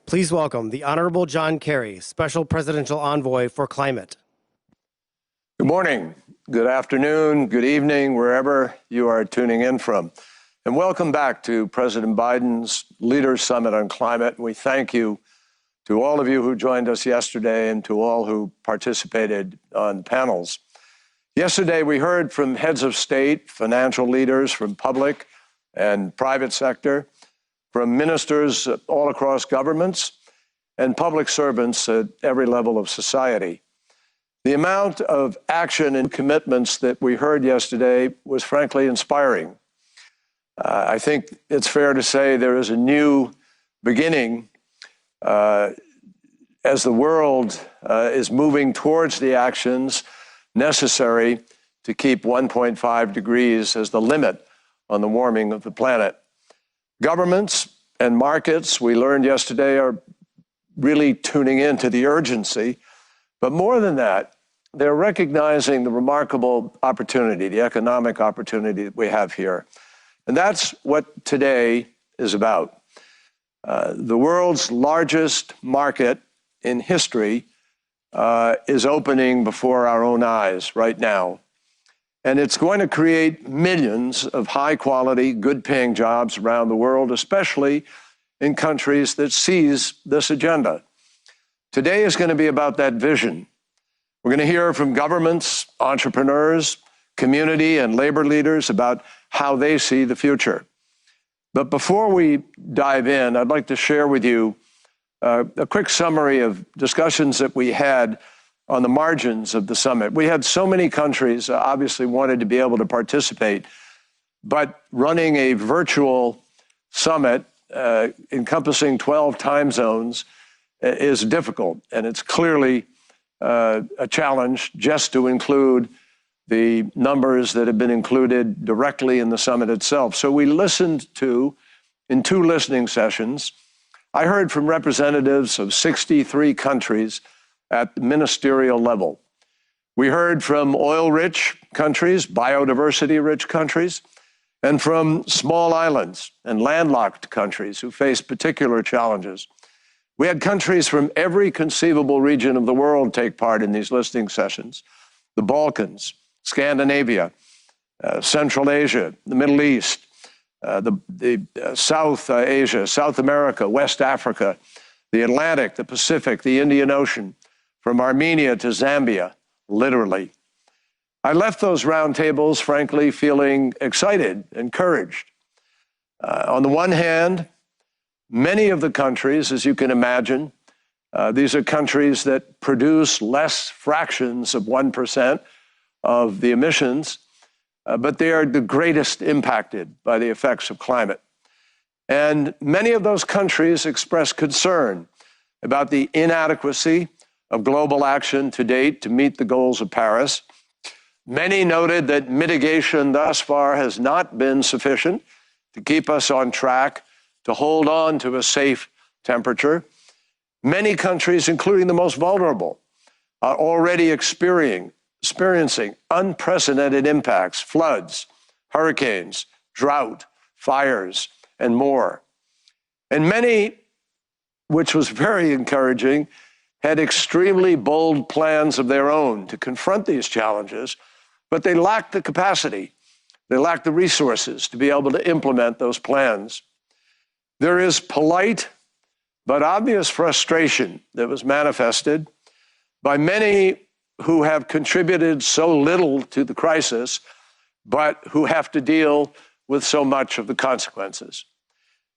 Please welcome the Honorable John Kerry, Special Presidential Envoy for Climate. Good morning, good afternoon, good evening, wherever you are tuning in from. And welcome back to President Biden's Leaders Summit on Climate. We thank you to all of you who joined us yesterday and to all who participated on panels. Yesterday, we heard from heads of state, financial leaders from public and private sector, from ministers all across governments, and public servants at every level of society. The amount of action and commitments that we heard yesterday was frankly inspiring. I think it's fair to say there is a new beginning as the world is moving towards the actions necessary to keep 1.5 degrees as the limit on the warming of the planet. Governments and markets, we learned yesterday, are really tuning into the urgency. But more than that, they're recognizing the remarkable opportunity, the economic opportunity that we have here. And that's what today is about. The world's largest market in history is opening before our own eyes right now. And it's going to create millions of high-quality, good-paying jobs around the world, especially in countries that seize this agenda. Today is going to be about that vision. We're going to hear from governments, entrepreneurs, community and labor leaders about how they see the future. But before we dive in, I'd like to share with you a quick summary of discussions that we had on the margins of the summit. We had so many countries obviously wanted to be able to participate, but running a virtual summit encompassing 12 time zones is difficult, and it's clearly a challenge just to include the numbers that have been included directly in the summit itself. So we listened to, in 2 listening sessions, I heard from representatives of 63 countries at the ministerial level. We heard from oil-rich countries, biodiversity-rich countries, and from small islands and landlocked countries who face particular challenges. We had countries from every conceivable region of the world take part in these listening sessions: the Balkans, Scandinavia, Central Asia, the Middle East, South Asia, South America, West Africa, the Atlantic, the Pacific, the Indian Ocean, from Armenia to Zambia, literally. I left those roundtables, frankly, feeling excited, encouraged. On the one hand, many of the countries, as you can imagine, these are countries that produce less fractions of 1% of the emissions, but they are the greatest impacted by the effects of climate. And many of those countries express concern about the inadequacy of global action to date to meet the goals of Paris. Many noted that mitigation thus far has not been sufficient to keep us on track to hold on to a safe temperature. Many countries, including the most vulnerable, are already experiencing unprecedented impacts: floods, hurricanes, drought, fires, and more. And many, which was very encouraging, had extremely bold plans of their own to confront these challenges, but they lacked the capacity, they lacked the resources to be able to implement those plans. There is polite but obvious frustration that was manifested by many who have contributed so little to the crisis, but who have to deal with so much of the consequences.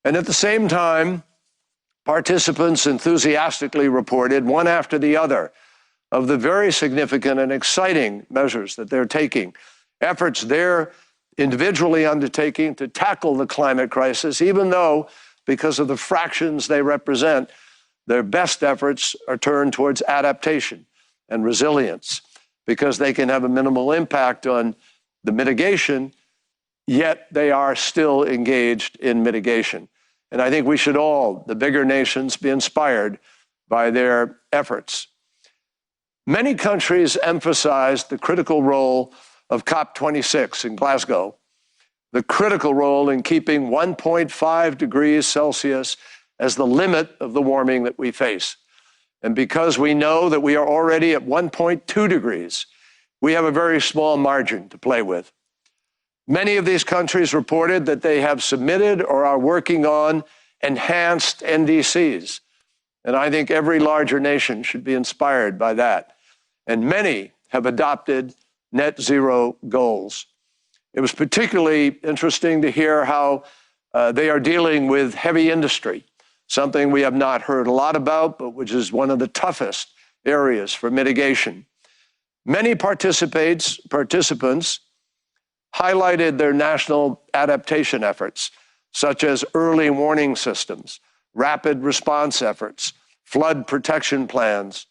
And at the same time, participants enthusiastically reported, one after the other, of the very significant and exciting measures that they're taking, efforts they're individually undertaking to tackle the climate crisis, even though, because of the fractions they represent, their best efforts are turned towards adaptation and resilience, because they can have a minimal impact on the mitigation, yet they are still engaged in mitigation. And I think we should all, the bigger nations, be inspired by their efforts. Many countries emphasized the critical role of COP26 in Glasgow, the critical role in keeping 1.5 degrees Celsius as the limit of the warming that we face. And because we know that we are already at 1.2 degrees, we have a very small margin to play with. Many of these countries reported that they have submitted or are working on enhanced NDCs. And I think every larger nation should be inspired by that. And many have adopted net zero goals. It was particularly interesting to hear how they are dealing with heavy industry, something we have not heard a lot about, but which is one of the toughest areas for mitigation. Many participants highlighted their national adaptation efforts, such as early warning systems, rapid response efforts, flood protection plans.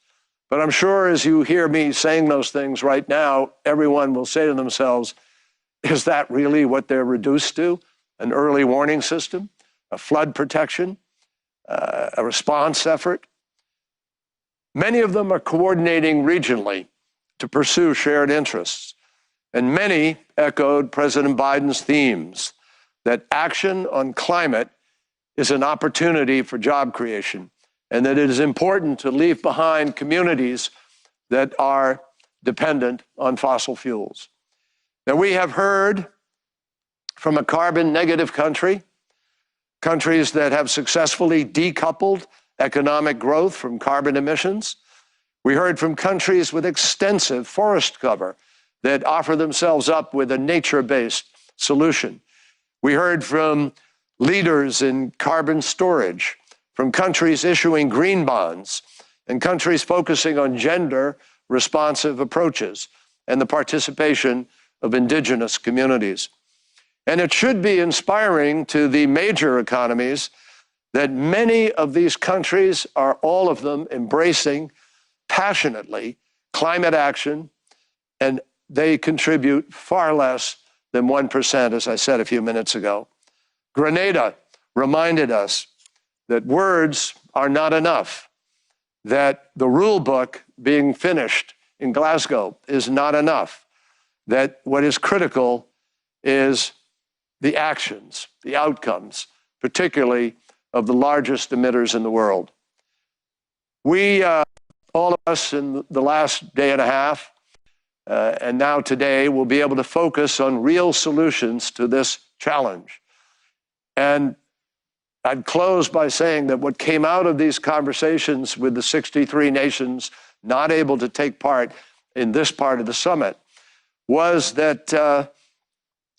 But I'm sure as you hear me saying those things right now, everyone will say to themselves, is that really what they're reduced to? An early warning system, a flood protection, a response effort? Many of them are coordinating regionally to pursue shared interests. And many echoed President Biden's themes that action on climate is an opportunity for job creation, and that it is important to leave behind communities that are dependent on fossil fuels. Now, we have heard from a carbon negative country, countries that have successfully decoupled economic growth from carbon emissions. We heard from countries with extensive forest cover that offer themselves up with a nature-based solution. We heard from leaders in carbon storage, from countries issuing green bonds, and countries focusing on gender-responsive approaches and the participation of indigenous communities. And it should be inspiring to the major economies that many of these countries are all of them embracing passionately climate action, and they contribute far less than 1%, as I said a few minutes ago. Grenada reminded us that words are not enough, that the rule book being finished in Glasgow is not enough, that what is critical is the actions, the outcomes, particularly of the largest emitters in the world. We, all of us in the last day and a half, and now today, will be able to focus on real solutions to this challenge. And I'd close by saying that what came out of these conversations with the 63 nations not able to take part in this part of the summit was that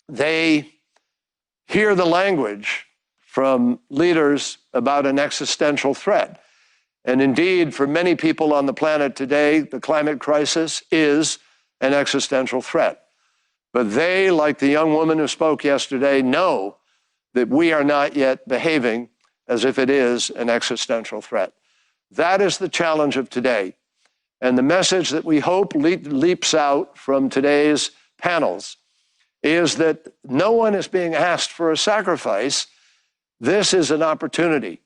they hear the language from leaders about an existential threat. And indeed, for many people on the planet today, the climate crisis is an existential threat. But they, like the young woman who spoke yesterday, know that we are not yet behaving as if it is an existential threat. That is the challenge of today. And the message that we hope leaps out from today's panels is that no one is being asked for a sacrifice. This is an opportunity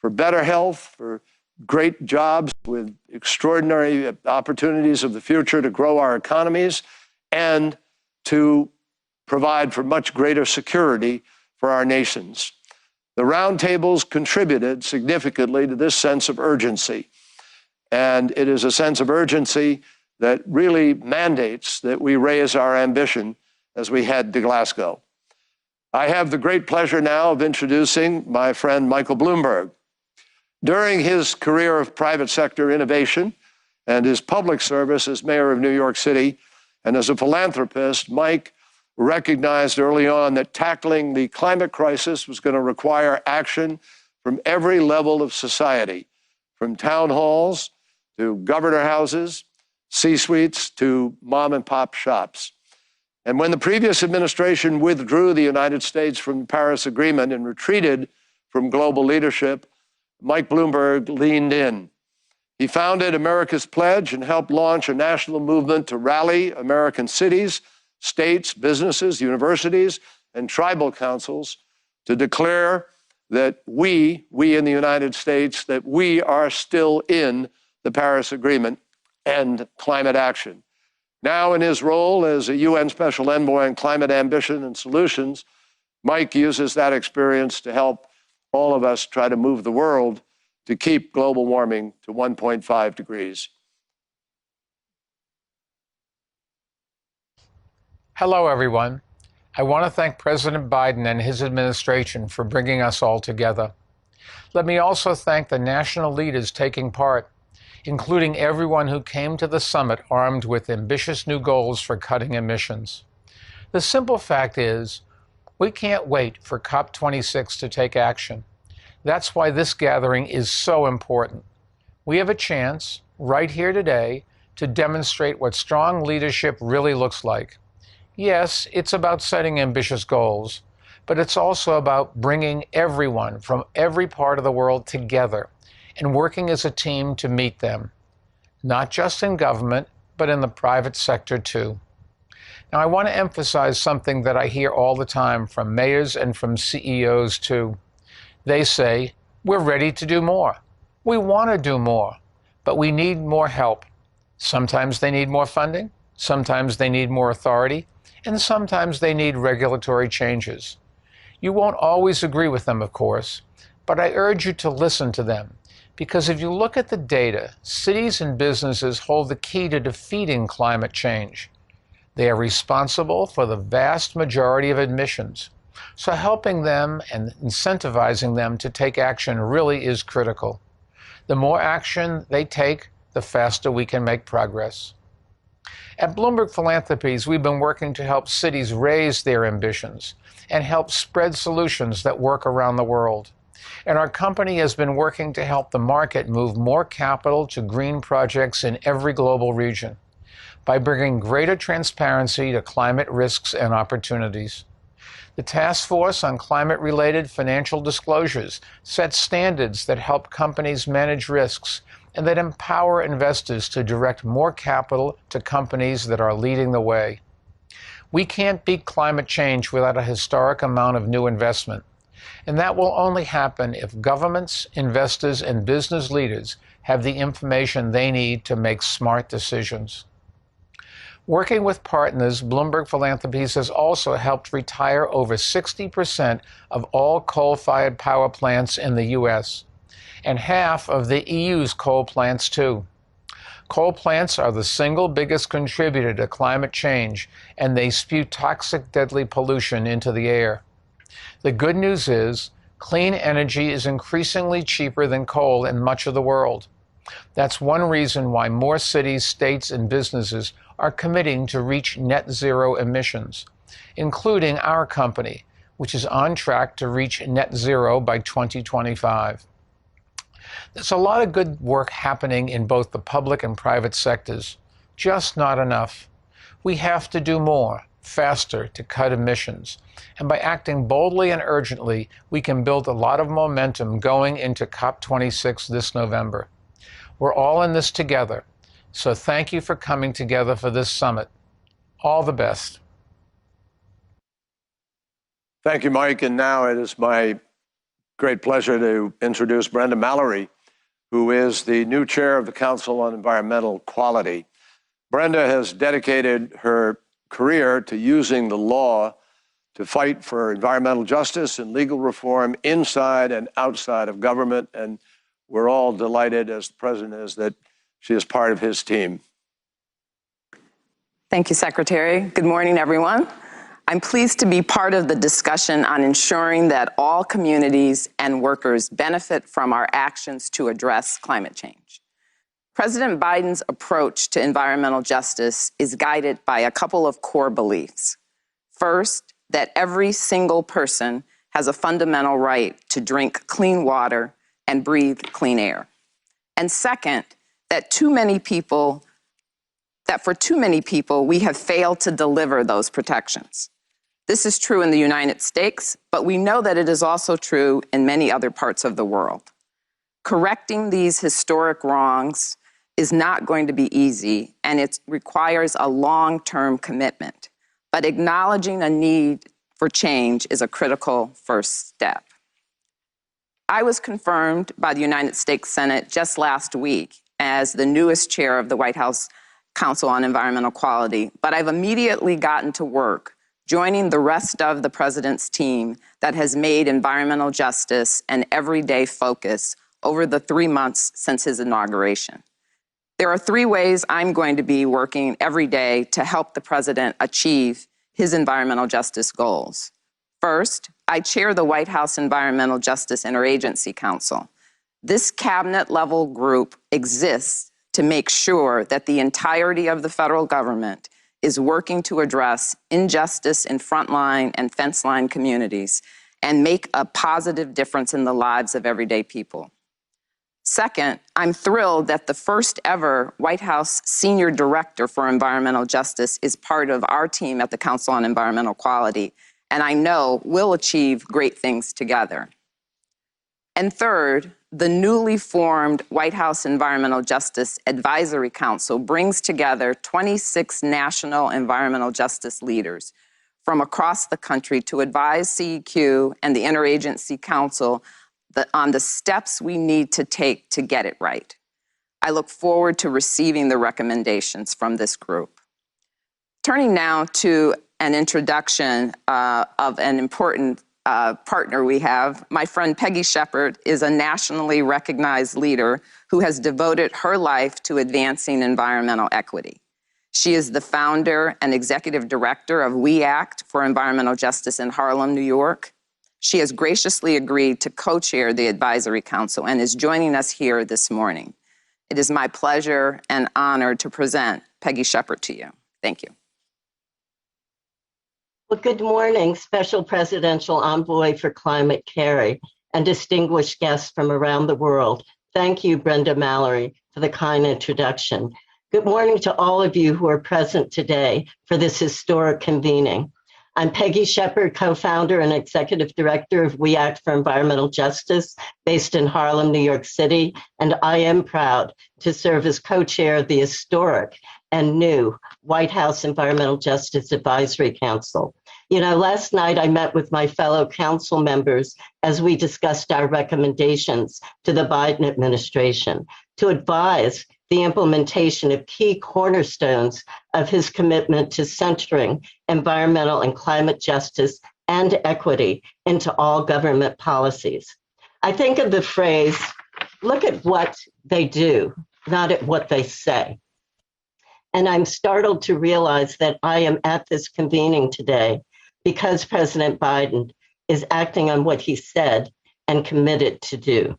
for better health, for great jobs with extraordinary opportunities of the future to grow our economies, and to provide for much greater security for our nations. The roundtables contributed significantly to this sense of urgency. And it is a sense of urgency that really mandates that we raise our ambition as we head to Glasgow. I have the great pleasure now of introducing my friend Michael Bloomberg. During his career of private sector innovation and his public service as mayor of New York City and as a philanthropist, Mike recognized early on that tackling the climate crisis was going to require action from every level of society, from town halls to governor houses, C-suites to mom and pop shops. And when the previous administration withdrew the United States from the Paris Agreement and retreated from global leadership, Mike Bloomberg leaned in. He founded America's Pledge and helped launch a national movement to rally American cities, states, businesses, universities, and tribal councils to declare that we in the United States, that we are still in the Paris Agreement and climate action. Now in his role as a UN Special Envoy on Climate Ambition and Solutions, Mike uses that experience to help all of us try to move the world to keep global warming to 1.5 degrees. Hello, everyone. I want to thank President Biden and his administration for bringing us all together. Let me also thank the national leaders taking part, including everyone who came to the summit armed with ambitious new goals for cutting emissions. The simple fact is, we can't wait for COP26 to take action. That's why this gathering is so important. We have a chance, right here today, to demonstrate what strong leadership really looks like. Yes, it's about setting ambitious goals, but it's also about bringing everyone from every part of the world together and working as a team to meet them, not just in government, but in the private sector too. Now, I want to emphasize something that I hear all the time from mayors and from CEOs too. They say, we're ready to do more. We want to do more, but we need more help. Sometimes they need more funding, sometimes they need more authority, and sometimes they need regulatory changes. You won't always agree with them, of course, but I urge you to listen to them, because if you look at the data, cities and businesses hold the key to defeating climate change. They are responsible for the vast majority of emissions, so helping them and incentivizing them to take action really is critical. The more action they take, the faster we can make progress. At Bloomberg Philanthropies, we've been working to help cities raise their ambitions and help spread solutions that work around the world. And our company has been working to help the market move more capital to green projects in every global region by bringing greater transparency to climate risks and opportunities. The Task Force on Climate-Related Financial Disclosures sets standards that help companies manage risks and that empower investors to direct more capital to companies that are leading the way. We can't beat climate change without a historic amount of new investment, and that will only happen if governments, investors, and business leaders have the information they need to make smart decisions. Working with partners, Bloomberg Philanthropies has also helped retire over 60% of all coal-fired power plants in the U.S., and half of the EU's coal plants, too. Coal plants are the single biggest contributor to climate change, and they spew toxic, deadly pollution into the air. The good news is, clean energy is increasingly cheaper than coal in much of the world. That's one reason why more cities, states, and businesses are committing to reach net zero emissions, including our company, which is on track to reach net zero by 2025. There's a lot of good work happening in both the public and private sectors, just not enough. We have to do more, faster, to cut emissions. And by acting boldly and urgently, we can build a lot of momentum going into COP26 this November. We're all in this together, so thank you for coming together for this summit. All the best. Thank you, Mike. And now it is my great pleasure to introduce Brenda Mallory, who is the new chair of the Council on Environmental Quality. Brenda has dedicated her career to using the law to fight for environmental justice and legal reform inside and outside of government. And we're all delighted, as the president is, that she is part of his team. Thank you, Secretary. Good morning, everyone. I'm pleased to be part of the discussion on ensuring that all communities and workers benefit from our actions to address climate change. President Biden's approach to environmental justice is guided by a couple of core beliefs. First, that every single person has a fundamental right to drink clean water and breathe clean air. And second, that for too many people, we have failed to deliver those protections. This is true in the United States, but we know that it is also true in many other parts of the world. Correcting these historic wrongs is not going to be easy, and it requires a long-term commitment. But acknowledging a need for change is a critical first step. I was confirmed by the United States Senate just last week as the newest chair of the White House Council on Environmental Quality, but I've immediately gotten to work joining the rest of the President's team that has made environmental justice an everyday focus over the 3 months since his inauguration. There are 3 ways I'm going to be working every day to help the President achieve his environmental justice goals. First, I chair the White House Environmental Justice Interagency Council. This cabinet-level group exists to make sure that the entirety of the federal government is working to address injustice in frontline and fence-line communities and make a positive difference in the lives of everyday people. Second, I'm thrilled that the first ever White House Senior Director for Environmental Justice is part of our team at the Council on Environmental Quality, and I know we'll achieve great things together. And third, the newly formed White House Environmental Justice Advisory Council brings together 26 national environmental justice leaders from across the country to advise CEQ and the Interagency Council on the steps we need to take to get it right. I look forward to receiving the recommendations from this group. Turning now to an introduction of an important partner we have, my friend Peggy Shepard is a nationally recognized leader who has devoted her life to advancing environmental equity. She is the founder and executive director of We Act for Environmental Justice in Harlem, New York. She has graciously agreed to co-chair the Advisory Council and is joining us here this morning. It is my pleasure and honor to present Peggy Shepard to you. Thank you. Well, good morning, Special Presidential Envoy for Climate Kerry and distinguished guests from around the world. Thank you, Brenda Mallory, for the kind introduction. Good morning to all of you who are present today for this historic convening. I'm Peggy Shepard, co-founder and executive director of We Act for Environmental Justice, based in Harlem, New York City, and I am proud to serve as co-chair of the historic and new White House Environmental Justice Advisory Council. You know, last night I met with my fellow council members as we discussed our recommendations to the Biden administration to advise the implementation of key cornerstones of his commitment to centering environmental and climate justice and equity into all government policies. I think of the phrase, look at what they do, not at what they say. And I'm startled to realize that I am at this convening today because President Biden is acting on what he said and committed to do.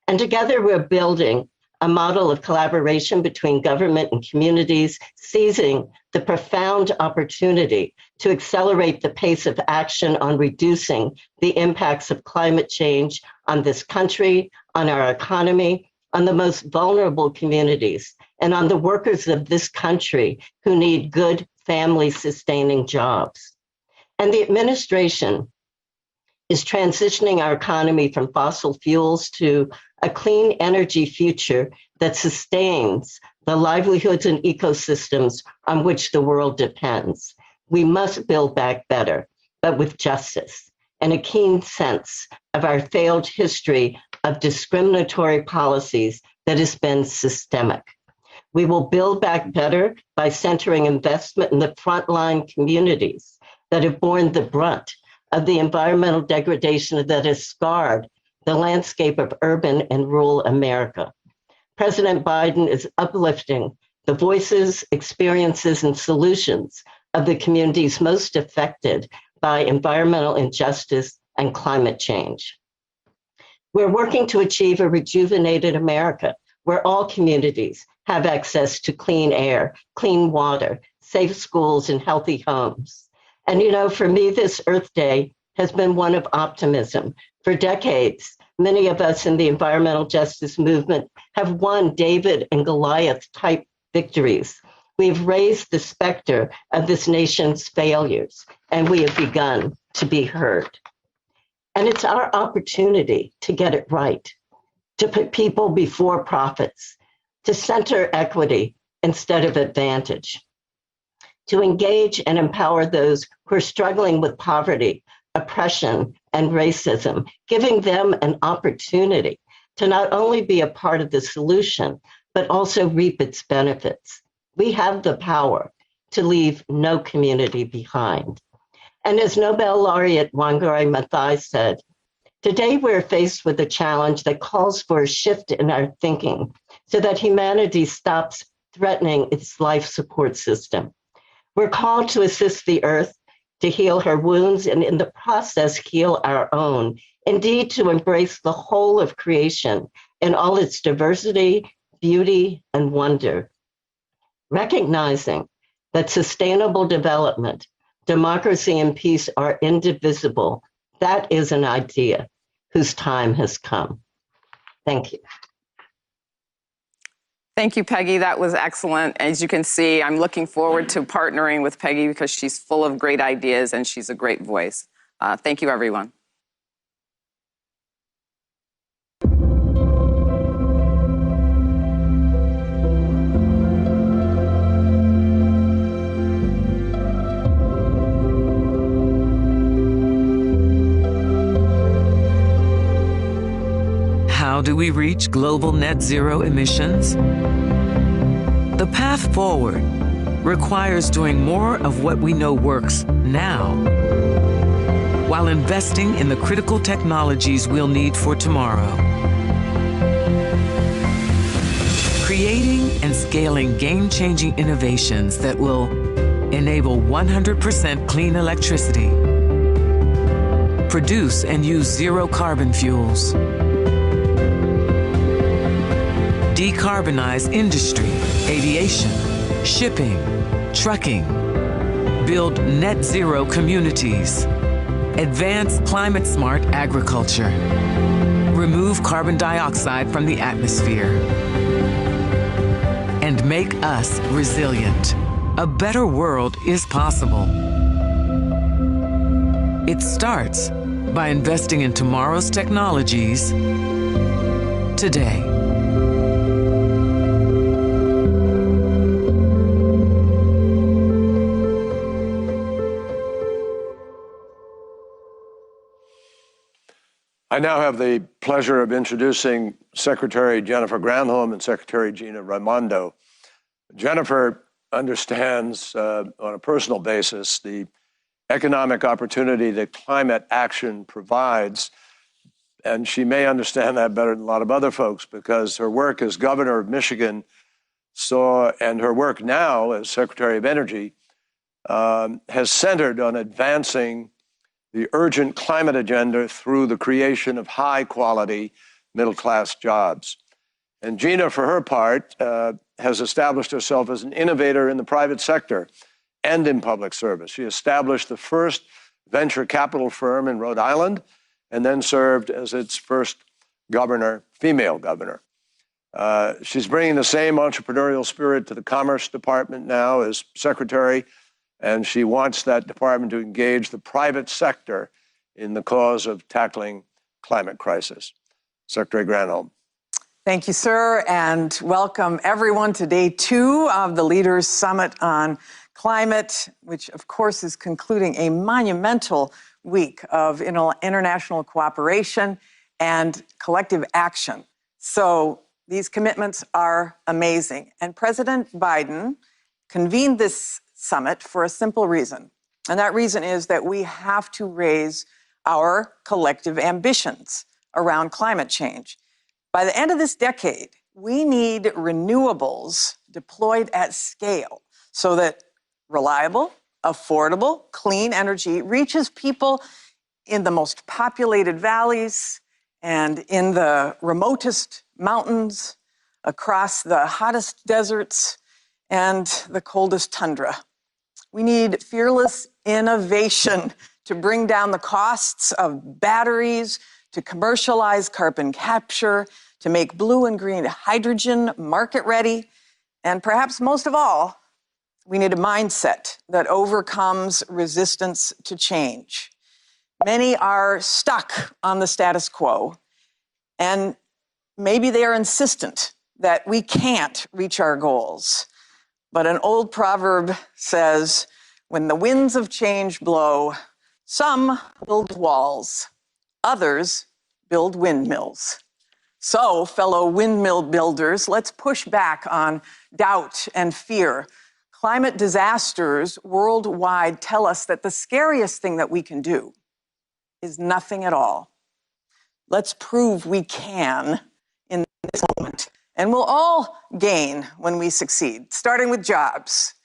And together we're building a model of collaboration between government and communities, seizing the profound opportunity to accelerate the pace of action on reducing the impacts of climate change on this country, on our economy, on the most vulnerable communities, and on the workers of this country who need good family-sustaining jobs. And the administration is transitioning our economy from fossil fuels to a clean energy future that sustains the livelihoods and ecosystems on which the world depends. We must build back better, but with justice and a keen sense of our failed history of discriminatory policies that has been systemic. We will build back better by centering investment in the frontline communities that have borne the brunt of the environmental degradation that has scarred the landscape of urban and rural America. President Biden is uplifting the voices, experiences, and solutions of the communities most affected by environmental injustice and climate change. We're working to achieve a rejuvenated America where all communities have access to clean air, clean water, safe schools, and healthy homes. And you know, for me, this Earth Day has been one of optimism. For decades, many of us in the environmental justice movement have won David and Goliath type victories. We've raised the specter of this nation's failures, and we have begun to be heard. And it's our opportunity to get it right, to put people before profits, to center equity instead of advantage, to engage and empower those who are struggling with poverty, oppression, and racism, giving them an opportunity to not only be a part of the solution, but also reap its benefits. We have the power to leave no community behind. And as Nobel laureate Wangari Maathai said, today we're faced with a challenge that calls for a shift in our thinking so that humanity stops threatening its life support system. We're called to assist the earth, to heal her wounds, and in the process, heal our own. Indeed, to embrace the whole of creation in all its diversity, beauty, and wonder. Recognizing that sustainable development, democracy, and peace are indivisible, that is an idea whose time has come. Thank you. Thank you, Peggy. That was excellent. As you can see, I'm looking forward to partnering with Peggy because she's full of great ideas and she's a great voice. Thank you, everyone. How do we reach global net zero emissions? The path forward requires doing more of what we know works now, while investing in the critical technologies we'll need for tomorrow. Creating and scaling game-changing innovations that will enable 100% clean electricity, produce and use zero carbon fuels, decarbonize industry, aviation, shipping, trucking, build net zero communities, advance climate-smart agriculture, remove carbon dioxide from the atmosphere, and make us resilient. A better world is possible. It starts by investing in tomorrow's technologies today. I now have the pleasure of introducing Secretary Jennifer Granholm and Secretary Gina Raimondo. Jennifer understands on a personal basis the economic opportunity that climate action provides, and she may understand that better than a lot of other folks because her work as governor of Michigan and her work now as Secretary of Energy has centered on advancing the urgent climate agenda through the creation of high-quality middle-class jobs. And Gina, for her part, has established herself as an innovator in the private sector and in public service. She established the first venture capital firm in Rhode Island and then served as its first governor, female governor. She's bringing the same entrepreneurial spirit to the Commerce Department now as secretary, and she wants that department to engage the private sector in the cause of tackling climate crisis. Secretary Granholm. Thank you, sir, and welcome everyone to day 2 of the Leaders Summit on Climate, which of course is concluding a monumental week of international cooperation and collective action. So these commitments are amazing. And President Biden convened this summit for a simple reason. And that reason is that we have to raise our collective ambitions around climate change. By the end of this decade, we need renewables deployed at scale so that reliable, affordable, clean energy reaches people in the most populated valleys and in the remotest mountains, across the hottest deserts and the coldest tundra. We need fearless innovation to bring down the costs of batteries, to commercialize carbon capture, to make blue and green hydrogen market ready. And perhaps most of all, we need a mindset that overcomes resistance to change. Many are stuck on the status quo, and maybe they are insistent that we can't reach our goals. But an old proverb says, when the winds of change blow, some build walls, others build windmills. So, fellow windmill builders, let's push back on doubt and fear, Climate disasters worldwide tell us that the scariest thing that we can do is nothing at all. Let's prove we can in this moment. And we'll all gain when we succeed, starting with jobs.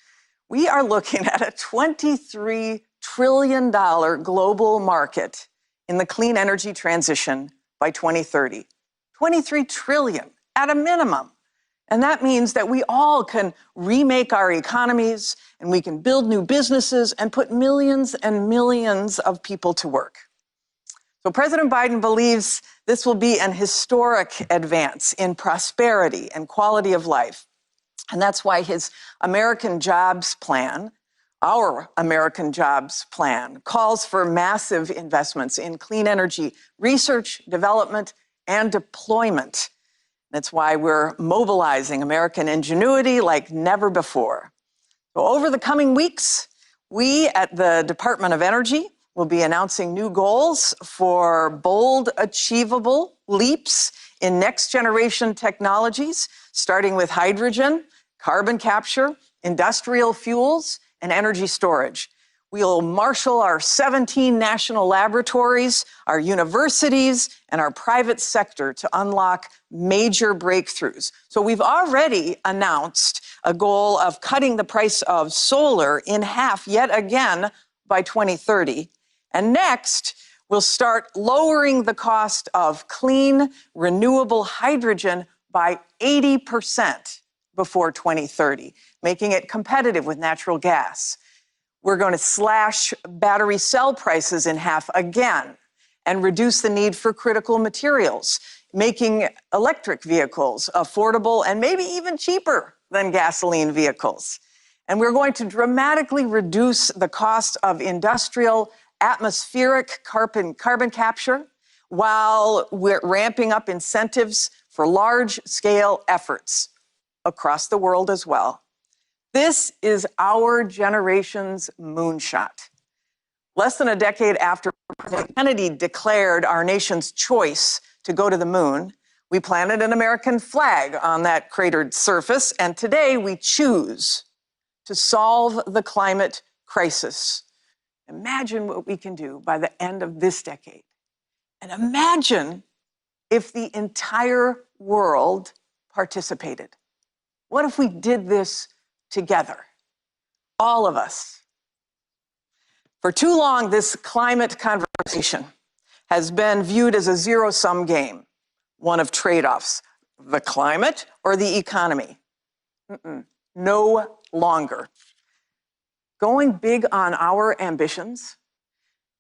We are looking at a $23 trillion global market in the clean energy transition by 2030. 23 trillion at a minimum. And that means that we all can remake our economies and we can build new businesses and put millions and millions of people to work. So President Biden believes this will be an historic advance in prosperity and quality of life. And that's why his American Jobs Plan, our American Jobs Plan, calls for massive investments in clean energy research, development, and deployment. That's why we're mobilizing American ingenuity like never before. So over the coming weeks, we at the Department of Energy will be announcing new goals for bold, achievable leaps in next generation technologies, starting with hydrogen, carbon capture, industrial fuels, and energy storage. We'll marshal our 17 national laboratories, our universities, and our private sector to unlock major breakthroughs. So we've already announced a goal of cutting the price of solar in half yet again by 2030. And next, we'll start lowering the cost of clean, renewable hydrogen by 80% before 2030, making it competitive with natural gas. We're going to slash battery cell prices in half again and reduce the need for critical materials, making electric vehicles affordable and maybe even cheaper than gasoline vehicles. And we're going to dramatically reduce the cost of industrial atmospheric carbon capture while we're ramping up incentives for large-scale efforts across the world as well. This is our generation's moonshot. Less than a decade after President Kennedy declared our nation's choice to go to the moon, we planted an American flag on that cratered surface, and today we choose to solve the climate crisis. Imagine what we can do by the end of this decade. And imagine if the entire world participated. What if we did this together, all of us? For too long, this climate conversation has been viewed as a zero-sum game, one of trade-offs, the climate or the economy. No longer. Going big on our ambitions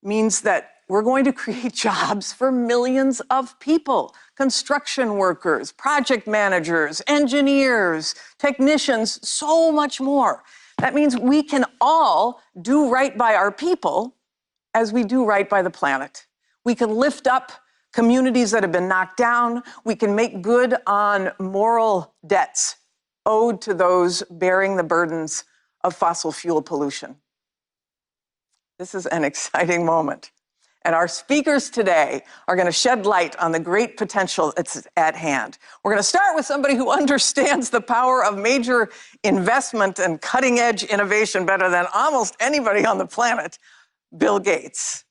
means that we're going to create jobs for millions of people, construction workers, project managers, engineers, technicians, so much more. That means we can all do right by our people as we do right by the planet. We can lift up communities that have been knocked down. We can make good on moral debts owed to those bearing the burdens of fossil fuel pollution. This is an exciting moment. And our speakers today are going to shed light on the great potential that's at hand. We're going to start with somebody who understands the power of major investment and cutting-edge innovation better than almost anybody on the planet, Bill Gates.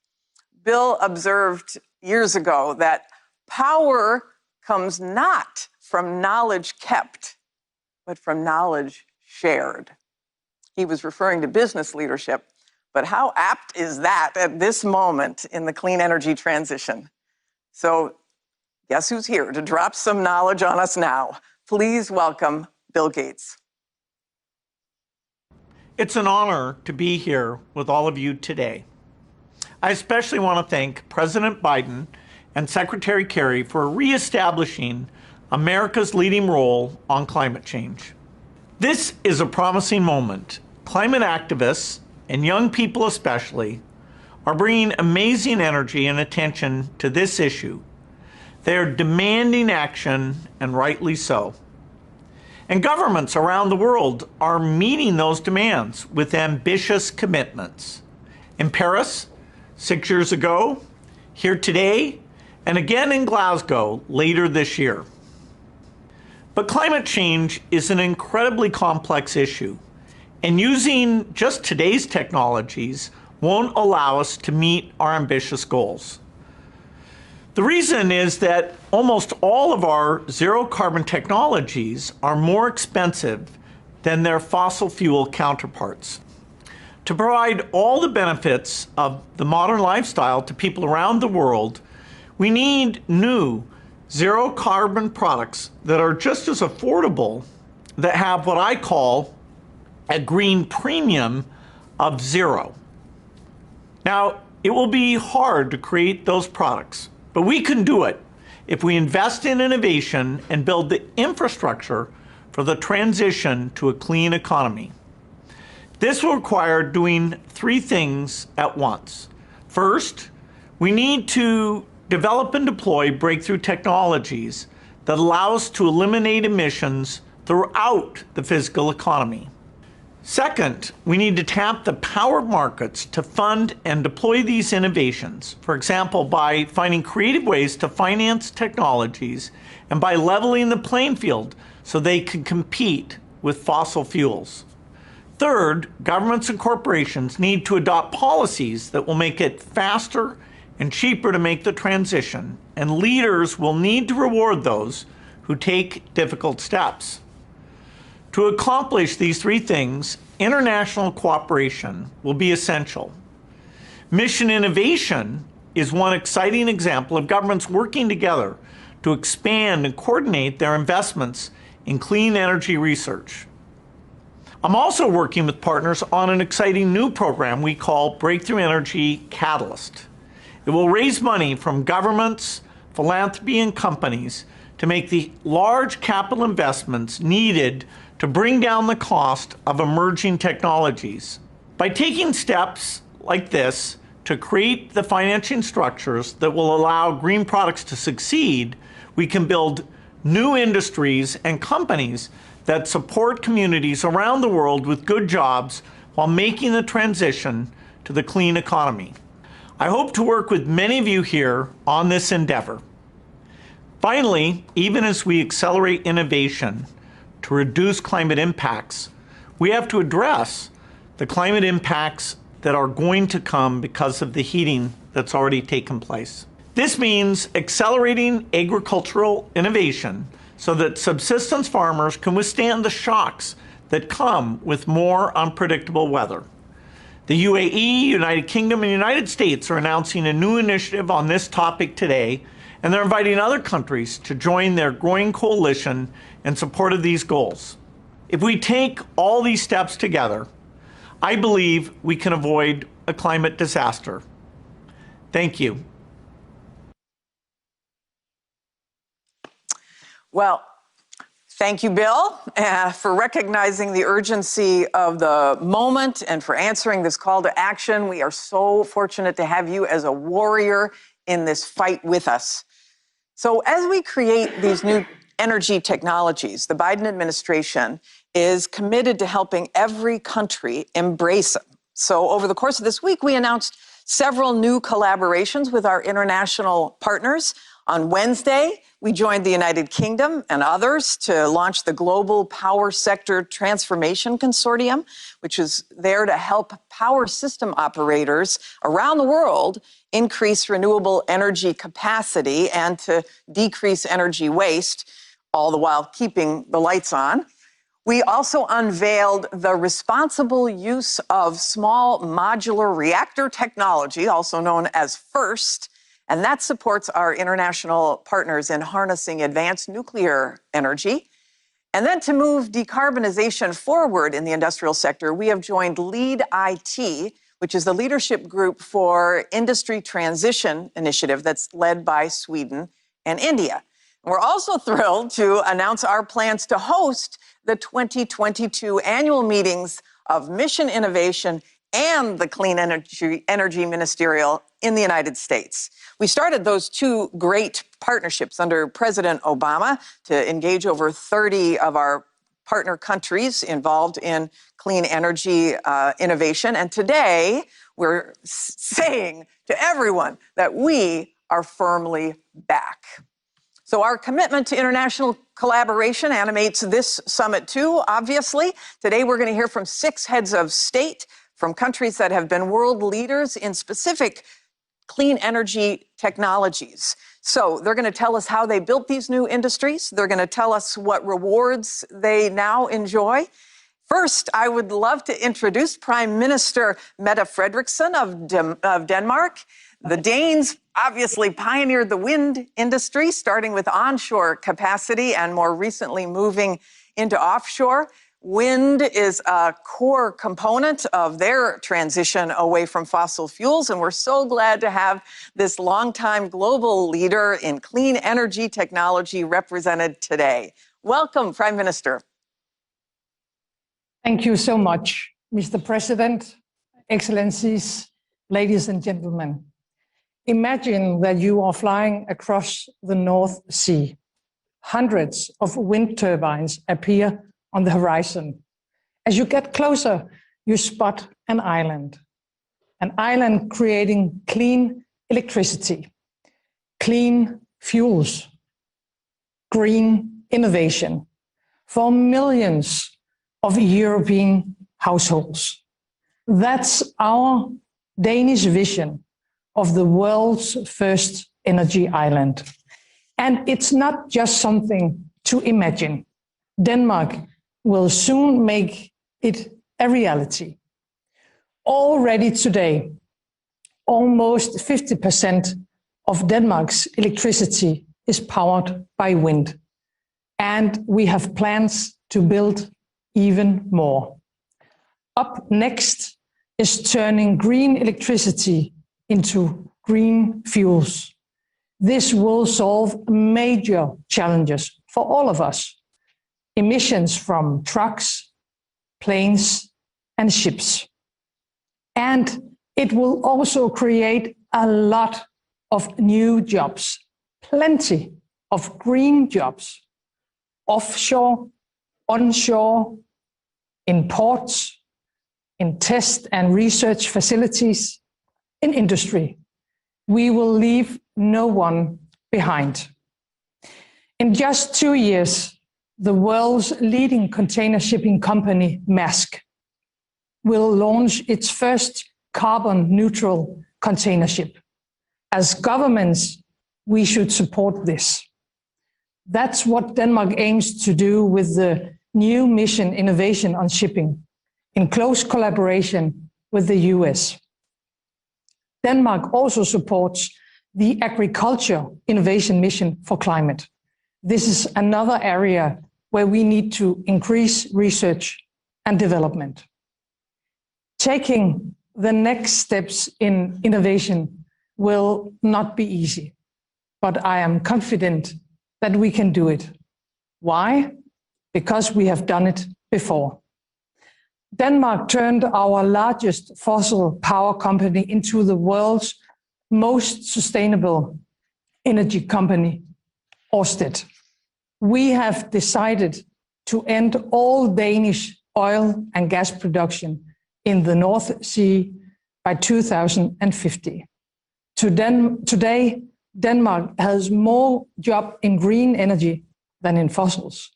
Bill observed years ago that power comes not from knowledge kept, but from knowledge shared. He was referring to business leadership. But how apt is that at this moment in the clean energy transition? So guess who's here to drop some knowledge on us now? Please welcome Bill Gates. It's an honor to be here with all of you today. I especially want to thank President Biden and Secretary Kerry for reestablishing America's leading role on climate change. This is a promising moment. Climate activists, and young people especially, are bringing amazing energy and attention to this issue. They are demanding action, and rightly so. And governments around the world are meeting those demands with ambitious commitments. In Paris, 6 years ago, here today, and again in Glasgow later this year. But climate change is an incredibly complex issue, And using just today's technologies won't allow us to meet our ambitious goals. The reason is that almost all of our zero carbon technologies are more expensive than their fossil fuel counterparts. To provide all the benefits of the modern lifestyle to people around the world, we need new zero carbon products that are just as affordable, that have what I call a green premium of zero. Now, it will be hard to create those products, but we can do it if we invest in innovation and build the infrastructure for the transition to a clean economy. This will require doing three things at once. First, we need to develop and deploy breakthrough technologies that allow us to eliminate emissions throughout the physical economy. Second, we need to tap the power markets to fund and deploy these innovations, for example, by finding creative ways to finance technologies and by leveling the playing field so they can compete with fossil fuels. Third, governments and corporations need to adopt policies that will make it faster and cheaper to make the transition, and leaders will need to reward those who take difficult steps. To accomplish these three things, international cooperation will be essential. Mission innovation is one exciting example of governments working together to expand and coordinate their investments in clean energy research. I'm also working with partners on an exciting new program we call Breakthrough Energy Catalyst. It will raise money from governments, philanthropy, and companies to make the large capital investments needed to bring down the cost of emerging technologies. By taking steps like this to create the financing structures that will allow green products to succeed, we can build new industries and companies that support communities around the world with good jobs while making the transition to the clean economy. I hope to work with many of you here on this endeavor. Finally, even as we accelerate innovation to reduce climate impacts, we have to address the climate impacts that are going to come because of the heating that's already taken place. This means accelerating agricultural innovation so that subsistence farmers can withstand the shocks that come with more unpredictable weather. The UAE, United Kingdom, and United States are announcing a new initiative on this topic today, and they're inviting other countries to join their growing coalition in support of these goals. If we take all these steps together, I believe we can avoid a climate disaster. Thank you. Well, thank you, Bill, for recognizing the urgency of the moment and for answering this call to action. We are so fortunate to have you as a warrior in this fight with us. So as we create these new energy technologies, the Biden administration is committed to helping every country embrace them. So over the course of this week, we announced several new collaborations with our international partners. On Wednesday, we joined the United Kingdom and others to launch the Global Power Sector Transformation Consortium, which is there to help power system operators around the world increase renewable energy capacity and to decrease energy waste, all the while keeping the lights on. We also unveiled the responsible use of small modular reactor technology, also known as FIRST, and that supports our international partners in harnessing advanced nuclear energy. And then to move decarbonization forward in the industrial sector, we have joined LEAD IT, which is the leadership group for Industry Transition Initiative that's led by Sweden and India. We're also thrilled to announce our plans to host the 2022 annual meetings of Mission Innovation and the Clean Energy Ministerial in the United States. We started those two great partnerships under President Obama to engage over 30 of our partner countries involved in clean energy innovation. And today, we're saying to everyone that we are firmly back. So our commitment to international collaboration animates this summit too, obviously. Today we're going to hear from 6 heads of state from countries that have been world leaders in specific clean energy technologies. So they're going to tell us how they built these new industries. They're going to tell us what rewards they now enjoy. First, I would love to introduce Prime Minister Mette Frederiksen of Denmark. The Danes obviously pioneered the wind industry, starting with onshore capacity and more recently moving into offshore. Wind is a core component of their transition away from fossil fuels, and we're so glad to have this longtime global leader in clean energy technology represented today. Welcome, Prime Minister. Thank you so much, Mr. President, Excellencies, ladies and gentlemen. Imagine that you are flying across the North Sea. Hundreds of wind turbines appear on the horizon. As you get closer, you spot an island creating clean electricity, clean fuels, green innovation for millions of European households. That's our Danish vision of the world's first energy island. And it's not just something to imagine. Denmark will soon make it a reality. Already today, almost 50% of Denmark's electricity is powered by wind. And we have plans to build even more. Up next is turning green electricity into green fuels. This will solve major challenges for all of us. Emissions from trucks, planes, and ships. And it will also create a lot of new jobs, plenty of green jobs, offshore, onshore, in ports, in test and research facilities, in industry. We will leave no one behind. In just 2 years, the world's leading container shipping company, Maersk, will launch its first carbon-neutral container ship. As governments, we should support this. That's what Denmark aims to do with the new mission Innovation on Shipping, in close collaboration with the US. Denmark also supports the Agriculture Innovation Mission for Climate. This is another area where we need to increase research and development. Taking the next steps in innovation will not be easy, but I am confident that we can do it. Why? Because we have done it before. Denmark turned our largest fossil power company into the world's most sustainable energy company, Ørsted. We have decided to end all Danish oil and gas production in the North Sea by 2050. Today, Denmark has more jobs in green energy than in fossils,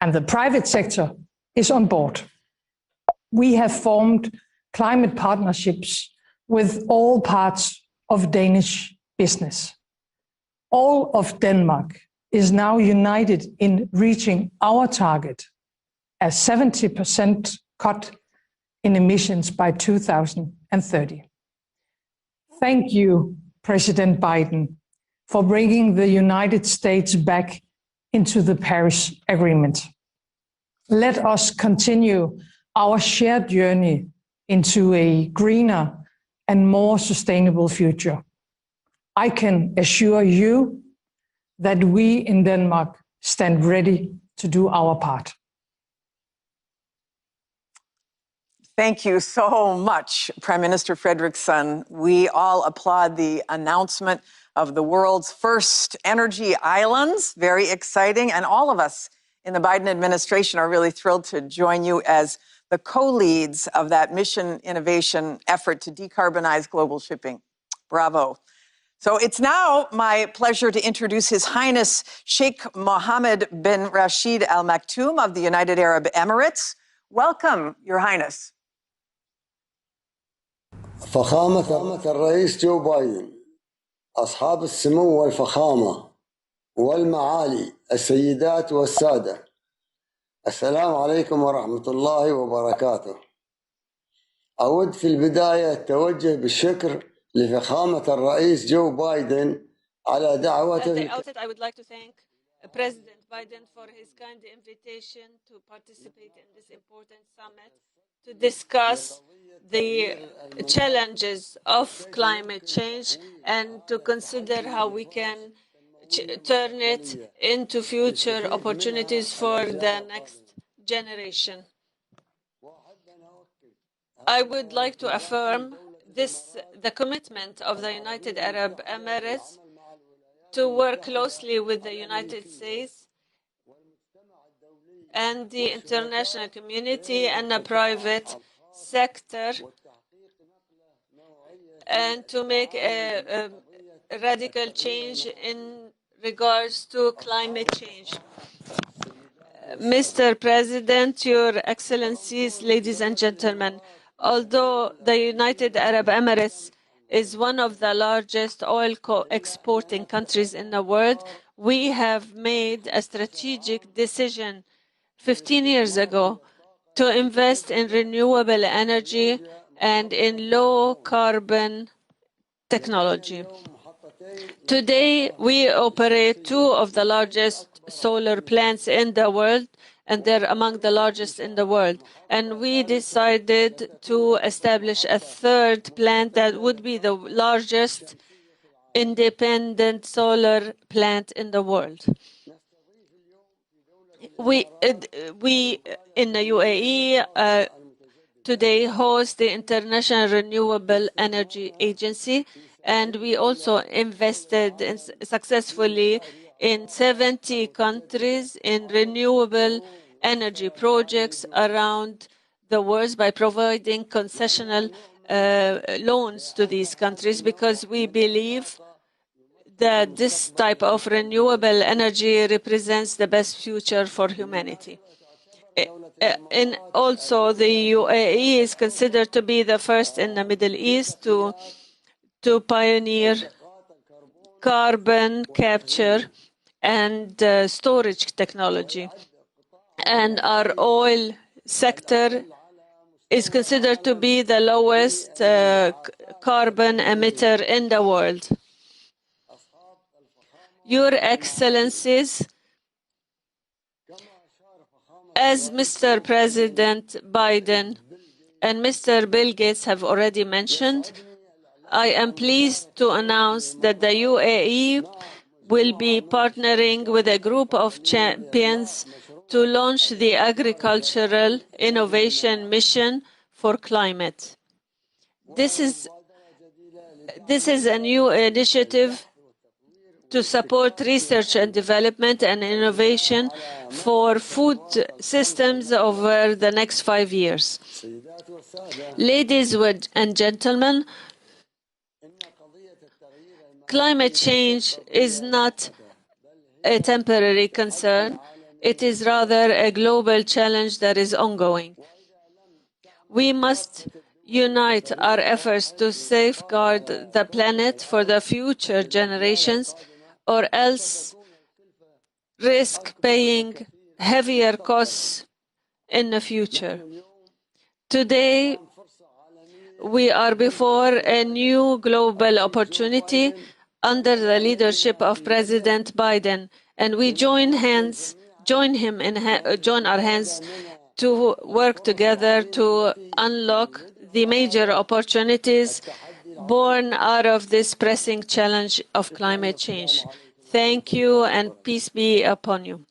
and the private sector is on board. We have formed climate partnerships with all parts of Danish business. All of Denmark is now united in reaching our target, a 70% cut in emissions by 2030. Thank you, President Biden, for bringing the United States back into the Paris Agreement. Let us continue our shared journey into a greener and more sustainable future. I can assure you that we in Denmark stand ready to do our part. Thank you so much, Prime Minister Frederiksen. We all applaud the announcement of the world's first energy islands. Very exciting. And all of us in the Biden administration are really thrilled to join you as the co-leads of that mission innovation effort to decarbonize global shipping. Bravo. So it's now my pleasure to introduce His Highness Sheikh Mohammed bin Rashid Al Maktoum of the United Arab Emirates. Welcome, Your Highness. فخامة الرئيس جو بايدن، أصحاب السمو والفخامة والمعالي السيدات والسادة، السلام عليكم ورحمة الله وبركاته. أود في البداية التوجه بالشكر لفخامة الرئيس جو بايدن على دعوته. I would like to thank President Biden for his kind invitation to participate in this important summit to discuss the challenges of climate change and to consider how we can turn it into future opportunities for the next generation. I would like to affirm the commitment of the United Arab Emirates to work closely with the United States and the international community and the private sector, and to make a radical change in regards to climate change. Mr. President, Your Excellencies, ladies and gentlemen, although the United Arab Emirates is one of the largest oil exporting countries in the world, we have made a strategic decision 15 years ago to invest in renewable energy and in low carbon technology. Today, we operate two of the largest solar plants in the world, and they're among the largest in the world. And we decided to establish a third plant that would be the largest independent solar plant in the world. We in the UAE today host the International Renewable Energy Agency, and we also invested successfully in 70 countries in renewable energy projects around the world by providing concessional loans to these countries, because we believe that this type of renewable energy represents the best future for humanity. And also, the UAE is considered to be the first in the Middle East to pioneer carbon capture and storage technology. And our oil sector is considered to be the lowest carbon emitter in the world. Your Excellencies, as Mr. President Biden and Mr. Bill Gates have already mentioned, I am pleased to announce that the UAE will be partnering with a group of champions to launch the Agricultural Innovation Mission for Climate. This is a new initiative to support research and development and innovation for food systems over the next 5 years. Ladies and gentlemen, climate change is not a temporary concern. It is rather a global challenge that is ongoing. We must unite our efforts to safeguard the planet for the future generations, or else risk paying heavier costs in the future. Today, we are before a new global opportunity under the leadership of President Biden, and we join our hands to work together to unlock the major opportunities born out of this pressing challenge of climate change. Thank you, and peace be upon you.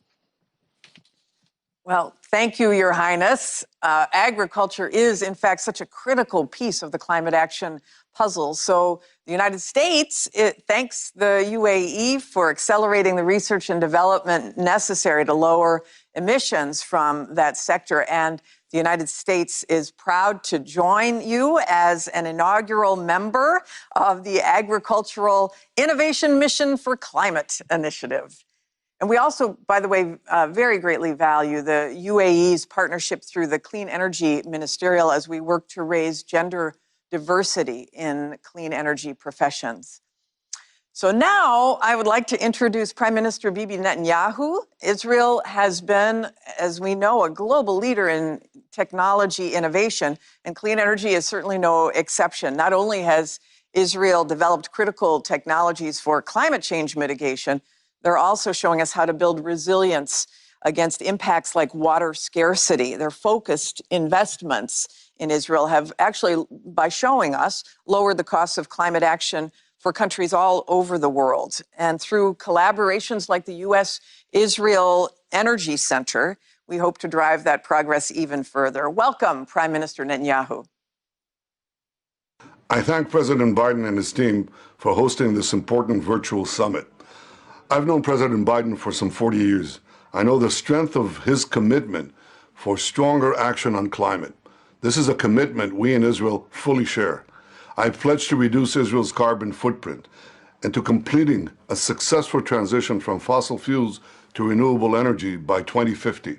Well, thank you, Your Highness. Agriculture is, in fact, such a critical piece of the climate action puzzle. So the United States thanks the UAE for accelerating the research and development necessary to lower emissions from that sector. And The United States is proud to join you as an inaugural member of the Agricultural Innovation Mission for Climate Initiative. And we also, by the way, very greatly value the UAE's partnership through the Clean Energy Ministerial as we work to raise gender diversity in clean energy professions. So now I would like to introduce Prime Minister Bibi Netanyahu. Israel has been, as we know, a global leader in technology innovation, and clean energy is certainly no exception. Not only has Israel developed critical technologies for climate change mitigation, they're also showing us how to build resilience against impacts like water scarcity. Their focused investments in Israel have actually, by showing us, lowered the costs of climate action for countries all over the world. And through collaborations like the U.S.-Israel Energy Center, we hope to drive that progress even further. Welcome, Prime Minister Netanyahu. I thank President Biden and his team for hosting this important virtual summit. I've known President Biden for some 40 years. I know the strength of his commitment for stronger action on climate. This is a commitment we in Israel fully share. I pledge to reduce Israel's carbon footprint and to completing a successful transition from fossil fuels to renewable energy by 2050.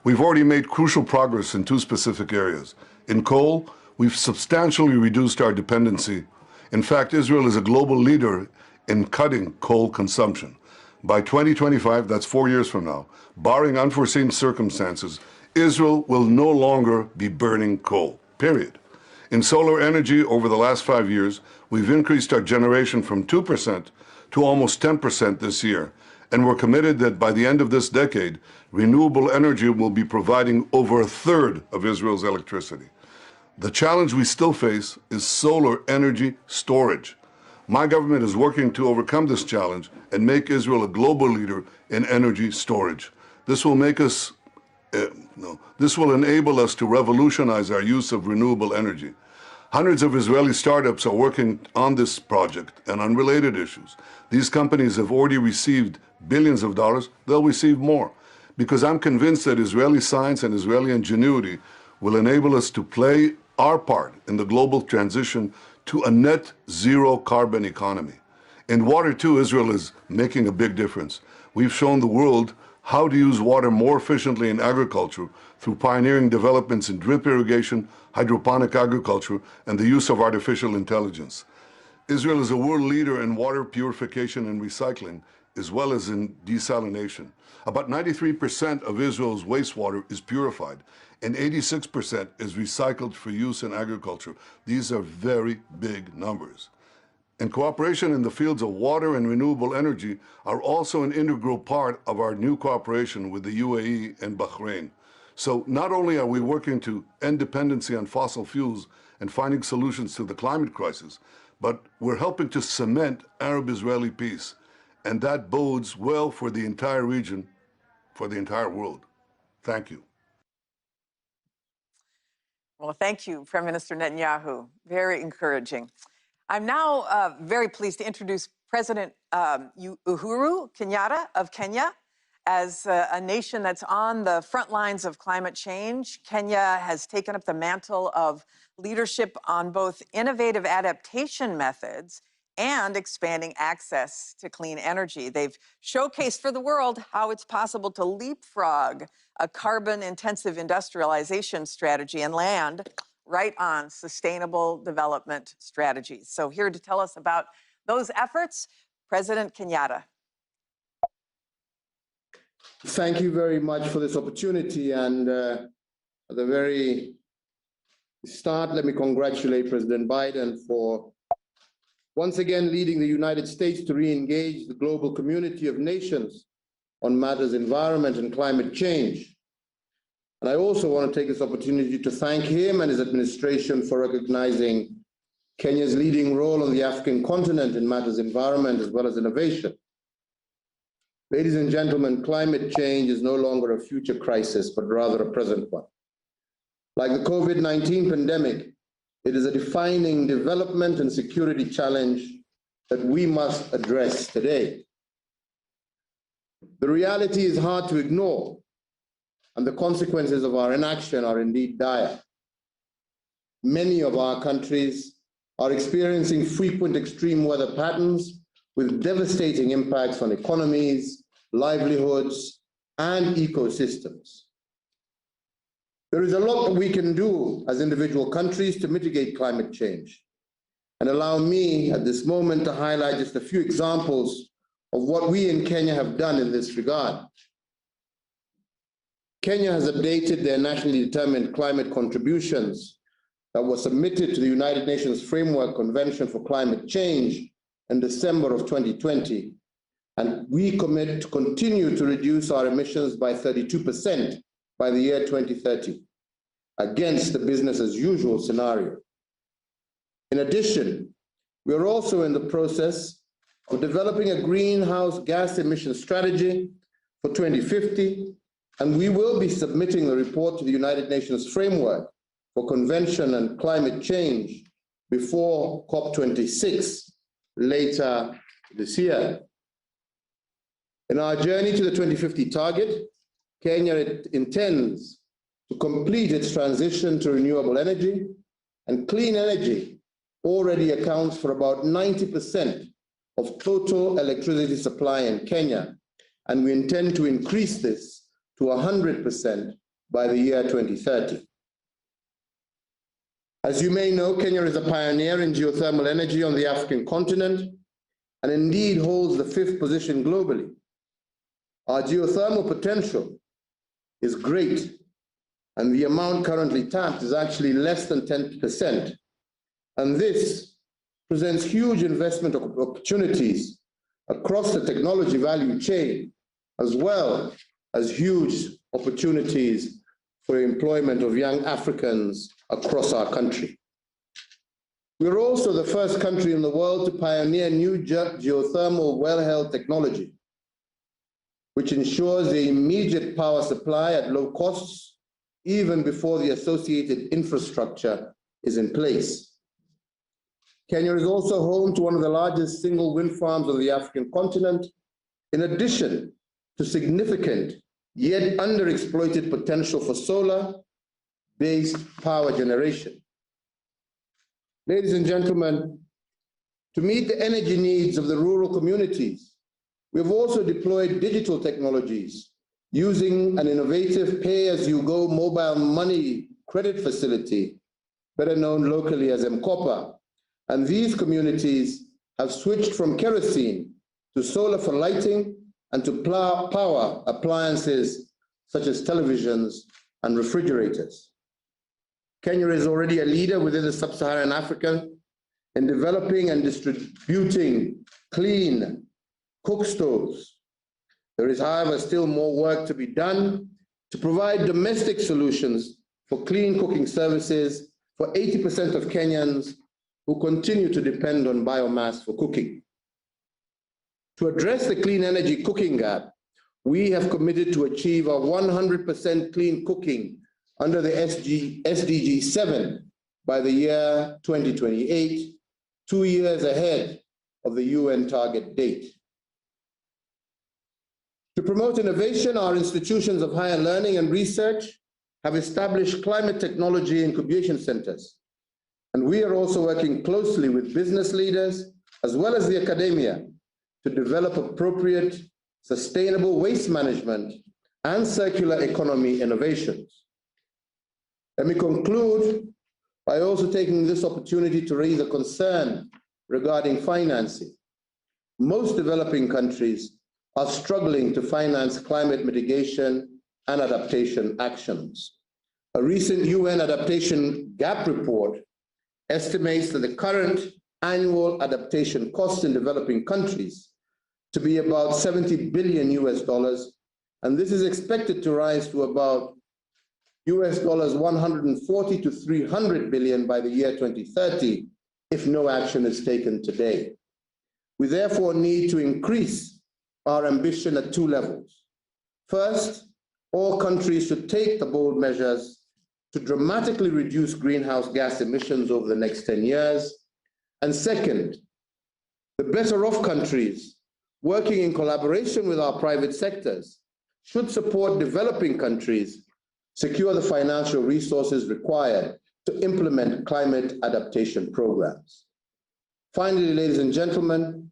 We've already made crucial progress in two specific areas. In coal, we've substantially reduced our dependency. In fact, Israel is a global leader in cutting coal consumption. By 2025, that's 4 years from now, barring unforeseen circumstances, Israel will no longer be burning coal, period. In solar energy, over the last 5 years, we've increased our generation from 2% to almost 10% this year. And we're committed that by the end of this decade, renewable energy will be providing over a third of Israel's electricity. The challenge we still face is solar energy storage. My government is working to overcome this challenge and make Israel a global leader in energy storage. This will enable us to revolutionize our use of renewable energy. Hundreds of Israeli startups are working on this project and on related issues. These companies have already received billions of dollars. They'll receive more, because I'm convinced that Israeli science and Israeli ingenuity will enable us to play our part in the global transition to a net zero carbon economy. In water, too, Israel is making a big difference. We've shown the world how to use water more efficiently in agriculture through pioneering developments in drip irrigation, hydroponic agriculture, and the use of artificial intelligence. Israel is a world leader in water purification and recycling, as well as in desalination. About 93% of Israel's wastewater is purified, and 86% is recycled for use in agriculture. These are very big numbers. And cooperation in the fields of water and renewable energy are also an integral part of our new cooperation with the UAE and Bahrain. So not only are we working to end dependency on fossil fuels and finding solutions to the climate crisis, but we're helping to cement Arab-Israeli peace. And that bodes well for the entire region, for the entire world. Thank you. Well, thank you, Prime Minister Netanyahu. Very encouraging. I'm now very pleased to introduce President Uhuru Kenyatta of Kenya. As a nation that's on the front lines of climate change, Kenya has taken up the mantle of leadership on both innovative adaptation methods and expanding access to clean energy. They've showcased for the world how it's possible to leapfrog a carbon-intensive industrialization strategy and land right on sustainable development strategies. So here to tell us about those efforts, President Kenyatta. Thank you very much for this opportunity. And at the very start, let me congratulate President Biden for once again leading the United States to re-engage the global community of nations on matters environment and climate change. And I also want to take this opportunity to thank him and his administration for recognizing Kenya's leading role on the African continent in matters environment as well as innovation. Ladies and gentlemen, climate change is no longer a future crisis, but rather a present one. Like the COVID-19 pandemic, it is a defining development and security challenge that we must address today. The reality is hard to ignore. and the consequences of our inaction are indeed dire. Many of our countries are experiencing frequent extreme weather patterns with devastating impacts on economies, livelihoods, and ecosystems. There is a lot that we can do as individual countries to mitigate climate change. And allow me at this moment to highlight just a few examples of what we in Kenya have done in this regard. Kenya has updated their nationally determined climate contributions that were submitted to the United Nations Framework Convention for Climate Change in December of 2020. And we commit to continue to reduce our emissions by 32% by the year 2030, against the business as usual scenario. In addition, we are also in the process of developing a greenhouse gas emission strategy for 2050, and we will be submitting the report to the United Nations Framework for Convention and Climate Change before COP26 later this year. In our journey to the 2050 target, Kenya intends to complete its transition to renewable energy, and clean energy already accounts for about 90% of total electricity supply in Kenya, and we intend to increase this to 100% by the year 2030. As you may know, Kenya is a pioneer in geothermal energy on the African continent, and indeed holds the 5th position globally. Our geothermal potential is great, and the amount currently tapped is actually less than 10%. And this presents huge investment opportunities across the technology value chain, as well as huge opportunities for employment of young Africans across our country. We're also the first country in the world to pioneer new geothermal wellhead technology, which ensures the immediate power supply at low costs, even before the associated infrastructure is in place. Kenya is also home to one of the largest single wind farms on the African continent, in addition to significant yet underexploited potential for solar-based power generation. Ladies and gentlemen, to meet the energy needs of the rural communities, we have also deployed digital technologies using an innovative pay-as-you-go mobile money credit facility, better known locally as M-Kopa. And these communities have switched from kerosene to solar for lighting and to power appliances such as televisions and refrigerators. Kenya is already a leader within the sub-Saharan Africa in developing and distributing clean cook stoves. There is, however, still more work to be done to provide domestic solutions for clean cooking services for 80% of Kenyans who continue to depend on biomass for cooking. To address the clean energy cooking gap, we have committed to achieve a 100% clean cooking under the SDG 7 by the year 2028, 2 years ahead of the UN target date. To promote innovation, our institutions of higher learning and research have established climate technology incubation centers. And we are also working closely with business leaders as well as the academia to develop appropriate, sustainable waste management and circular economy innovations. Let me conclude by also taking this opportunity to raise a concern regarding financing. Most developing countries are struggling to finance climate mitigation and adaptation actions. A recent UN adaptation gap report estimates that the current annual adaptation costs in developing countries to be about $70 billion US, and this is expected to rise to about $140 to 300 billion by the year 2030 if no action is taken today. We therefore need to increase our ambition at 2 levels. First, all countries should take the bold measures to dramatically reduce greenhouse gas emissions over the next 10 years. And second, the better off countries, working in collaboration with our private sectors, should support developing countries secure the financial resources required to implement climate adaptation programs. Finally, ladies and gentlemen,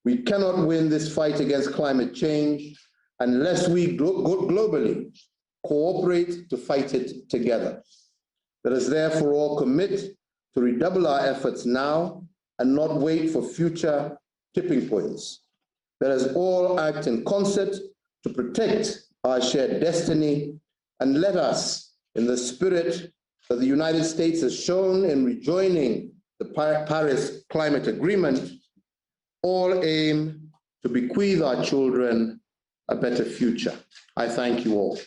we cannot win this fight against climate change unless we globally cooperate to fight it together. Let us therefore all commit to redouble our efforts now and not wait for future tipping points. Let us all act in concert to protect our shared destiny, and let us, in the spirit that the United States has shown in rejoining the Paris Climate Agreement, all aim to bequeath our children a better future. I thank you all.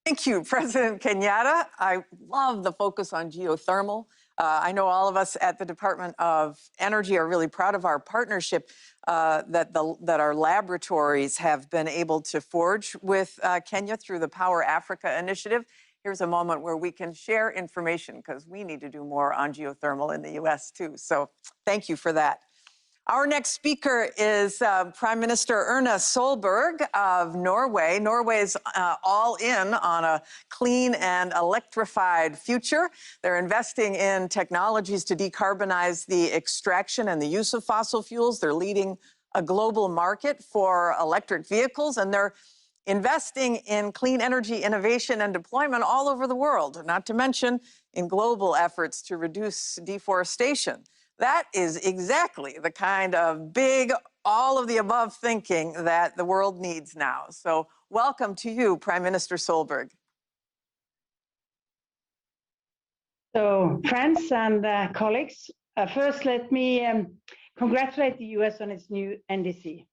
Thank you, President Kenyatta. I love the focus on geothermal. I know all of us at the Department of Energy are really proud of our partnership that our laboratories have been able to forge with Kenya through the Power Africa initiative. Here's a moment where we can share information because we need to do more on geothermal in the U.S. too. So thank you for that. Our next speaker is Prime Minister Erna Solberg of Norway. Norway is all in on a clean and electrified future. They're investing in technologies to decarbonize the extraction and the use of fossil fuels. They're leading a global market for electric vehicles, and they're investing in clean energy innovation and deployment all over the world, not to mention in global efforts to reduce deforestation. That is exactly the kind of big, all of the above thinking that the world needs now. So welcome to you, Prime Minister Solberg. So friends and colleagues, first let me congratulate the US on its new NDC.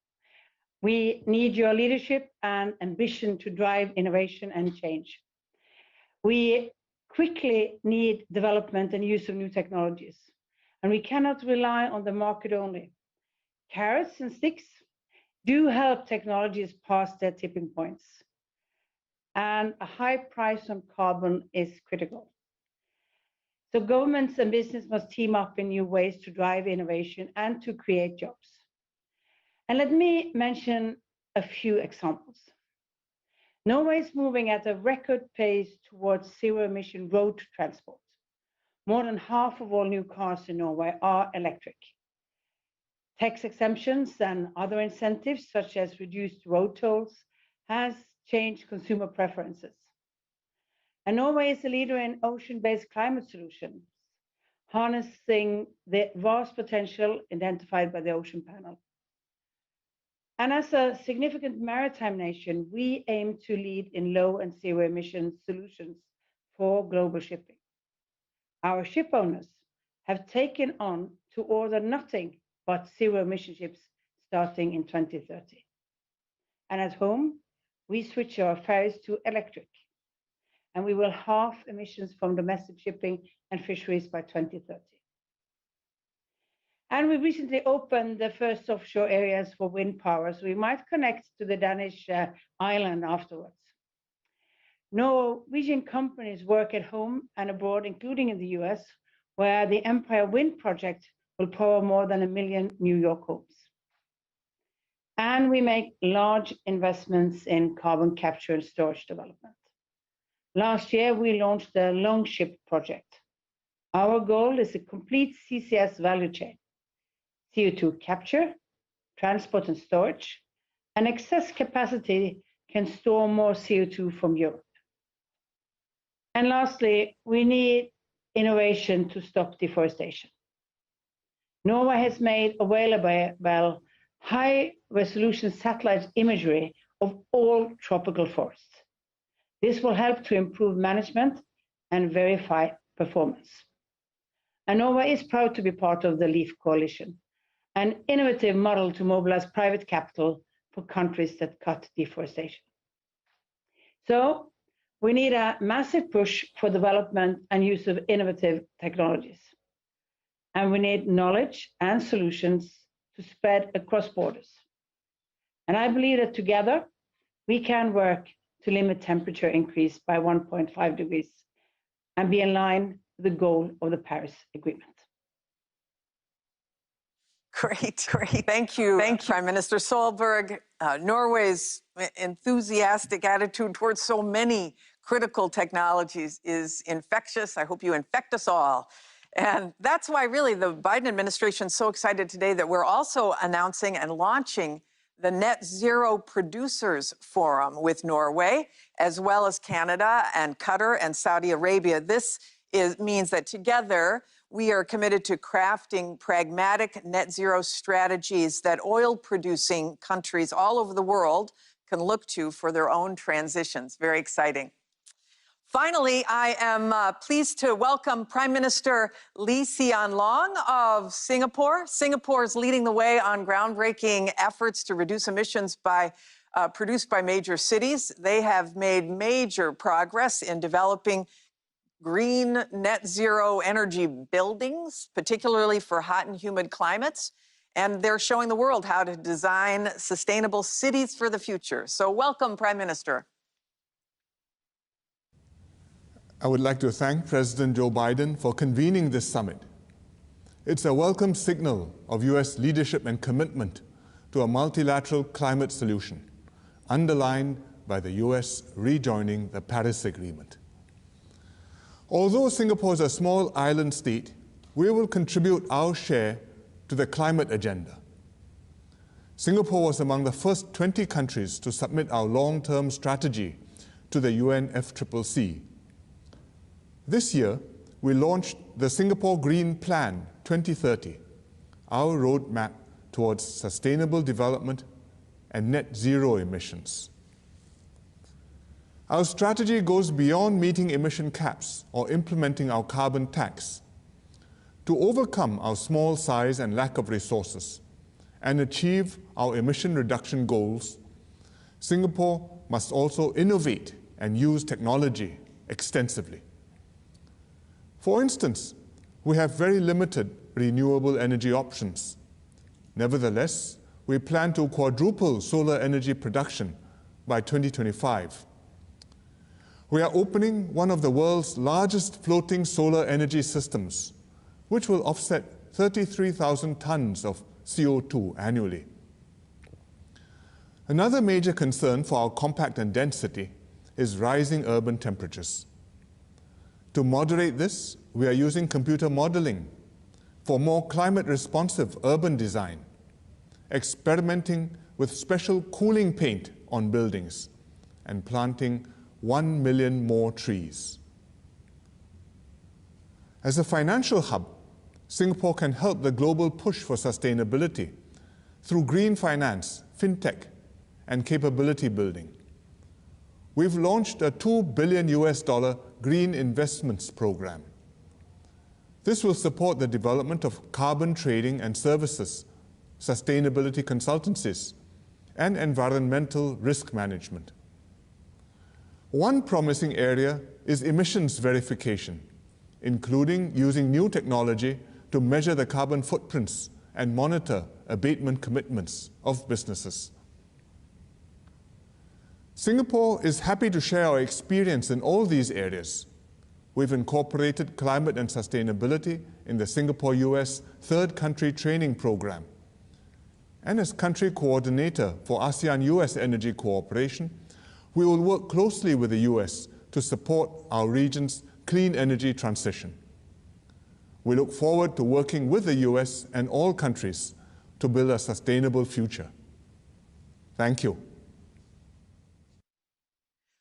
We need your leadership and ambition to drive innovation and change. We quickly need development and use of new technologies. And we cannot rely on the market only. Carrots and sticks do help technologies pass their tipping points. And a high price on carbon is critical. So governments and business must team up in new ways to drive innovation and to create jobs. And let me mention a few examples. Norway is moving at a record pace towards zero-emission road transport. More than half of all new cars in Norway are electric. Tax exemptions and other incentives, such as reduced road tolls, has changed consumer preferences. And Norway is a leader in ocean-based climate solutions, harnessing the vast potential identified by the Ocean Panel. And as a significant maritime nation, we aim to lead in low and zero emission solutions for global shipping. Our ship owners have taken on to order nothing but zero-emission ships starting in 2030. And at home, we switch our ferries to electric, and we will halve emissions from domestic shipping and fisheries by 2030. And we recently opened the first offshore areas for wind power, so we might connect to the Danish island afterwards. Norwegian companies work at home and abroad, including in the US, where the Empire Wind Project will power more than 1 million New York homes. And we make large investments in carbon capture and storage development. Last year, we launched the Longship project. Our goal is a complete CCS value chain: CO2 capture, transport and storage, and excess capacity can store more CO2 from Europe. And lastly, we need innovation to stop deforestation. Norway has made available high-resolution satellite imagery of all tropical forests. This will help to improve management and verify performance. And Norway is proud to be part of the LEAF Coalition, an innovative model to mobilize private capital for countries that cut deforestation. So we need a massive push for development and use of innovative technologies. And we need knowledge and solutions to spread across borders. And I believe that together we can work to limit temperature increase by 1.5 degrees and be in line with the goal of the Paris Agreement. Great. Thank you, Prime Minister Solberg. Norway's enthusiastic attitude towards so many critical technologies is infectious. I hope you infect us all. And that's why really the Biden administration is so excited today that we're also announcing and launching the Net Zero Producers Forum with Norway, as well as Canada and Qatar and Saudi Arabia. This means that together we are committed to crafting pragmatic net zero strategies that oil-producing countries all over the world can look to for their own transitions. Very exciting. Finally, I am pleased to welcome Prime Minister Lee Hsien Loong of Singapore. Singapore is leading the way on groundbreaking efforts to reduce emissions produced by major cities. They have made major progress in developing green net zero energy buildings, particularly for hot and humid climates. And they're showing the world how to design sustainable cities for the future. So welcome, Prime Minister. I would like to thank President Joe Biden for convening this summit. It's a welcome signal of U.S. leadership and commitment to a multilateral climate solution, underlined by the U.S. rejoining the Paris Agreement. Although Singapore is a small island state, we will contribute our share to the climate agenda. Singapore was among the first 20 countries to submit our long-term strategy to the UNFCCC. This year, we launched the Singapore Green Plan 2030, our roadmap towards sustainable development and net zero emissions. Our strategy goes beyond meeting emission caps or implementing our carbon tax. To overcome our small size and lack of resources and achieve our emission reduction goals, Singapore must also innovate and use technology extensively. For instance, we have very limited renewable energy options. Nevertheless, we plan to quadruple solar energy production by 2025. We are opening one of the world's largest floating solar energy systems, which will offset 33,000 tons of CO2 annually. Another major concern for our compact and dense city is rising urban temperatures. To moderate this, we are using computer modeling for more climate-responsive urban design, experimenting with special cooling paint on buildings, and planting 1 million more trees. As a financial hub, Singapore can help the global push for sustainability through green finance, fintech, and capability building. We've launched a $2 billion green investments program. This will support the development of carbon trading and services, sustainability consultancies, and environmental risk management. One promising area is emissions verification, including using new technology to measure the carbon footprints and monitor abatement commitments of businesses. Singapore is happy to share our experience in all these areas. We've incorporated climate and sustainability in the Singapore-US Third Country Training Program. And as country coordinator for ASEAN-US Energy Cooperation, we will work closely with the US to support our region's clean energy transition. We look forward to working with the US and all countries to build a sustainable future. Thank you.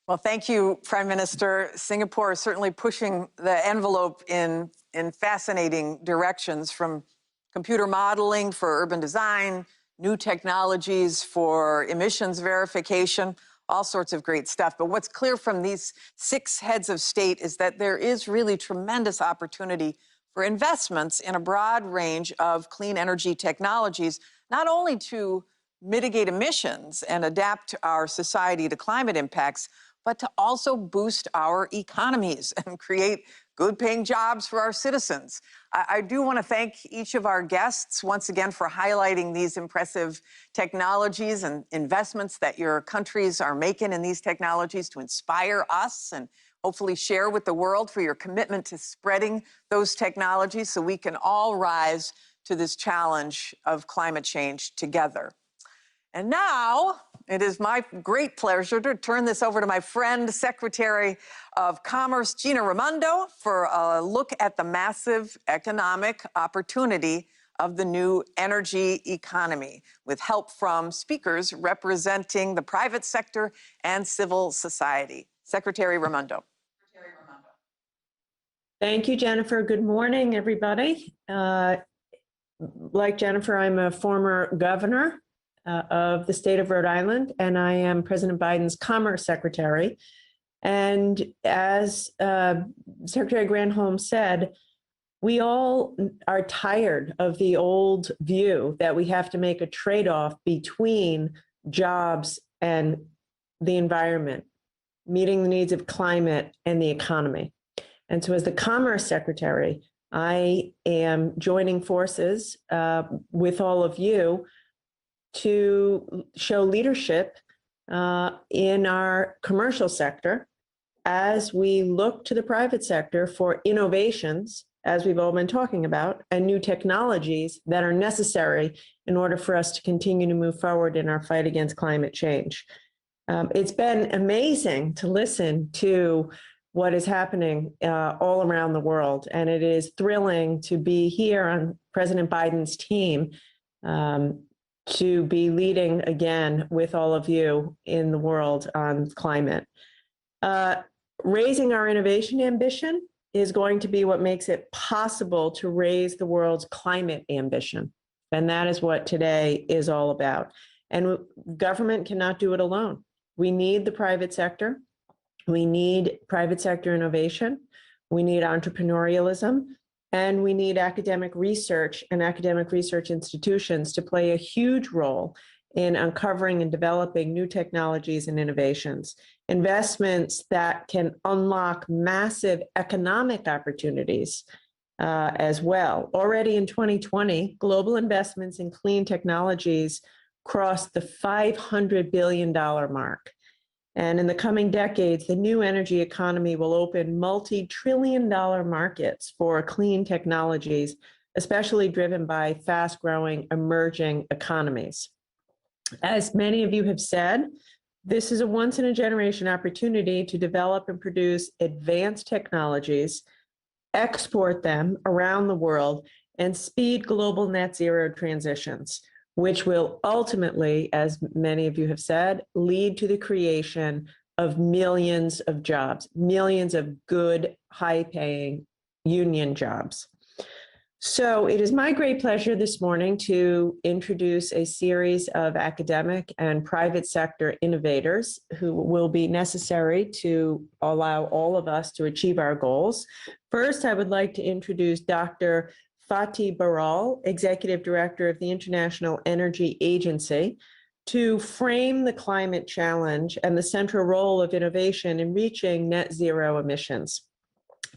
Well, thank you, Prime Minister. Singapore is certainly pushing the envelope in fascinating directions, from computer modeling for urban design, new technologies for emissions verification, all sorts of great stuff. But what's clear from these 6 heads of state is that there is really tremendous opportunity for investments in a broad range of clean energy technologies, not only to mitigate emissions and adapt our society to climate impacts, but to also boost our economies and create good-paying jobs for our citizens. I do want to thank each of our guests once again for highlighting these impressive technologies and investments that your countries are making in these technologies to inspire us and hopefully share with the world, for your commitment to spreading those technologies so we can all rise to this challenge of climate change together. And now it is my great pleasure to turn this over to my friend, Secretary of Commerce, Gina Raimondo, for a look at the massive economic opportunity of the new energy economy, with help from speakers representing the private sector and civil society. Secretary Raimondo. Thank you, Jennifer. Good morning, everybody. Like Jennifer, I'm a former governor of the state of Rhode Island, and I am President Biden's Commerce Secretary. And as Secretary Granholm said, we all are tired of the old view that we have to make a trade-off between jobs and the environment, meeting the needs of climate and the economy. And so as the Commerce Secretary, I am joining forces with all of you to show leadership in our commercial sector as we look to the private sector for innovations, as we've all been talking about, and new technologies that are necessary in order for us to continue to move forward in our fight against climate change. It's been amazing to listen to what is happening all around the world, and it is thrilling to be here on President Biden's team to be leading again with all of you in the world on climate. Raising our innovation ambition is going to be what makes it possible to raise the world's climate ambition. And that is what today is all about. And government cannot do it alone. We need the private sector. We need private sector innovation. We need entrepreneurialism. And we need academic research and academic research institutions to play a huge role in uncovering and developing new technologies and innovations, investments that can unlock massive economic opportunities as well. Already in 2020, global investments in clean technologies crossed the $500 billion mark. And in the coming decades, the new energy economy will open multi-trillion-dollar markets for clean technologies, especially driven by fast-growing emerging economies. As many of you have said, this is a once-in-a-generation opportunity to develop and produce advanced technologies, export them around the world, and speed global net zero transitions, which will ultimately, as many of you have said, lead to the creation of millions of jobs, millions of good, high-paying union jobs. So it is my great pleasure this morning to introduce a series of academic and private sector innovators who will be necessary to allow all of us to achieve our goals. First, I would like to introduce Dr. Fatih Birol, Executive Director of the International Energy Agency, to frame the climate challenge and the central role of innovation in reaching net zero emissions.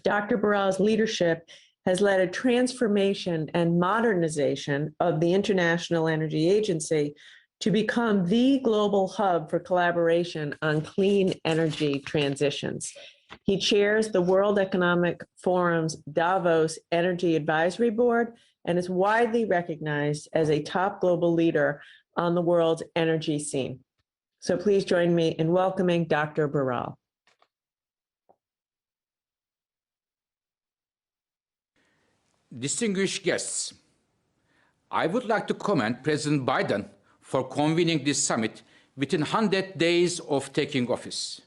Dr. Birol's leadership has led a transformation and modernization of the International Energy Agency to become the global hub for collaboration on clean energy transitions. He chairs the World Economic Forum's Davos Energy Advisory Board and is widely recognized as a top global leader on the world's energy scene. So please join me in welcoming Dr. Birol. Distinguished guests, I would like to commend President Biden for convening this summit within 100 days of taking office.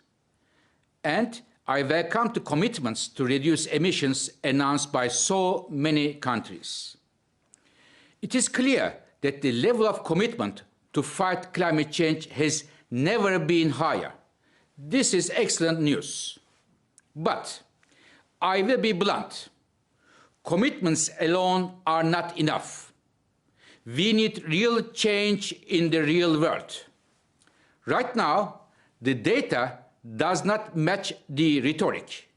And I welcome the commitments to reduce emissions announced by so many countries. It is clear that the level of commitment to fight climate change has never been higher. This is excellent news. But I will be blunt. Commitments alone are not enough. We need real change in the real world. Right now, the data does not match the rhetoric,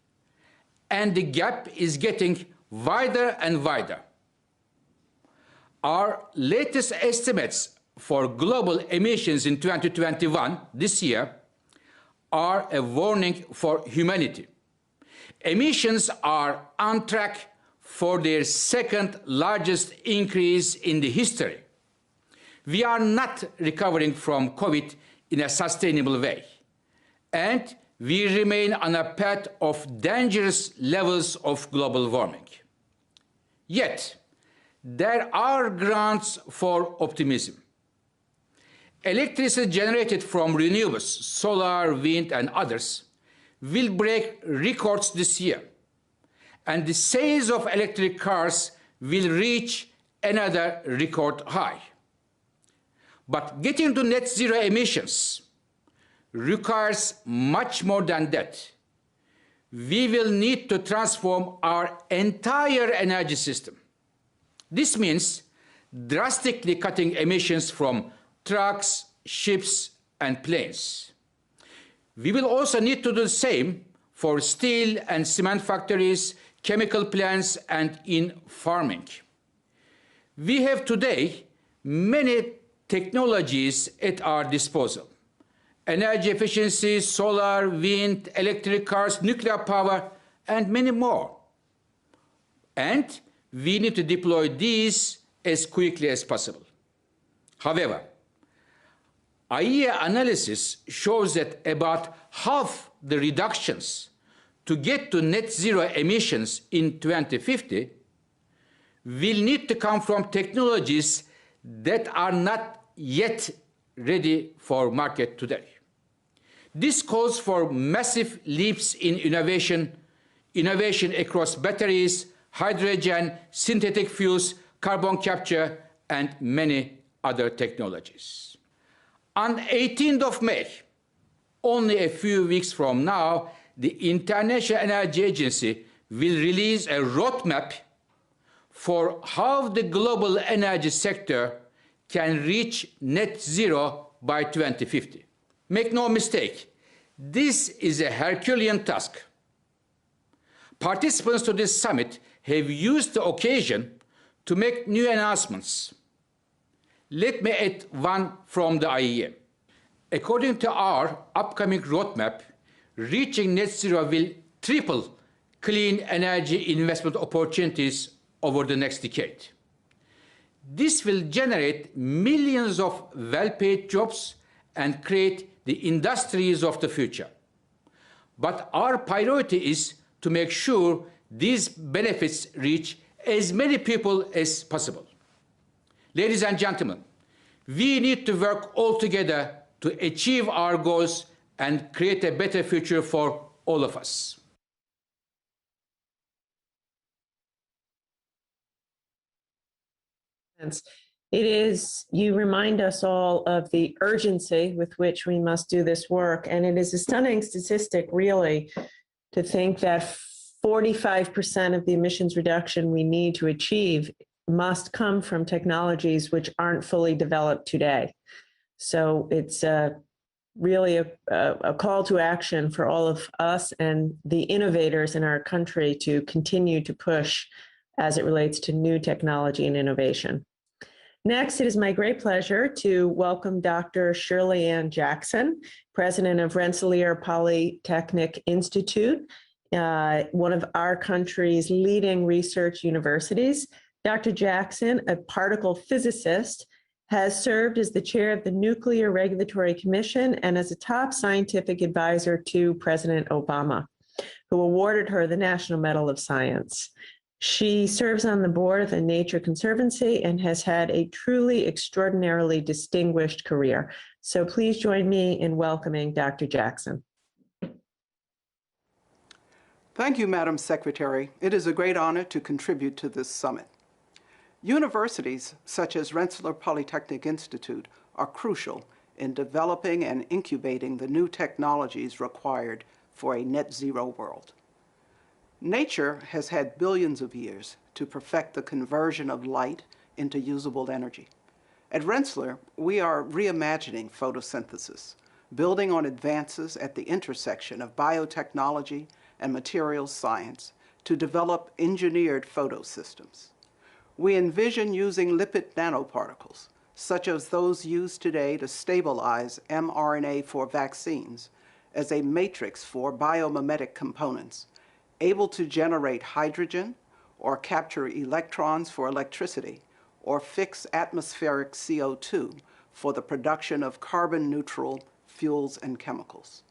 and the gap is getting wider and wider. Our latest estimates for global emissions in 2021, this year, are a warning for humanity. Emissions are on track for their second largest increase in the history. We are not recovering from COVID in a sustainable way, and we remain on a path of dangerous levels of global warming. Yet, there are grounds for optimism. Electricity generated from renewables, solar, wind, and others, will break records this year, and the sales of electric cars will reach another record high. But getting to net zero emissions requires much more than that. We will need to transform our entire energy system. This means drastically cutting emissions from trucks, ships, and planes. We will also need to do the same for steel and cement factories, chemical plants, and in farming. We have today many technologies at our disposal: energy efficiency, solar, wind, electric cars, nuclear power, and many more. And we need to deploy these as quickly as possible. However, IEA analysis shows that about half the reductions to get to net zero emissions in 2050 will need to come from technologies that are not yet ready for market today. This calls for massive leaps in innovation across batteries, hydrogen, synthetic fuels, carbon capture, and many other technologies. On 18th of May, only a few weeks from now, the International Energy Agency will release a roadmap for how the global energy sector can reach net zero by 2050. Make no mistake, this is a Herculean task. Participants to this summit have used the occasion to make new announcements. Let me add one from the IEA. According to our upcoming roadmap, reaching net zero will triple clean energy investment opportunities over the next decade. This will generate millions of well-paid jobs and create the industries of the future. But our priority is to make sure these benefits reach as many people as possible. Ladies and gentlemen, we need to work all together to achieve our goals and create a better future for all of us. You remind us all of the urgency with which we must do this work. And it is a stunning statistic, really, to think that 45% of the emissions reduction we need to achieve must come from technologies which aren't fully developed today. So it's really a call to action for all of us and the innovators in our country to continue to push as it relates to new technology and innovation. Next, it is my great pleasure to welcome Dr. Shirley Ann Jackson, president of Rensselaer Polytechnic Institute, one of our country's leading research universities. Dr. Jackson, a particle physicist, has served as the chair of the Nuclear Regulatory Commission and as a top scientific advisor to President Obama, who awarded her the National Medal of Science. She serves on the board of the Nature Conservancy and has had a truly extraordinarily distinguished career. So please join me in welcoming Dr. Jackson. Thank you, Madam Secretary. It is a great honor to contribute to this summit. Universities such as Rensselaer Polytechnic Institute are crucial in developing and incubating the new technologies required for a net zero world. Nature has had billions of years to perfect the conversion of light into usable energy. At Rensselaer, we are reimagining photosynthesis, building on advances at the intersection of biotechnology and materials science to develop engineered photosystems. We envision using lipid nanoparticles, such as those used today to stabilize mRNA for vaccines, as a matrix for biomimetic components, able to generate hydrogen or capture electrons for electricity, or fix atmospheric CO2 for the production of carbon-neutral fuels and chemicals.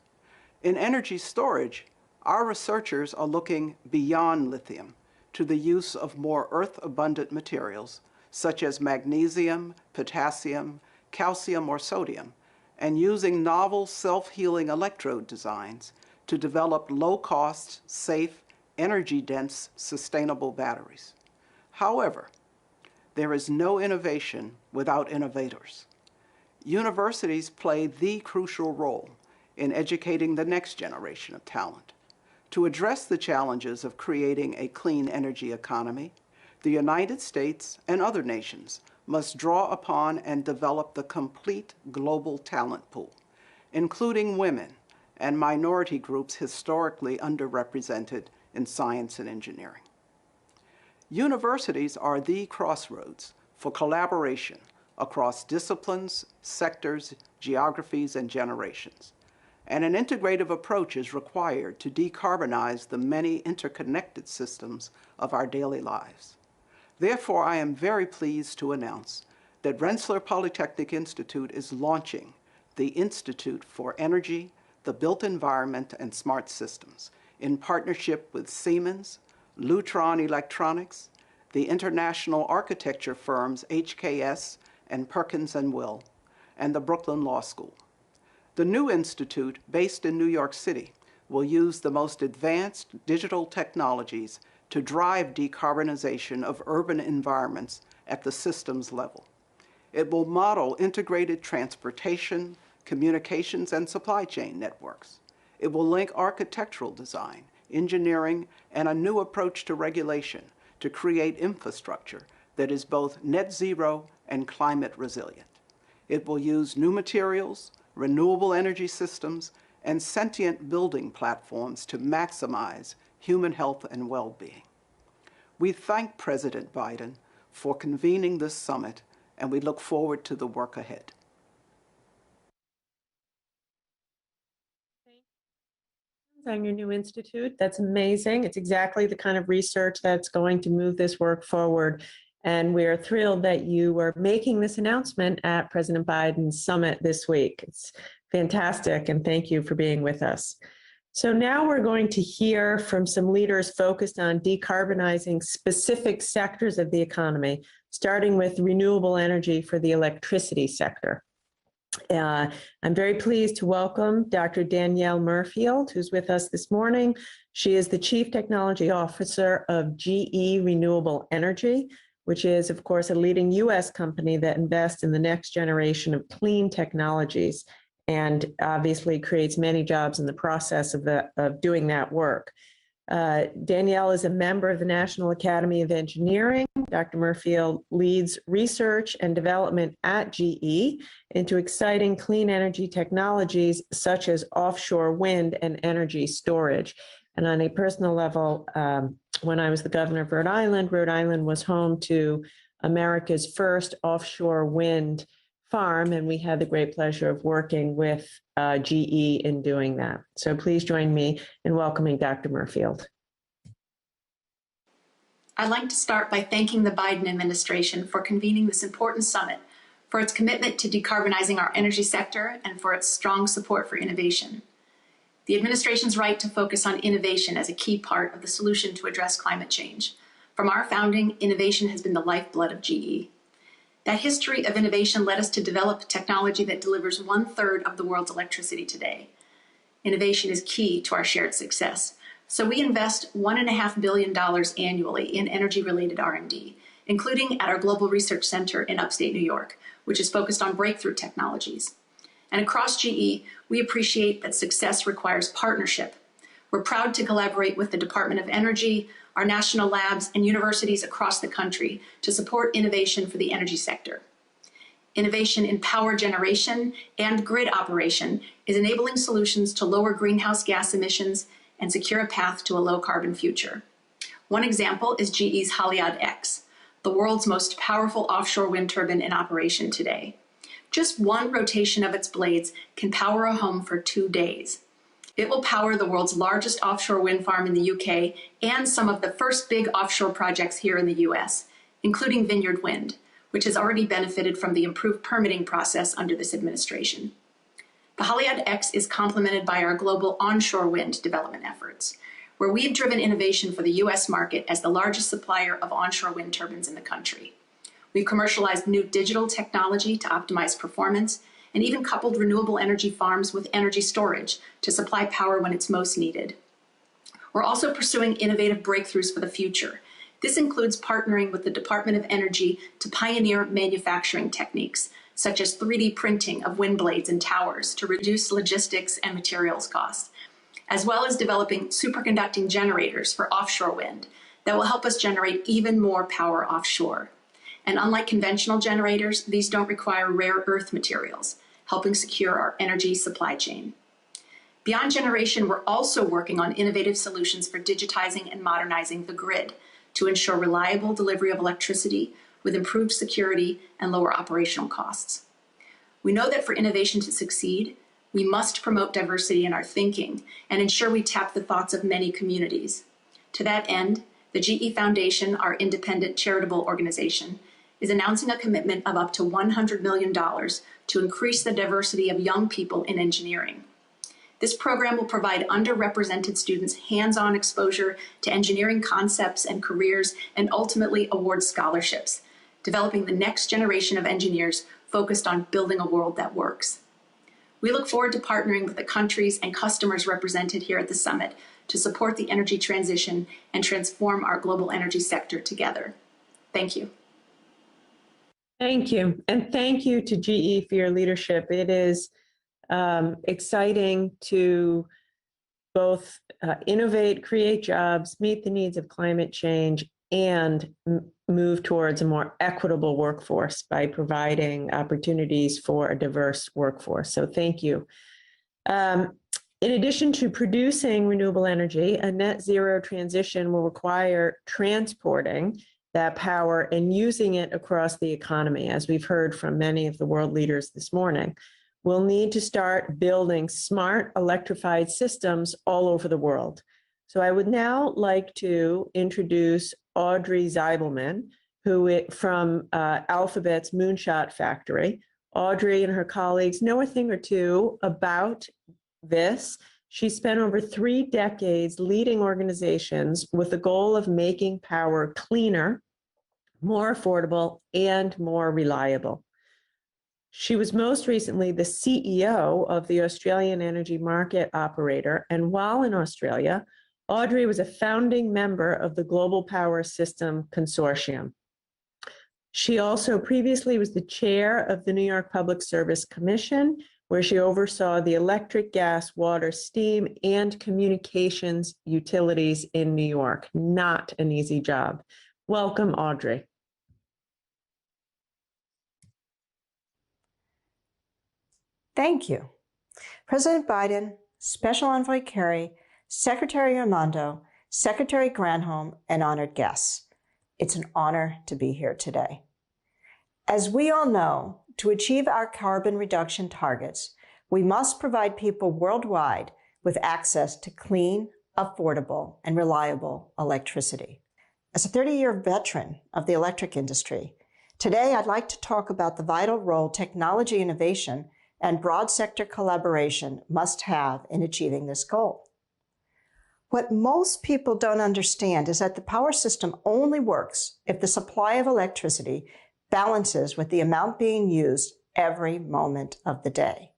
In energy storage, our researchers are looking beyond lithium to the use of more earth-abundant materials such as magnesium, potassium, calcium, or sodium, and using novel self-healing electrode designs to develop low-cost, safe, energy-dense, sustainable batteries. However, there is no innovation without innovators. Universities play the crucial role in educating the next generation of talent. To address the challenges of creating a clean energy economy, the United States and other nations must draw upon and develop the complete global talent pool, including women and minority groups historically underrepresented in science and engineering. Universities are the crossroads for collaboration across disciplines, sectors, geographies, and generations. And an integrative approach is required to decarbonize the many interconnected systems of our daily lives. Therefore, I am very pleased to announce that Rensselaer Polytechnic Institute is launching the Institute for Energy, the Built Environment, and Smart Systems in partnership with Siemens, Lutron Electronics, the international architecture firms HKS and Perkins & Will, and the Brooklyn Law School. The new institute, based in New York City, will use the most advanced digital technologies to drive decarbonization of urban environments at the systems level. It will model integrated transportation, communications, and supply chain networks. It will link architectural design, engineering, and a new approach to regulation to create infrastructure that is both net zero and climate resilient. It will use new materials, renewable energy systems, and sentient building platforms to maximize human health and well-being. We thank President Biden for convening this summit, and we look forward to the work ahead. On your new institute. That's amazing. It's exactly the kind of research that's going to move this work forward. And we're thrilled that you are making this announcement at President Biden's summit this week. It's fantastic, and thank you for being with us. So now we're going to hear from some leaders focused on decarbonizing specific sectors of the economy, starting with renewable energy for the electricity sector. I'm very pleased to welcome Dr. Danielle Murfield, who's with us this morning. She is the Chief Technology Officer of GE Renewable Energy, which is, of course, a leading U.S. company that invests in the next generation of clean technologies and obviously creates many jobs in the process of doing that work. Danielle is a member of the National Academy of Engineering. Dr. Murfield leads research and development at GE into exciting clean energy technologies such as offshore wind and energy storage. And on a personal level, when I was the governor of Rhode Island was home to America's first offshore wind farm, and we had the great pleasure of working with GE in doing that. So please join me in welcoming Dr. Murfield. I'd like to start by thanking the Biden administration for convening this important summit, for its commitment to decarbonizing our energy sector, and for its strong support for innovation. The administration's right to focus on innovation as a key part of the solution to address climate change. From our founding, innovation has been the lifeblood of GE. That history of innovation led us to develop technology that delivers 1/3 of the world's electricity today. Innovation is key to our shared success. So we invest $1.5 billion annually in energy-related R&D, including at our Global Research Center in upstate New York, which is focused on breakthrough technologies. And across GE, we appreciate that success requires partnership. We're proud to collaborate with the Department of Energy, our national labs, and universities across the country to support innovation for the energy sector. Innovation in power generation and grid operation is enabling solutions to lower greenhouse gas emissions and secure a path to a low-carbon future. One example is GE's Haliade X, the world's most powerful offshore wind turbine in operation today. Just one rotation of its blades can power a home for 2 days. It will power the world's largest offshore wind farm in the UK and some of the first big offshore projects here in the US, including Vineyard Wind, which has already benefited from the improved permitting process under this administration. The Haliade X is complemented by our global onshore wind development efforts, where we've driven innovation for the US market as the largest supplier of onshore wind turbines in the country. We've commercialized new digital technology to optimize performance and even coupled renewable energy farms with energy storage to supply power when it's most needed. We're also pursuing innovative breakthroughs for the future. This includes partnering with the Department of Energy to pioneer manufacturing techniques, such as 3D printing of wind blades and towers to reduce logistics and materials costs, as well as developing superconducting generators for offshore wind that will help us generate even more power offshore. And unlike conventional generators, these don't require rare earth materials, helping secure our energy supply chain. Beyond generation, we're also working on innovative solutions for digitizing and modernizing the grid to ensure reliable delivery of electricity with improved security and lower operational costs. We know that for innovation to succeed, we must promote diversity in our thinking and ensure we tap the thoughts of many communities. To that end, the GE Foundation, our independent charitable organization, is announcing a commitment of up to $100 million to increase the diversity of young people in engineering. This program will provide underrepresented students hands-on exposure to engineering concepts and careers and ultimately award scholarships, developing the next generation of engineers focused on building a world that works. We look forward to partnering with the countries and customers represented here at the summit to support the energy transition and transform our global energy sector together. Thank you. Thank you. And thank you to GE for your leadership. It is exciting to both innovate, create jobs, meet the needs of climate change, and move towards a more equitable workforce by providing opportunities for a diverse workforce. So thank you. In addition to producing renewable energy, a net zero transition will require transporting that power and using it across the economy, as we've heard from many of the world leaders this morning. We'll need to start building smart electrified systems all over the world. So I would now like to introduce Audrey Zeibelman, from Alphabet's Moonshot Factory. Audrey and her colleagues know a thing or two about this. She spent over 3 decades leading organizations with the goal of making power cleaner, more affordable, and more reliable. She was most recently the CEO of the Australian Energy Market Operator, and while in Australia, Audrey was a founding member of the Global Power System Consortium. She also previously was the chair of the New York Public Service Commission, where she oversaw the electric, gas, water, steam, and communications utilities in New York. Not an easy job. Welcome, Audrey. Thank you. President Biden, Special Envoy Kerry, Secretary Armando, Secretary Granholm, and honored guests. It's an honor to be here today. As we all know, to achieve our carbon reduction targets, we must provide people worldwide with access to clean, affordable, and reliable electricity. As a 30-year veteran of the electric industry, today I'd like to talk about the vital role technology innovation and broad sector collaboration must have in achieving this goal. What most people don't understand is that the power system only works if the supply of electricity balances with the amount being used every moment of the day.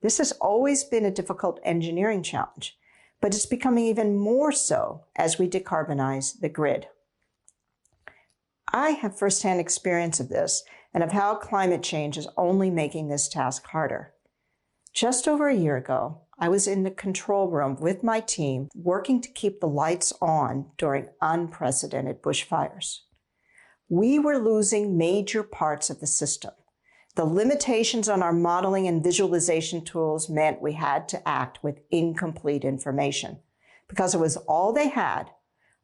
This has always been a difficult engineering challenge, but it's becoming even more so as we decarbonize the grid. I have firsthand experience of this and of how climate change is only making this task harder. Just over a year ago, I was in the control room with my team working to keep the lights on during unprecedented bushfires. We were losing major parts of the system. The limitations on our modeling and visualization tools meant we had to act with incomplete information. Because it was all they had,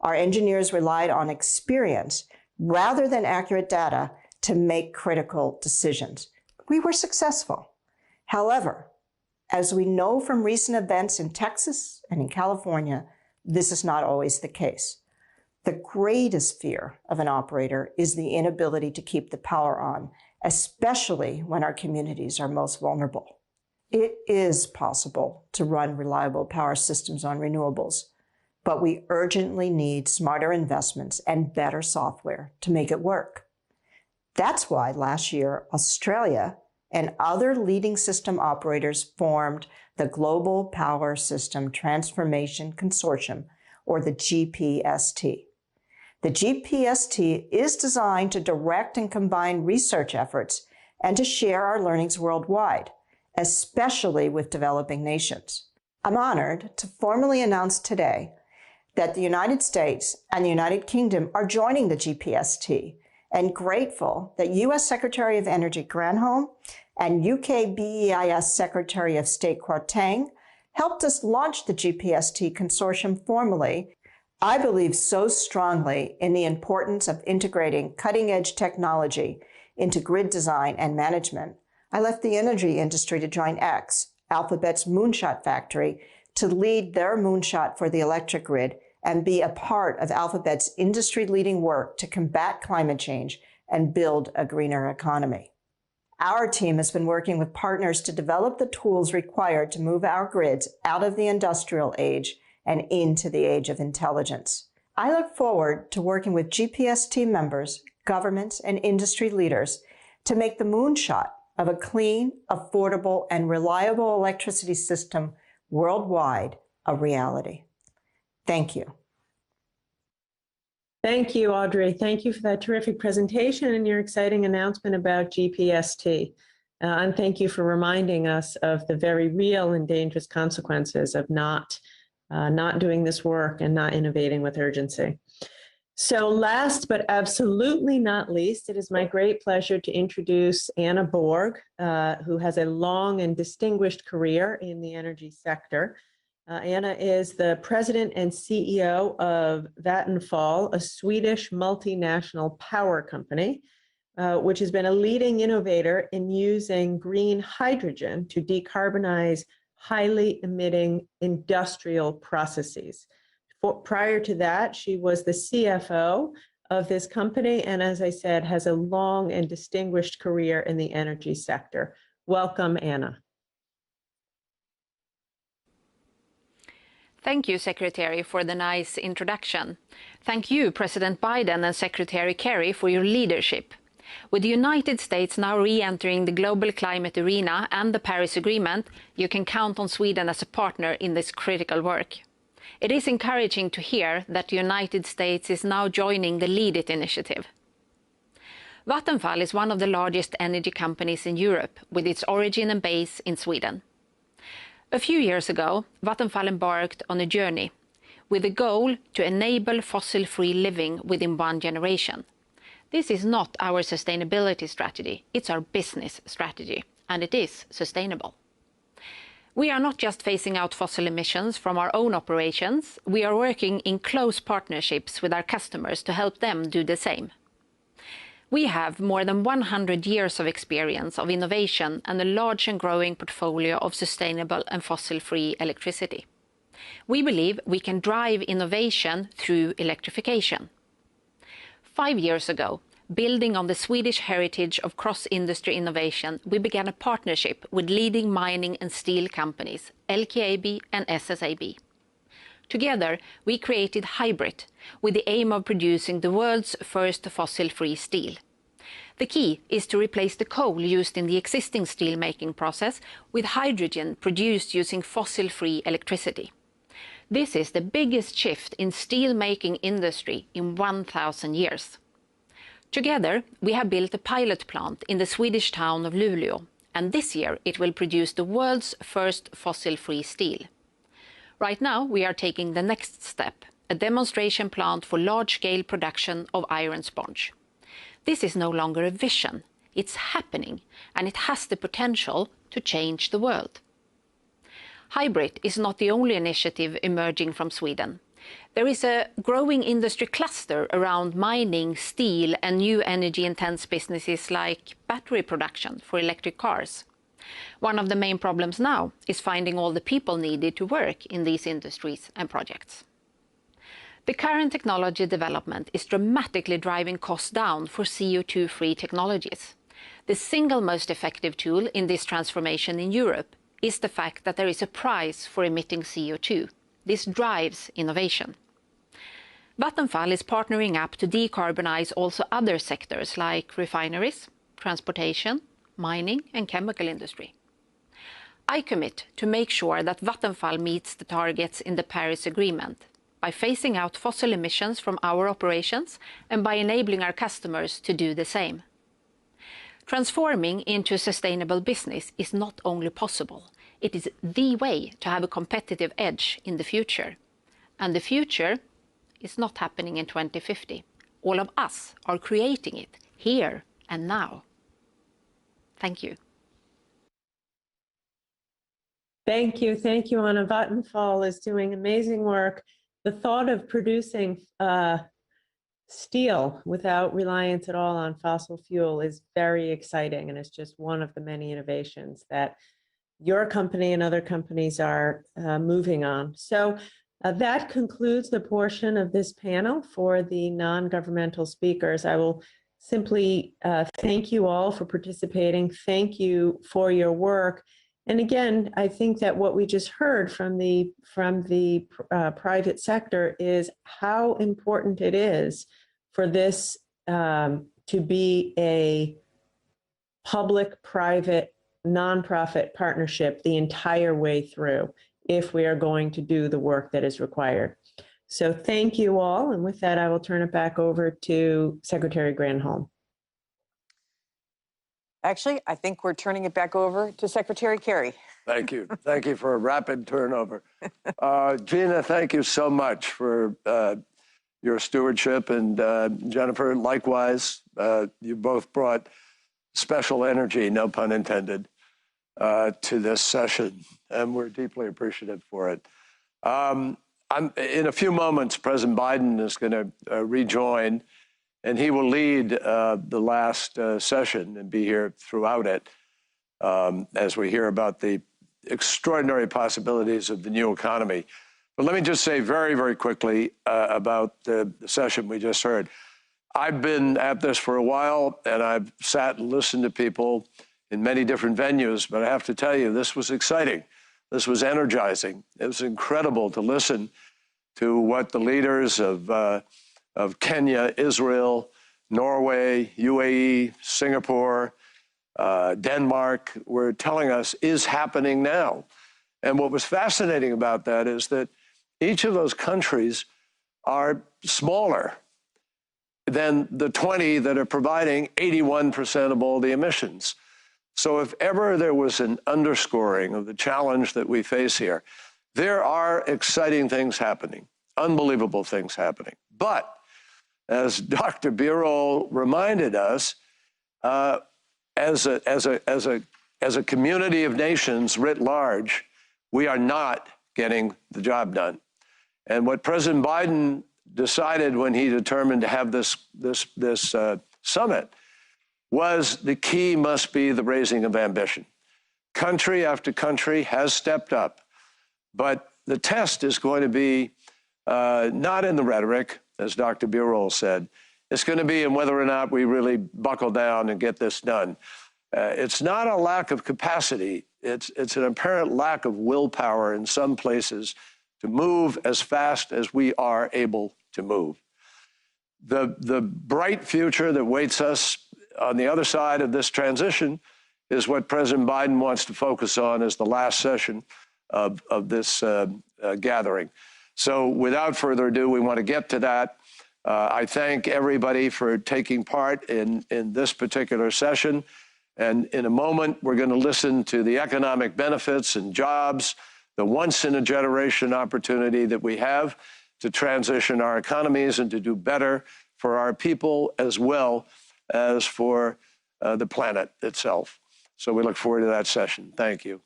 our engineers relied on experience rather than accurate data to make critical decisions. We were successful. However, As we know from recent events in Texas and in California, this is not always the case. The greatest fear of an operator is the inability to keep the power on, especially when our communities are most vulnerable. It is possible to run reliable power systems on renewables, but we urgently need smarter investments and better software to make it work. That's why last year, Australia and other leading system operators formed the Global Power System Transformation Consortium, or the GPST. The GPST is designed to direct and combine research efforts and to share our learnings worldwide, especially with developing nations. I'm honored to formally announce today that the United States and the United Kingdom are joining the GPST, and grateful that U.S. Secretary of Energy Granholm and UK BEIS Secretary of State Kwarteng helped us launch the GPST consortium formally. I believe so strongly in the importance of integrating cutting-edge technology into grid design and management. I left the energy industry to join X, Alphabet's moonshot factory, to lead their moonshot for the electric grid and be a part of Alphabet's industry-leading work to combat climate change and build a greener economy. Our team has been working with partners to develop the tools required to move our grids out of the industrial age and into the age of intelligence. I look forward to working with GPST members, governments, and industry leaders to make the moonshot of a clean, affordable, and reliable electricity system worldwide a reality. Thank you. Thank you, Audrey. Thank you for that terrific presentation and your exciting announcement about GPST. And thank you for reminding us of the very real and dangerous consequences of not doing this work and not innovating with urgency. So last but absolutely not least, it is my great pleasure to introduce Anna Borg, who has a long and distinguished career in the energy sector. Anna is the president and CEO of Vattenfall, a Swedish multinational power company, which has been a leading innovator in using green hydrogen to decarbonize highly emitting industrial processes. Prior to that, she was the CFO of this company, and as I said, has a long and distinguished career in the energy sector. Welcome, Anna. Thank you, Secretary, for the nice introduction. Thank you, President Biden and Secretary Kerry, for your leadership. With the United States now re-entering the global climate arena and the Paris Agreement, you can count on Sweden as a partner in this critical work. It is encouraging to hear that the United States is now joining the Lead It initiative. Vattenfall is one of the largest energy companies in Europe, with its origin and base in Sweden. A few years ago, Vattenfall embarked on a journey with a goal to enable fossil-free living within one generation. This is not our sustainability strategy, it's our business strategy, and it is sustainable. We are not just phasing out fossil emissions from our own operations, we are working in close partnerships with our customers to help them do the same. We have more than 100 years of experience of innovation and a large and growing portfolio of sustainable and fossil-free electricity. We believe we can drive innovation through electrification. 5 years ago, building on the Swedish heritage of cross-industry innovation, we began a partnership with leading mining and steel companies, LKAB and SSAB. Together, we created Hybrid, with the aim of producing the world's first fossil-free steel. The key is to replace the coal used in the existing steel-making process with hydrogen produced using fossil-free electricity. This is the biggest shift in steel-making industry in 1,000 years. Together, we have built a pilot plant in the Swedish town of Luleå, and this year it will produce the world's first fossil-free steel. Right now, we are taking the next step, a demonstration plant for large-scale production of iron sponge. This is no longer a vision, it's happening, and it has the potential to change the world. Hybrid is not the only initiative emerging from Sweden. There is a growing industry cluster around mining, steel, and new energy-intense businesses like battery production for electric cars. One of the main problems now is finding all the people needed to work in these industries and projects. The current technology development is dramatically driving costs down for CO2-free technologies. The single most effective tool in this transformation in Europe is the fact that there is a price for emitting CO2. This drives innovation. Vattenfall is partnering up to decarbonize also other sectors like refineries, transportation, mining and chemical industry. I commit to make sure that Vattenfall meets the targets in the Paris Agreement by phasing out fossil emissions from our operations and by enabling our customers to do the same. Transforming into a sustainable business is not only possible, it is the way to have a competitive edge in the future. And the future is not happening in 2050. All of us are creating it here and now. Thank you. Thank you. Thank you, Anna. Vattenfall is doing amazing work. The thought of producing steel without reliance at all on fossil fuel is very exciting, and it's just one of the many innovations that your company and other companies are moving on. So that concludes the portion of this panel for the non-governmental speakers. I will simply thank you all for participating. Thank you for your work. And again, I think that what we just heard from the private sector is how important it is for this to be a public-private nonprofit partnership the entire way through if we are going to do the work that is required. So thank you all. And with that, I will turn it back over to Secretary Granholm. Actually, I think we're turning it back over to Secretary Kerry. Thank you. Thank you for a rapid turnover. Gina, thank you so much for your stewardship. And Jennifer, likewise, you both brought special energy, no pun intended, to this session. And we're deeply appreciative for it. In a few moments, President Biden is going to rejoin, and he will lead the last session and be here throughout it as we hear about the extraordinary possibilities of the new economy. But let me just say very, very quickly about the session we just heard. I've been at this for a while, and I've sat and listened to people in many different venues, but I have to tell you, this was exciting. This was energizing. It was incredible to listen to what the leaders of Kenya, Israel, Norway, UAE, Singapore, Denmark were telling us is happening now. And what was fascinating about that is that each of those countries are smaller than the 20 that are providing 81% of all the emissions. So if ever there was an underscoring of the challenge that we face here, there are exciting things happening, unbelievable things happening. But as Dr. Birol reminded us, as a community of nations writ large, we are not getting the job done. And what President Biden decided when he determined to have this summit was the key must be the raising of ambition. Country after country has stepped up, but the test is going to be not in the rhetoric, as Dr. Birol said. It's going to be in whether or not we really buckle down and get this done. It's not a lack of capacity. It's an apparent lack of willpower in some places to move as fast as we are able to move. The bright future that waits us on the other side of this transition is what President Biden wants to focus on as the last session of this gathering. So without further ado, we want to get to that. I thank everybody for taking part in this particular session. And in a moment, we're going to listen to the economic benefits and jobs, the once-in-a-generation opportunity that we have to transition our economies and to do better for our people as well as for the planet itself. So we look forward to that session. Thank you.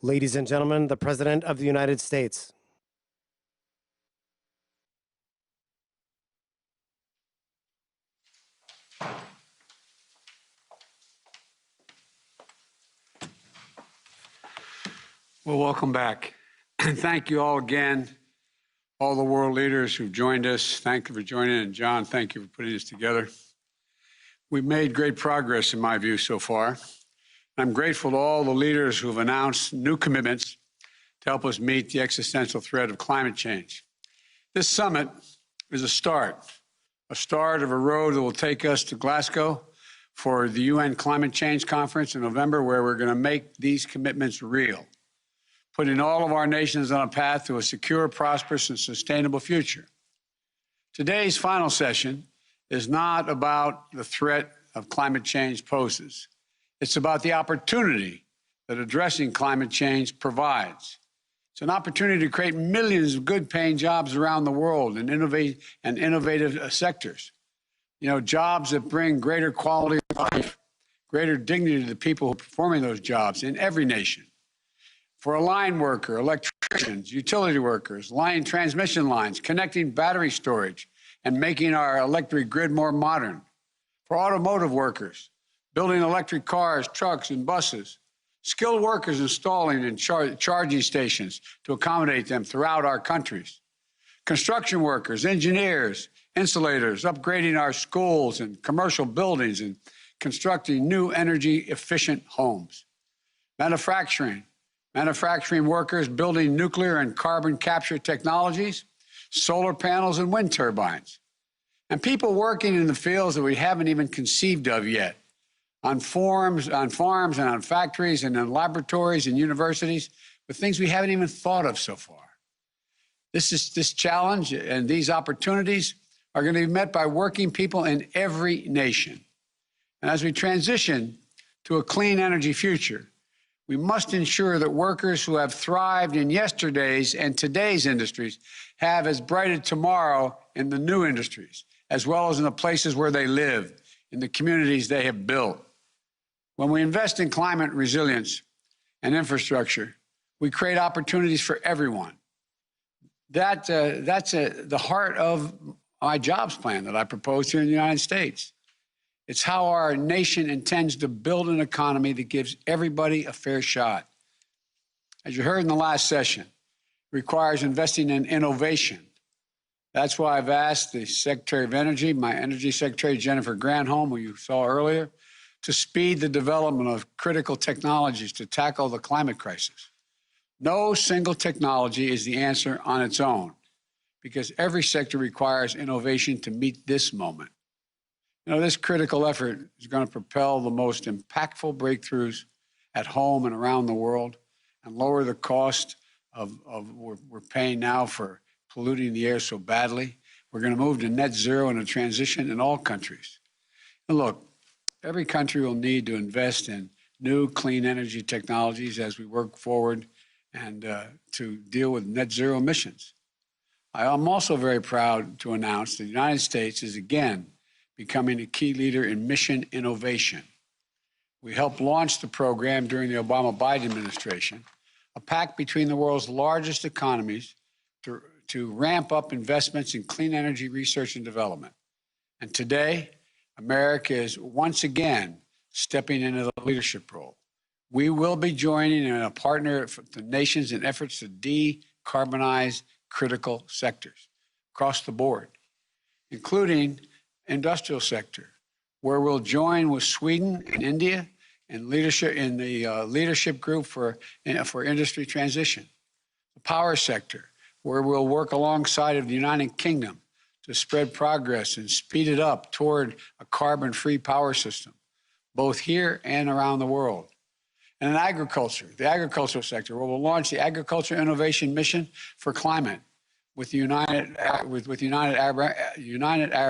Ladies and gentlemen, the President of the United States. Well, welcome back. Thank you all again, all the world leaders who've joined us. Thank you for joining, and John, thank you for putting this together. We've made great progress, in my view, so far. I'm grateful to all the leaders who've announced new commitments to help us meet the existential threat of climate change. This summit is a start of a road that will take us to Glasgow for the UN Climate Change Conference in November, where we're going to make these commitments real, putting all of our nations on a path to a secure, prosperous, and sustainable future. Today's final session is not about the threat of climate change poses. It's about the opportunity that addressing climate change provides. It's an opportunity to create millions of good-paying jobs around the world in innovative sectors. You know, jobs that bring greater quality of life, greater dignity to the people who are performing those jobs in every nation. For a line worker, electricians, utility workers, line transmission lines, connecting battery storage, and making our electric grid more modern. For automotive workers, building electric cars, trucks, and buses. Skilled workers installing and charging stations to accommodate them throughout our countries. Construction workers, engineers, insulators, upgrading our schools and commercial buildings and constructing new energy-efficient homes. Manufacturing workers building nuclear and carbon capture technologies, solar panels and wind turbines. And people working in the fields that we haven't even conceived of yet, on farms and on factories and in laboratories and universities, with things we haven't even thought of so far. This challenge and these opportunities are going to be met by working people in every nation. And as we transition to a clean energy future, we must ensure that workers who have thrived in yesterday's and today's industries have as bright a tomorrow in the new industries, as well as in the places where they live, in the communities they have built. When we invest in climate resilience and infrastructure, we create opportunities for everyone. That's the heart of my jobs plan that I proposed here in the United States. It's how our nation intends to build an economy that gives everybody a fair shot. As you heard in the last session, it requires investing in innovation. That's why I've asked the Secretary of Energy, my Energy Secretary, Jennifer Granholm, who you saw earlier, to speed the development of critical technologies to tackle the climate crisis. No single technology is the answer on its own, because every sector requires innovation to meet this moment. You know, this critical effort is going to propel the most impactful breakthroughs at home and around the world and lower the cost of we're paying now for polluting the air so badly. We're going to move to net zero and a transition in all countries. And look, every country will need to invest in new clean energy technologies as we work forward and to deal with net zero emissions. I am also very proud to announce that the United States is again becoming a key leader in mission innovation. We helped launch the program during the Obama-Biden administration, a pact between the world's largest economies to ramp up investments in clean energy research and development. And today, America is once again stepping into the leadership role. We will be joining in a partner for the nations in efforts to decarbonize critical sectors across the board, including industrial sector, where we'll join with Sweden and India in leadership in the leadership group for industry transition. The power sector, where we'll work alongside of the United Kingdom to spread progress and speed it up toward a carbon-free power system, both here and around the world. And in agriculture, the agricultural sector, where we'll launch the Agriculture Innovation Mission for Climate with the United Arab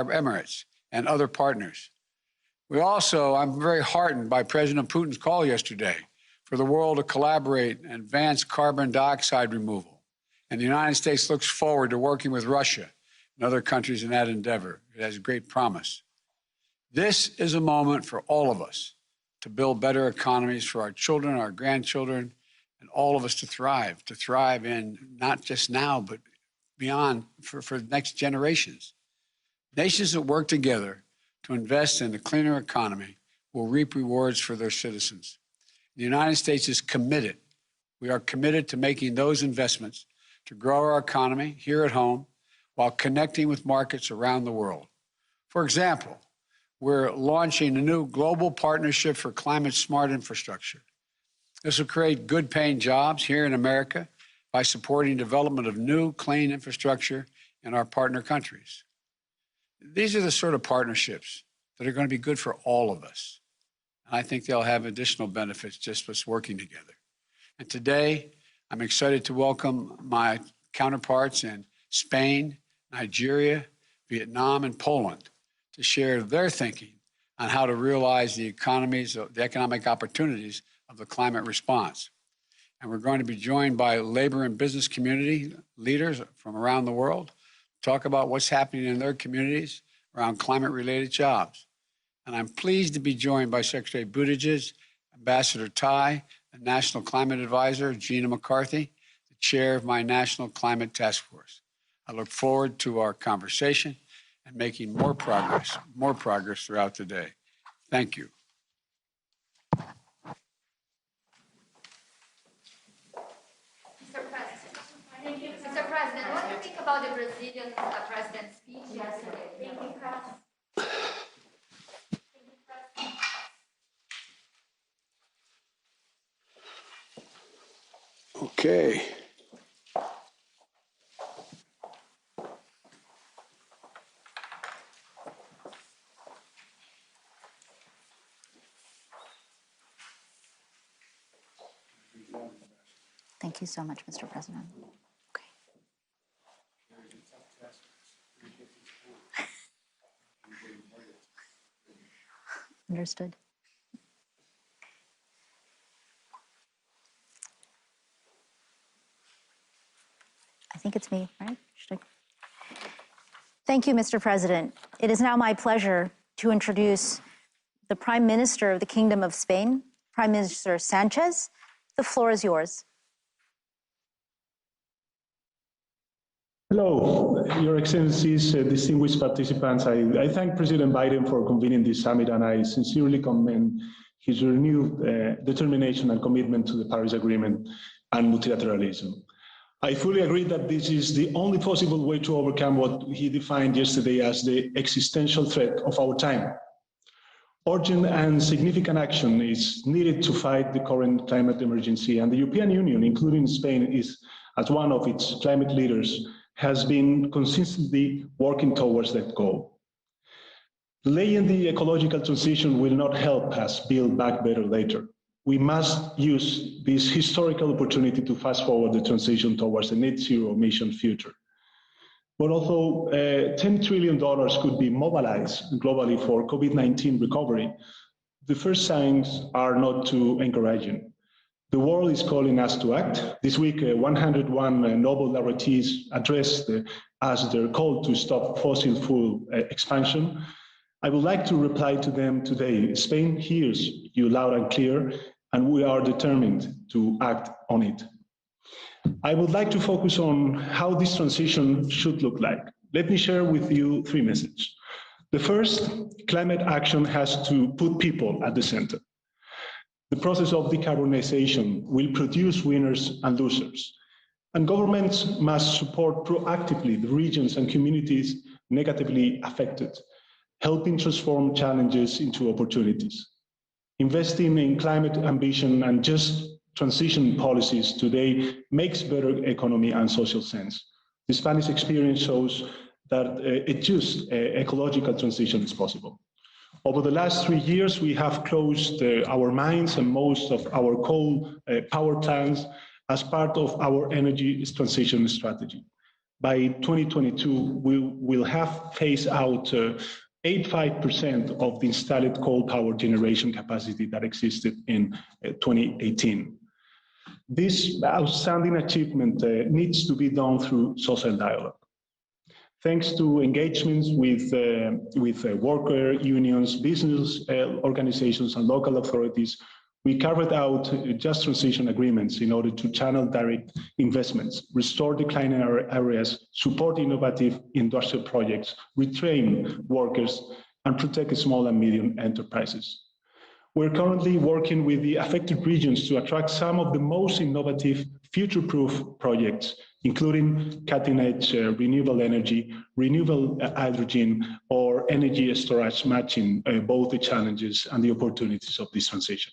Emirates and other partners. I'm very heartened by President Putin's call yesterday for the world to collaborate and advance carbon dioxide removal. And the United States looks forward to working with Russia and other countries in that endeavor. It has great promise. This is a moment for all of us to build better economies for our children, our grandchildren, and all of us to thrive in not just now, but beyond for the next generations. Nations that work together to invest in a cleaner economy will reap rewards for their citizens. The United States is committed. We are committed to making those investments to grow our economy here at home while connecting with markets around the world. For example, we're launching a new global partnership for climate-smart infrastructure. This will create good-paying jobs here in America by supporting development of new clean infrastructure in our partner countries. These are the sort of partnerships that are going to be good for all of us. And I think they'll have additional benefits just us working together. And today, I'm excited to welcome my counterparts in Spain, Nigeria, Vietnam, and Poland to share their thinking on how to realize the economic opportunities of the climate response. And we're going to be joined by labor and business community leaders from around the world to talk about what's happening in their communities around climate-related jobs. And I'm pleased to be joined by Secretary Buttigieg, Ambassador Tai, and National Climate Advisor Gina McCarthy, the chair of my National Climate Task Force. I look forward to our conversation and making more progress throughout the day. Thank you. Mr. President, what do you think about the Brazilian president's speech yesterday? Thank you, Press. Okay. Thank you so much, Mr. President. Okay. Understood. I think it's me, right? Thank you, Mr. President. It is now my pleasure to introduce the Prime Minister of the Kingdom of Spain, Prime Minister Sanchez. The floor is yours. Hello, Your Excellencies, distinguished participants. I thank President Biden for convening this summit, and I sincerely commend his renewed determination and commitment to the Paris Agreement and multilateralism. I fully agree that this is the only possible way to overcome what he defined yesterday as the existential threat of our time. Urgent and significant action is needed to fight the current climate emergency, and the European Union, including Spain, as one of its climate leaders, has been consistently working towards that goal. Delaying the ecological transition will not help us build back better later. We must use this historical opportunity to fast forward the transition towards a net zero emission future. But although $10 trillion could be mobilized globally for COVID-19 recovery, the first signs are not too encouraging. The world is calling us to act. This week, 101 Nobel laureates addressed as their call to stop fossil fuel expansion. I would like to reply to them today. Spain hears you loud and clear, and we are determined to act on it. I would like to focus on how this transition should look like. Let me share with you three messages. The first, climate action has to put people at the center. The process of decarbonization will produce winners and losers, and governments must support proactively the regions and communities negatively affected, helping transform challenges into opportunities. Investing in climate ambition and just transition policies today makes better economy and social sense. The Spanish experience shows that a just ecological transition is possible. Over the last 3 years, we have closed our mines and most of our coal power plants as part of our energy transition strategy. By 2022, we will have phased out 85% of the installed coal power generation capacity that existed in 2018. This outstanding achievement needs to be done through social dialogue. Thanks to engagements with worker unions, business organizations, and local authorities, We carved out just transition agreements in order to channel direct investments, restore declining areas, support innovative industrial projects, retrain workers, and protect small and medium enterprises. We're currently working with the affected regions to attract some of the most innovative, future-proof projects, including cutting-edge renewable energy, renewable hydrogen, or energy storage, matching both the challenges and the opportunities of this transition.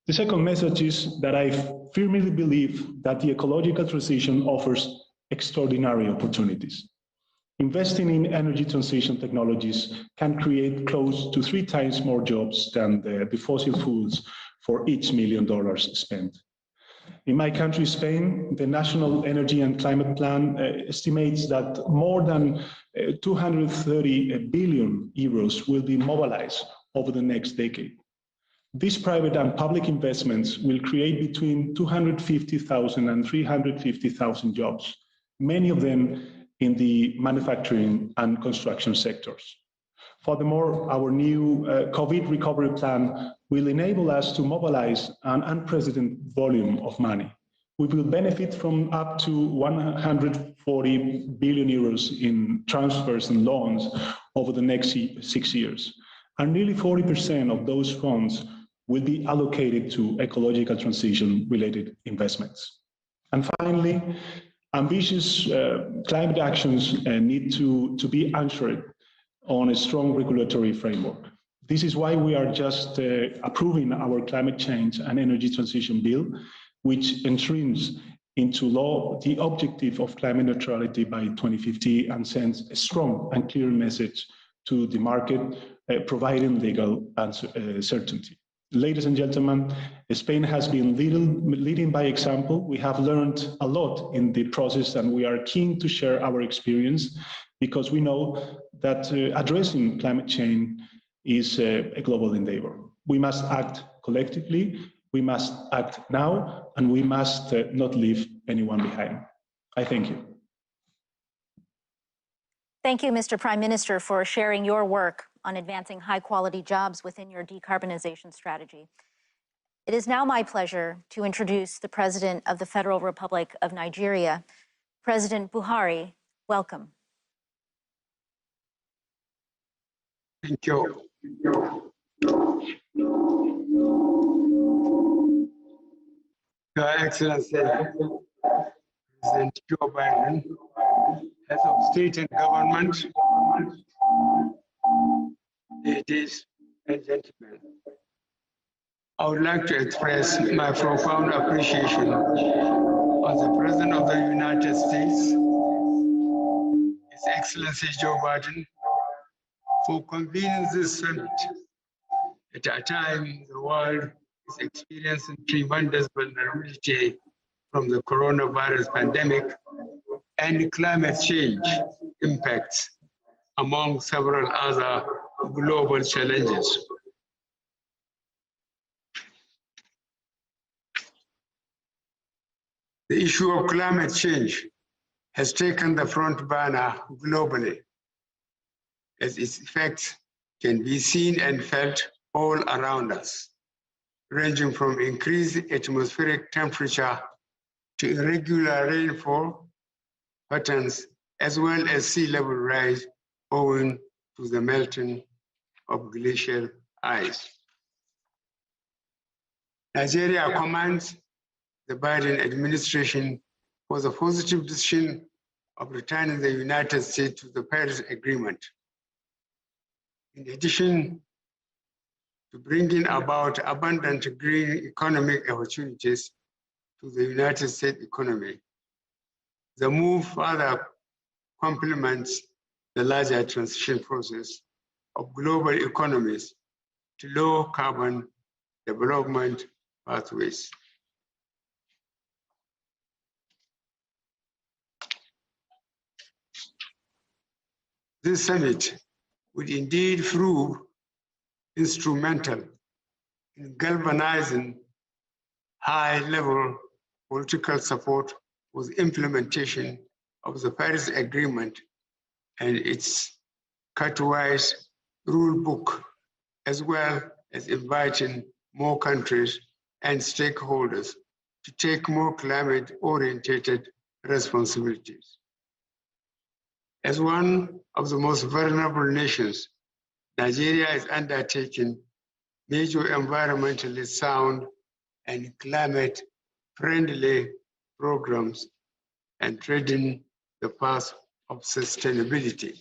The second message is that I firmly believe that the ecological transition offers extraordinary opportunities. Investing in energy transition technologies can create close to 3 times more jobs than the fossil fuels for each $1 million spent. In my country, Spain, the National Energy and Climate Plan estimates that more than 230 billion euros will be mobilized over the next decade. These private and public investments will create between 250,000 and 350,000 jobs, many of them in the manufacturing and construction sectors. Furthermore, our new COVID recovery plan will enable us to mobilize an unprecedented volume of money. We will benefit from up to 140 billion euros in transfers and loans over the next 6 years. And nearly 40% of those funds will be allocated to ecological transition-related investments. And finally, ambitious climate actions need to be anchored on a strong regulatory framework. This is why we are just approving our climate change and energy transition bill, which enshrines into law the objective of climate neutrality by 2050 and sends a strong and clear message to the market, providing legal certainty. Ladies and gentlemen, Spain has been leading by example. We have learned a lot in the process, and we are keen to share our experience because we know that addressing climate change is a global endeavor. We must act collectively, we must act now, and we must not leave anyone behind. I thank you. Thank you, Mr. Prime Minister, for sharing your work on advancing high-quality jobs within your decarbonization strategy. It is now my pleasure to introduce the President of the Federal Republic of Nigeria, President Buhari. Welcome. Thank you. Your Excellency, President Joe Biden, Head of State and Government, ladies and gentlemen, I would like to express my profound appreciation of the President of the United States, His Excellency Joe Biden, for convening this summit at a time the world is experiencing tremendous vulnerability from the coronavirus pandemic and climate change impacts, among several other global challenges. The issue of climate change has taken the front burner globally, as its effects can be seen and felt all around us, ranging from increased atmospheric temperature to irregular rainfall patterns, as well as sea level rise owing to the melting of glacial ice. Nigeria commends the Biden administration for the positive decision of returning the United States to the Paris Agreement. In addition to bringing about abundant green economic opportunities to the United States economy, the move further complements the larger transition process of global economies to low carbon development pathways. This summit would indeed prove instrumental in galvanizing high-level political support for the implementation of the Paris Agreement and its cut-wise rule book, as well as inviting more countries and stakeholders to take more climate-oriented responsibilities. As one of the most vulnerable nations, Nigeria is undertaking major environmentally sound and climate-friendly programs and treading the path of sustainability.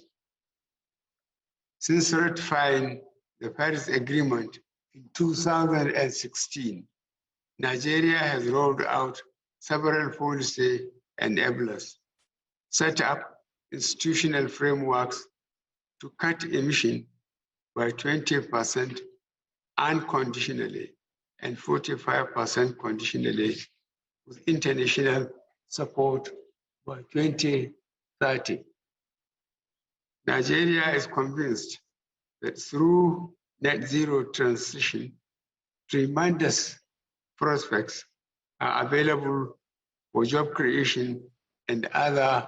Since ratifying the Paris Agreement in 2016, Nigeria has rolled out several policy enablers, set up institutional frameworks to cut emissions by 20% unconditionally and 45% conditionally, with international support by 2030. Nigeria is convinced that through net zero transition, tremendous prospects are available for job creation and other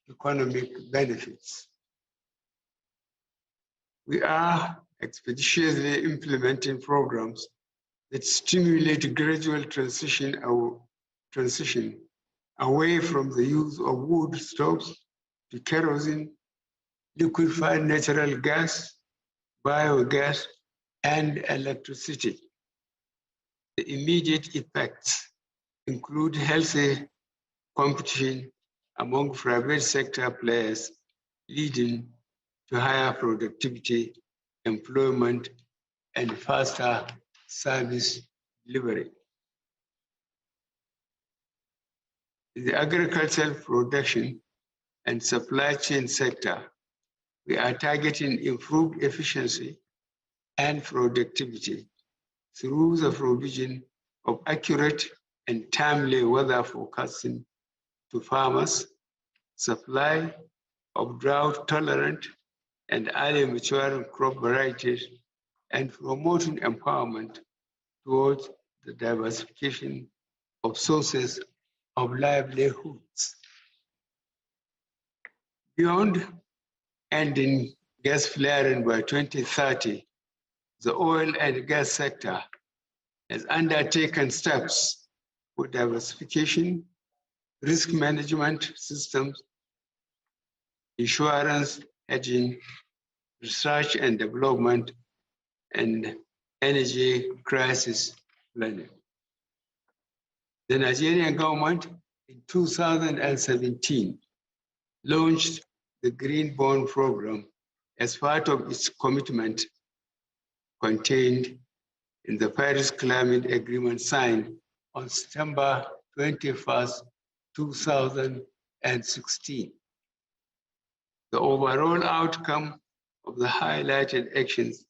economic benefits. We are expeditiously implementing programs that stimulate gradual transition away from the use of wood stoves to kerosene, liquefied natural gas, biogas, and electricity. The immediate effects include healthy competition among private sector players, leading to higher productivity, employment, and faster service delivery. In the agricultural production and supply chain sector, we are targeting improved efficiency and productivity through the provision of accurate and timely weather forecasting to farmers, supply of drought-tolerant and early maturing crop varieties, and promoting empowerment towards the diversification of sources of livelihoods. Beyond ending gas flaring by 2030, the oil and gas sector has undertaken steps for diversification, risk management systems, insurance, hedging, research and development, and energy crisis planning. The Nigerian government in 2017 launched the Green Bond Program as part of its commitment contained in the Paris Climate Agreement signed on September 21st, 2016. The overall outcome of the highlighted actions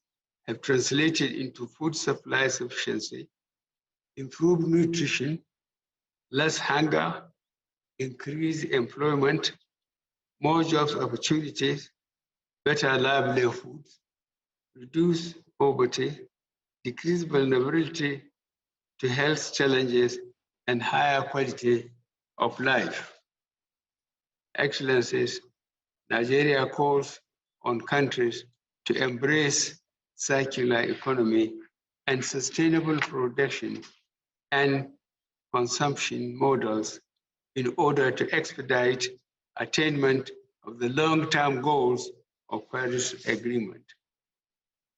have translated into food supply sufficiency, improved nutrition, less hunger, increased employment, more jobs opportunities, better livelihoods, reduced poverty, decreased vulnerability to health challenges, and higher quality of life. Excellencies, Nigeria calls on countries to embrace circular economy and sustainable production and consumption models in order to expedite attainment of the long-term goals of Paris Agreement.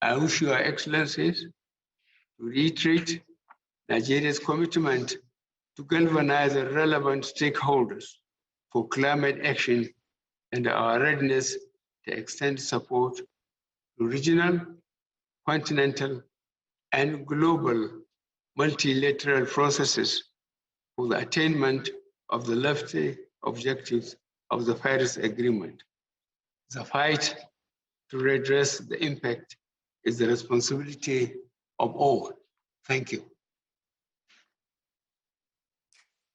I wish Your Excellencies to reiterate Nigeria's commitment to galvanize the relevant stakeholders for climate action and our readiness to extend support to regional, continental, and global multilateral processes for the attainment of the lofty objectives of the Paris Agreement. The fight to redress the impact is the responsibility of all. Thank you.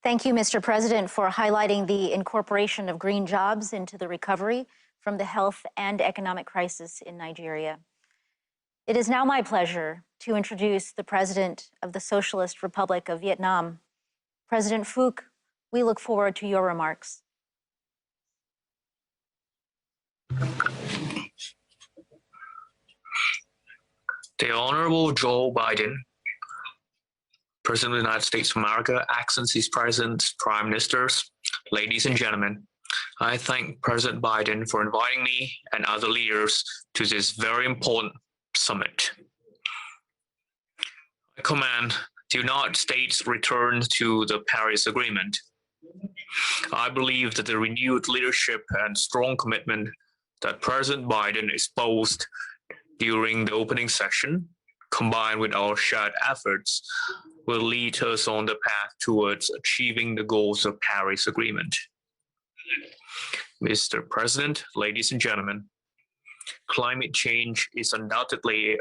Thank you, Mr. President, for highlighting the incorporation of green jobs into the recovery from the health and economic crisis in Nigeria. It is now my pleasure to introduce the President of the Socialist Republic of Vietnam. President Phuc, we look forward to your remarks. The Honorable Joe Biden, President of the United States of America, Excellencies, Presidents, Prime Ministers, ladies and gentlemen, I thank President Biden for inviting me and other leaders to this very important summit. I commend the United States' return to the Paris Agreement. I believe that the renewed leadership and strong commitment that President Biden espoused during the opening session, combined with our shared efforts, will lead us on the path towards achieving the goals of Paris Agreement. Mr. President, ladies and gentlemen, climate change is undoubtedly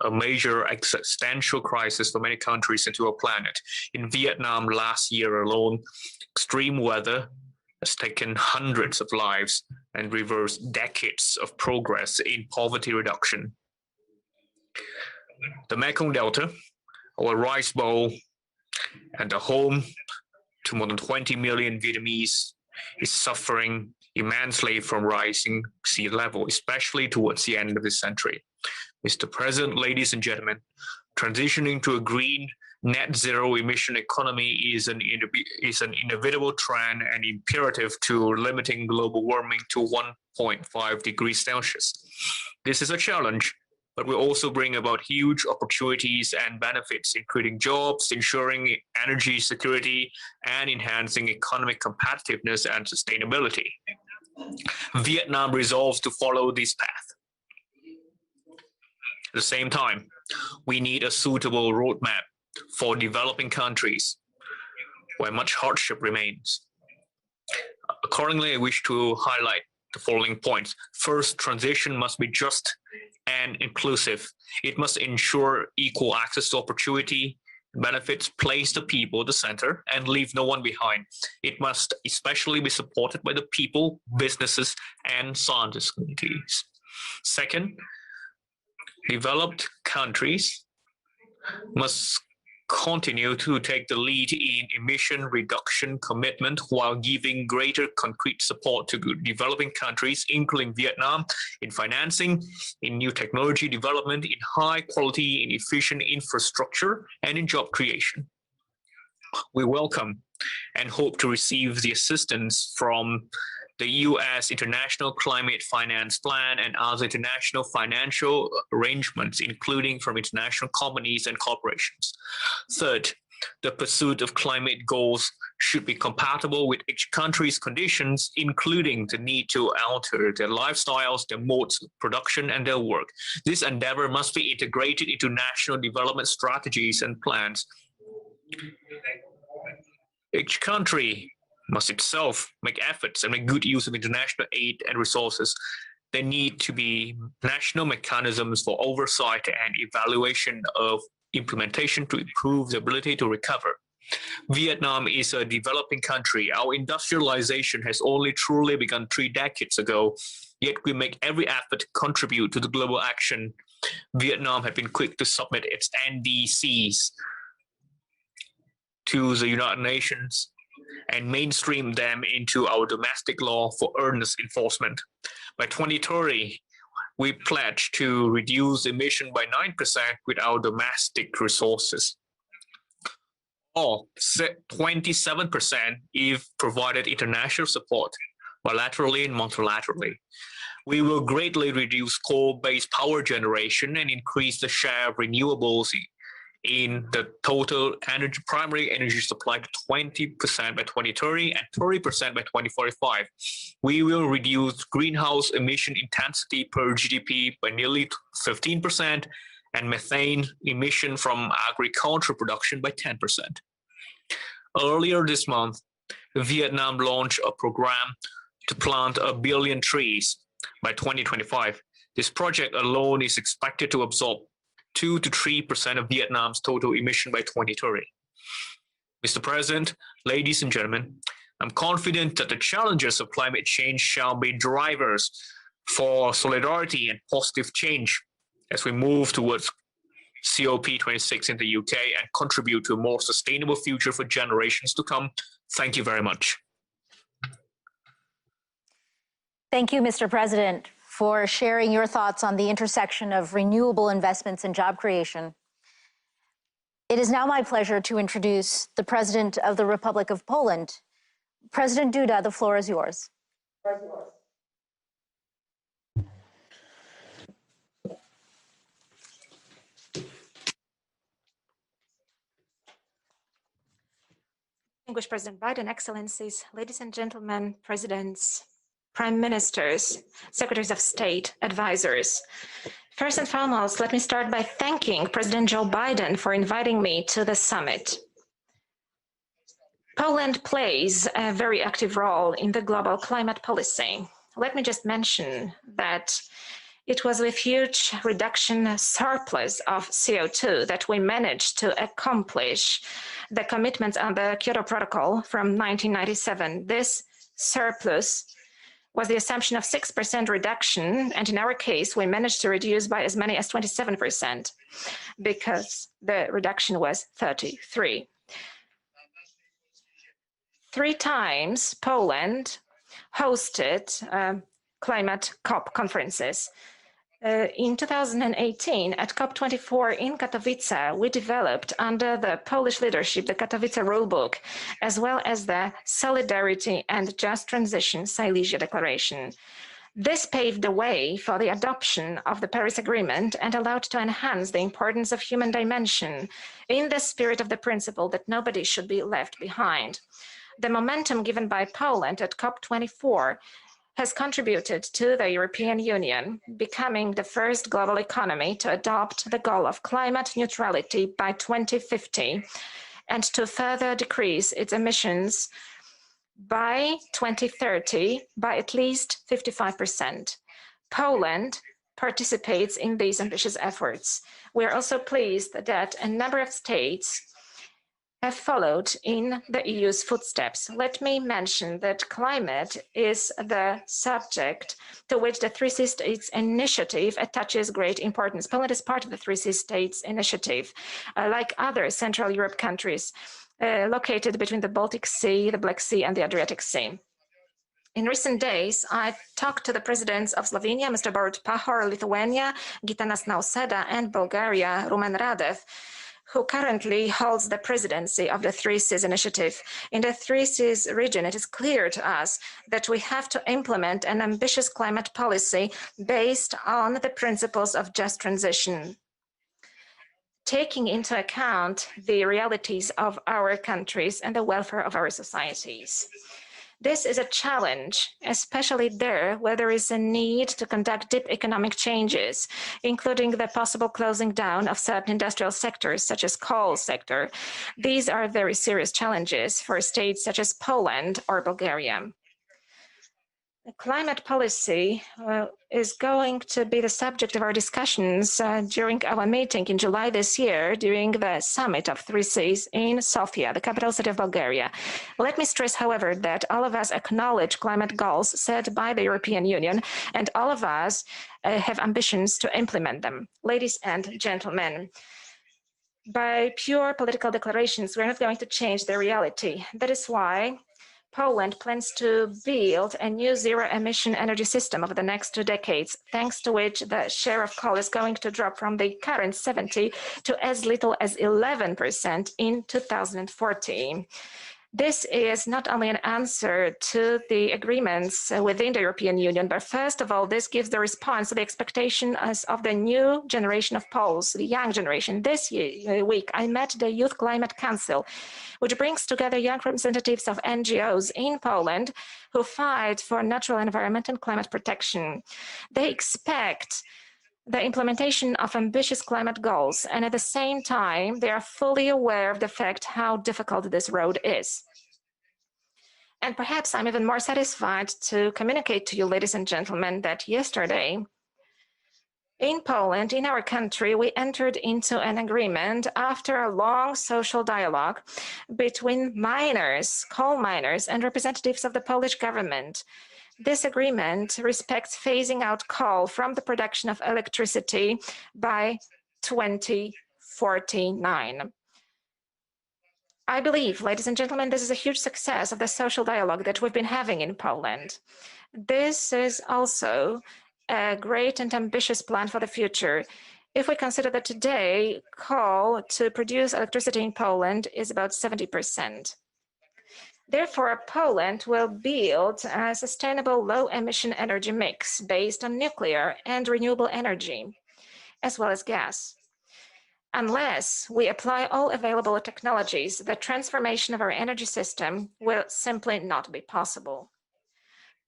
a major existential crisis for many countries and to our planet. In Vietnam last year alone, extreme weather has taken hundreds of lives and reversed decades of progress in poverty reduction. The Mekong Delta, our rice bowl, and the home to more than 20 million Vietnamese, is suffering immensely from rising sea level, especially towards the end of this century. Mr. President, ladies and gentlemen, transitioning to a green net zero emission economy is an inevitable trend and imperative to limiting global warming to 1.5 degrees Celsius. This is a challenge, but will also bring about huge opportunities and benefits, including jobs, ensuring energy security, and enhancing economic competitiveness and sustainability. Vietnam resolves to follow this path. At the same time, we need a suitable roadmap for developing countries where much hardship remains. Accordingly, I wish to highlight the following points. First, transition must be just and inclusive. It must ensure equal access to opportunity, benefits, place the people at the center, and leave no one behind. It must especially be supported by the people, businesses, and scientist communities. Second, developed countries must continue to take the lead in emission reduction commitment while giving greater concrete support to developing countries, including Vietnam, in financing, in new technology development, in high quality and efficient infrastructure, and in job creation. We welcome and hope to receive the assistance from the U.S. International Climate Finance Plan and other international financial arrangements, including from international companies and corporations. Third, the pursuit of climate goals should be compatible with each country's conditions, including the need to alter their lifestyles, their modes of production, and their work. This endeavor must be integrated into national development strategies and plans. Each country must itself make efforts and make good use of international aid and resources. There need to be national mechanisms for oversight and evaluation of implementation to improve the ability to recover. Vietnam is a developing country. Our industrialization has only truly begun 3 decades ago, yet we make every effort to contribute to the global action. Vietnam has been quick to submit its NDCs to the United Nations and mainstream them into our domestic law for earnest enforcement. By 2030, we pledge to reduce emission by 9% with our domestic resources, or 27% if provided international support, bilaterally and multilaterally. We will greatly reduce coal-based power generation and increase the share of renewables in the total primary energy supply to 20% by 2030 and 30% by 2045. We will reduce greenhouse emission intensity per GDP by nearly 15% and methane emission from agricultural production by 10%. Earlier this month, Vietnam launched a program to plant 1 billion trees by 2025. This project alone is expected to absorb 2 to 3% of Vietnam's total emission by 2030. Mr. President, ladies and gentlemen, I'm confident that the challenges of climate change shall be drivers for solidarity and positive change as we move towards COP26 in the UK and contribute to a more sustainable future for generations to come. Thank you very much. Thank you, Mr. President, for sharing your thoughts on the intersection of renewable investments and job creation. It is now my pleasure to introduce the President of the Republic of Poland. President Duda, the floor is yours. Distinguished President Biden, Excellencies, ladies and gentlemen, presidents, prime ministers, secretaries of state, advisors. First and foremost, let me start by thanking President Joe Biden for inviting me to the summit. Poland plays a very active role in the global climate policy. Let me just mention that it was with huge reduction surplus of CO2 that we managed to accomplish the commitments on the Kyoto Protocol from 1997. This surplus was the assumption of 6% reduction, and in our case, we managed to reduce by as many as 27% because the reduction was 33. 3 times Poland hosted climate COP conferences. In 2018, at COP24 in Katowice, we developed under the Polish leadership the Katowice Rulebook, as well as the Solidarity and Just Transition Silesia Declaration. This paved the way for the adoption of the Paris Agreement and allowed to enhance the importance of human dimension in the spirit of the principle that nobody should be left behind. The momentum given by Poland at COP24 has contributed to the European Union becoming the first global economy to adopt the goal of climate neutrality by 2050 and to further decrease its emissions by 2030 by at least 55%. Poland participates in these ambitious efforts. We are also pleased that a number of states have followed in the EU's footsteps. Let me mention that climate is the subject to which the 3C States Initiative attaches great importance. Poland is part of the 3C States Initiative, like other Central Europe countries located between the Baltic Sea, the Black Sea, and the Adriatic Sea. In recent days, I talked to the presidents of Slovenia, Mr. Borut Pahor, Lithuania, Gitanas Nausėda, and Bulgaria, Rumen Radev, who currently holds the presidency of the 3Cs initiative. In the 3Cs region, it is clear to us that we have to implement an ambitious climate policy based on the principles of just transition, taking into account the realities of our countries and the welfare of our societies. This is a challenge, especially there where there is a need to conduct deep economic changes, including the possible closing down of certain industrial sectors, such as coal sector. These are very serious challenges for states such as Poland or Bulgaria. Climate policy is going to be the subject of our discussions during our meeting in July this year, during the summit of 3Cs in Sofia, the capital city of Bulgaria. Let me stress, however, that all of us acknowledge climate goals set by the European Union, and all of us have ambitions to implement them. Ladies and gentlemen, by pure political declarations, we're not going to change the reality. That is why Poland plans to build a new zero-emission energy system over the next 2 decades, thanks to which the share of coal is going to drop from the current 70% to as little as 11% in 2040. This is not only an answer to the agreements within the European Union, but first of all, this gives the response to the expectations of the new generation of Poles, the young generation. This week, I met the Youth Climate Council, which brings together young representatives of NGOs in Poland who fight for natural environment and climate protection. They expect the implementation of ambitious climate goals, and at the same time, they are fully aware of the fact how difficult this road is. And perhaps I'm even more satisfied to communicate to you, ladies and gentlemen, that yesterday, in Poland, in our country, we entered into an agreement after a long social dialogue between miners, coal miners, and representatives of the Polish government. This agreement respects phasing out coal from the production of electricity by 2049. I believe, ladies and gentlemen, this is a huge success of the social dialogue that we've been having in Poland. This is also a great and ambitious plan for the future. If we consider that today coal to produce electricity in Poland is about 70%. Therefore, Poland will build a sustainable low-emission energy mix based on nuclear and renewable energy, as well as gas. Unless we apply all available technologies, the transformation of our energy system will simply not be possible.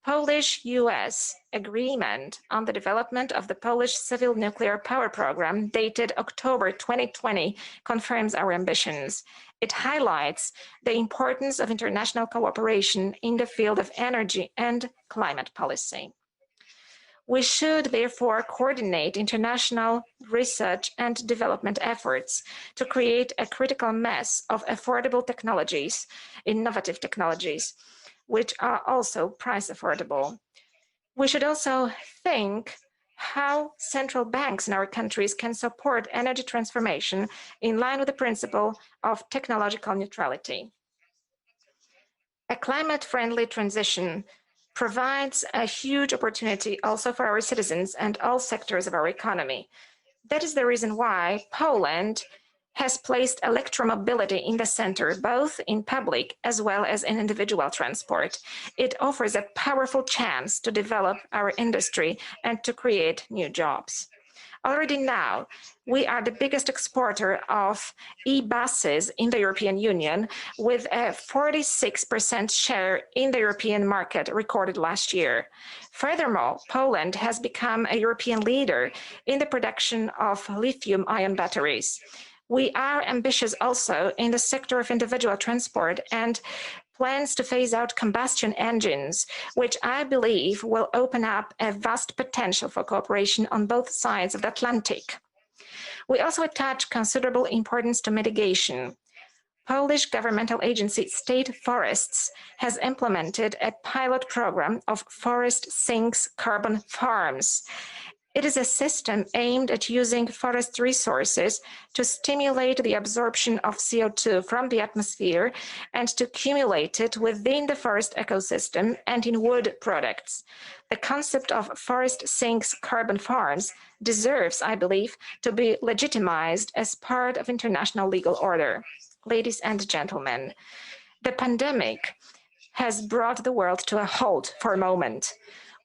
Polish-US agreement on the development of the Polish civil nuclear power program dated October 2020 confirms our ambitions. It highlights the importance of international cooperation in the field of energy and climate policy. We should therefore coordinate international research and development efforts to create a critical mass of affordable technologies, innovative technologies, which are also price affordable. We should also think how central banks in our countries can support energy transformation in line with the principle of technological neutrality. A climate-friendly transition provides a huge opportunity also for our citizens and all sectors of our economy. That is the reason why Poland has placed electromobility in the center, both in public as well as in individual transport. It offers a powerful chance to develop our industry and to create new jobs. Already now, we are the biggest exporter of e-buses in the European Union, with a 46% share in the European market recorded last year. Furthermore, Poland has become a European leader in the production of lithium-ion batteries. We are ambitious also in the sector of individual transport and plans to phase out combustion engines, which I believe will open up a vast potential for cooperation on both sides of the Atlantic. We also attach considerable importance to mitigation. Polish governmental agency State Forests has implemented a pilot program of forest sinks carbon farms. It is a system aimed at using forest resources to stimulate the absorption of CO2 from the atmosphere and to accumulate it within the forest ecosystem and in wood products. The concept of forest sinks carbon farms deserves, I believe, to be legitimized as part of international legal order. Ladies and gentlemen, the pandemic has brought the world to a halt for a moment.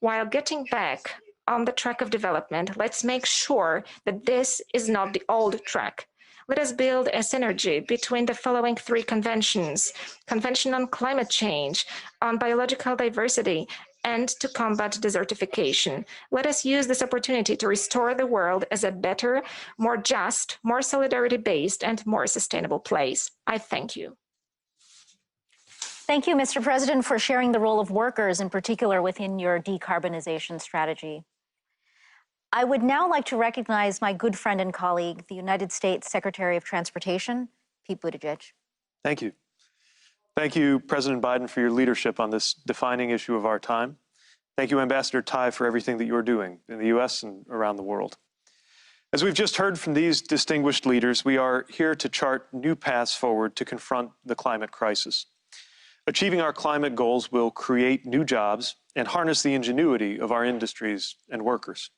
While getting back on the track of development, let's make sure that this is not the old track. Let us build a synergy between the following three conventions: Convention on Climate Change, on Biological Diversity, and to combat desertification. Let us use this opportunity to restore the world as a better, more just, more solidarity-based, and more sustainable place. I thank you. Thank you, Mr. President, for sharing the role of workers, in particular within your decarbonization strategy. I would now like to recognize my good friend and colleague, the United States Secretary of Transportation, Pete Buttigieg. Thank you. Thank you, President Biden, for your leadership on this defining issue of our time. Thank you, Ambassador Tai, for everything that you're doing in the U.S. and around the world. As we've just heard from these distinguished leaders, we are here to chart new paths forward to confront the climate crisis. Achieving our climate goals will create new jobs and harness the ingenuity of our industries and workers.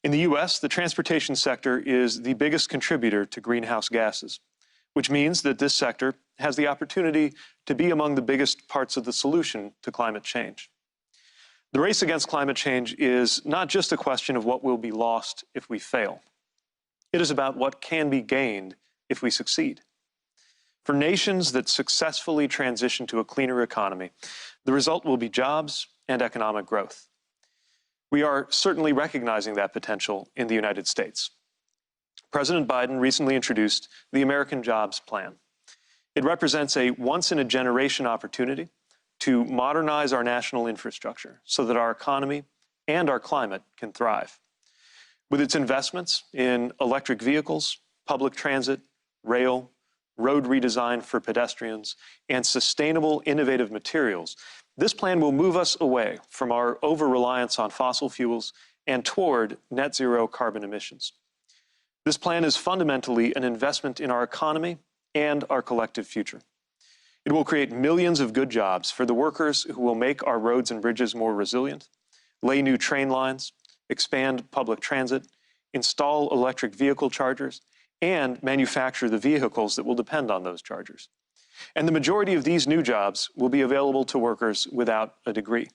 In the U.S., the transportation sector is the biggest contributor to greenhouse gases, which means that this sector has the opportunity to be among the biggest parts of the solution to climate change. The race against climate change is not just a question of what will be lost if we fail. It is about what can be gained if we succeed. For nations that successfully transition to a cleaner economy, the result will be jobs and economic growth. We are certainly recognizing that potential in the United States. President Biden recently introduced the American Jobs Plan. It represents a once-in-a-generation opportunity to modernize our national infrastructure so that our economy and our climate can thrive. With its investments in electric vehicles, public transit, rail, road redesign for pedestrians, and sustainable, innovative materials, this plan will move us away from our over-reliance on fossil fuels and toward net zero carbon emissions. This plan is fundamentally an investment in our economy and our collective future. It will create millions of good jobs for the workers who will make our roads and bridges more resilient, lay new train lines, expand public transit, install electric vehicle chargers, and manufacture the vehicles that will depend on those chargers. And the majority of these new jobs will be available to workers without a degree.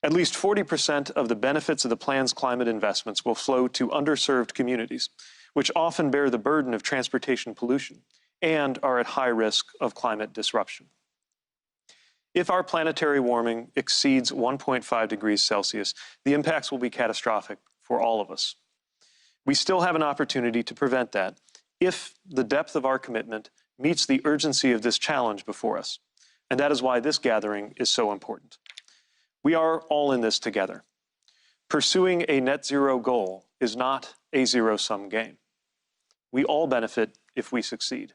At least 40% of the benefits of the plan's climate investments will flow to underserved communities, which often bear the burden of transportation pollution and are at high risk of climate disruption. If our planetary warming exceeds 1.5 degrees Celsius, the impacts will be catastrophic for all of us. We still have an opportunity to prevent that if the depth of our commitment meets the urgency of this challenge before us. And that is why this gathering is so important. We are all in this together. Pursuing a net zero goal is not a zero-sum game. We all benefit if we succeed.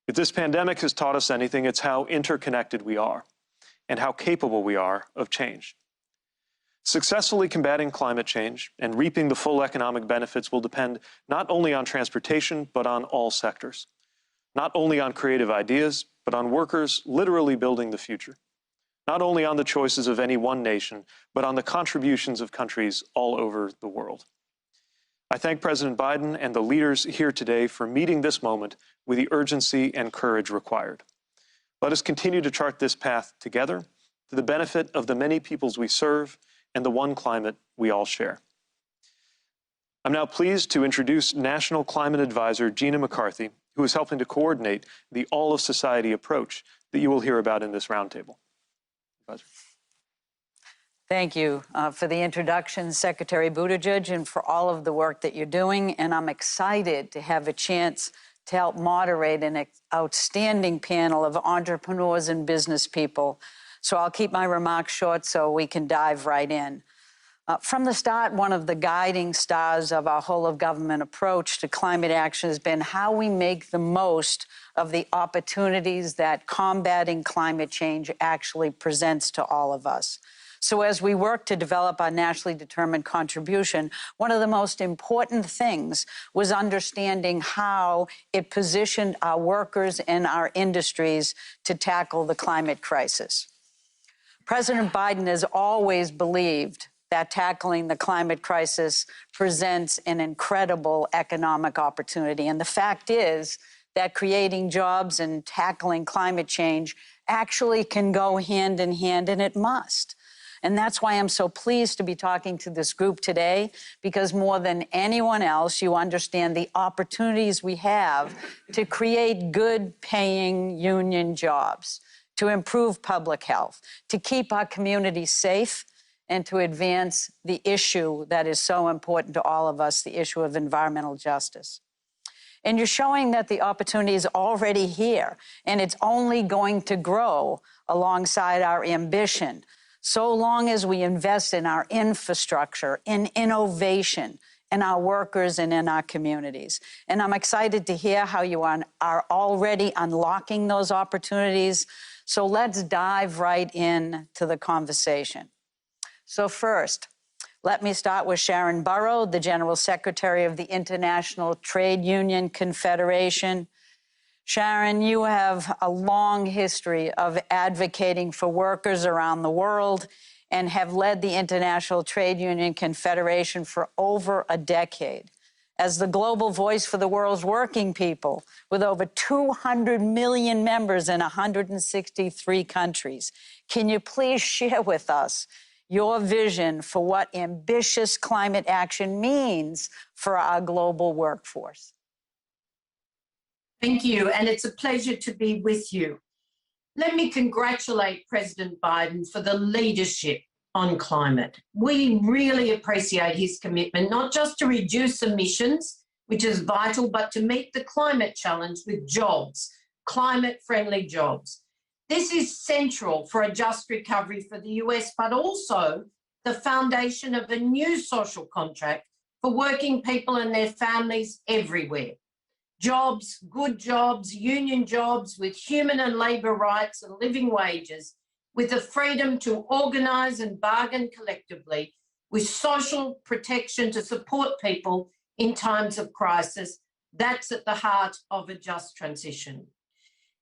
If this pandemic has taught us anything, it's how interconnected we are and how capable we are of change. Successfully combating climate change and reaping the full economic benefits will depend not only on transportation, but on all sectors. Not only on creative ideas, but on workers literally building the future. Not only on the choices of any one nation, but on the contributions of countries all over the world. I thank President Biden and the leaders here today for meeting this moment with the urgency and courage required. Let us continue to chart this path together to the benefit of the many peoples we serve and the one climate we all share. I'm now pleased to introduce National Climate Advisor Gina McCarthy, who is helping to coordinate the all-of-society approach that you will hear about in this roundtable. Thank you for the introduction, Secretary Buttigieg, and for all of the work that you're doing. And I'm excited to have a chance to help moderate an outstanding panel of entrepreneurs and business people. So I'll keep my remarks short so we can dive right in. From the start, one of the guiding stars of our whole-of-government approach to climate action has been how we make the most of the opportunities that combating climate change actually presents to all of us. So as we work to develop our nationally determined contribution, one of the most important things was understanding how it positioned our workers and our industries to tackle the climate crisis. President Biden has always believed that tackling the climate crisis presents an incredible economic opportunity. And the fact is that creating jobs and tackling climate change actually can go hand in hand, and it must. And that's why I'm so pleased to be talking to this group today, because more than anyone else, you understand the opportunities we have to create good-paying union jobs, to improve public health, to keep our communities safe, and to advance the issue that is so important to all of us, the issue of environmental justice. And you're showing that the opportunity is already here, and it's only going to grow alongside our ambition, so long as we invest in our infrastructure, in innovation, in our workers, and in our communities. And I'm excited to hear how you are already unlocking those opportunities. So let's dive right in to the conversation. So first, let me start with Sharon Burrow, the General Secretary of the International Trade Union Confederation. Sharon, you have a long history of advocating for workers around the world and have led the International Trade Union Confederation for over a decade. As the global voice for the world's working people, with over 200 million members in 163 countries, can you please share with us your vision for what ambitious climate action means for our global workforce? Thank you, and it's a pleasure to be with you. Let me congratulate President Biden for the leadership on climate. We really appreciate his commitment, not just to reduce emissions, which is vital, but to meet the climate challenge with jobs, climate-friendly jobs. This is central for a just recovery for the US, but also the foundation of a new social contract for working people and their families everywhere. Jobs, good jobs, union jobs with human and labour rights and living wages, with the freedom to organise and bargain collectively, with social protection to support people in times of crisis. That's at the heart of a just transition.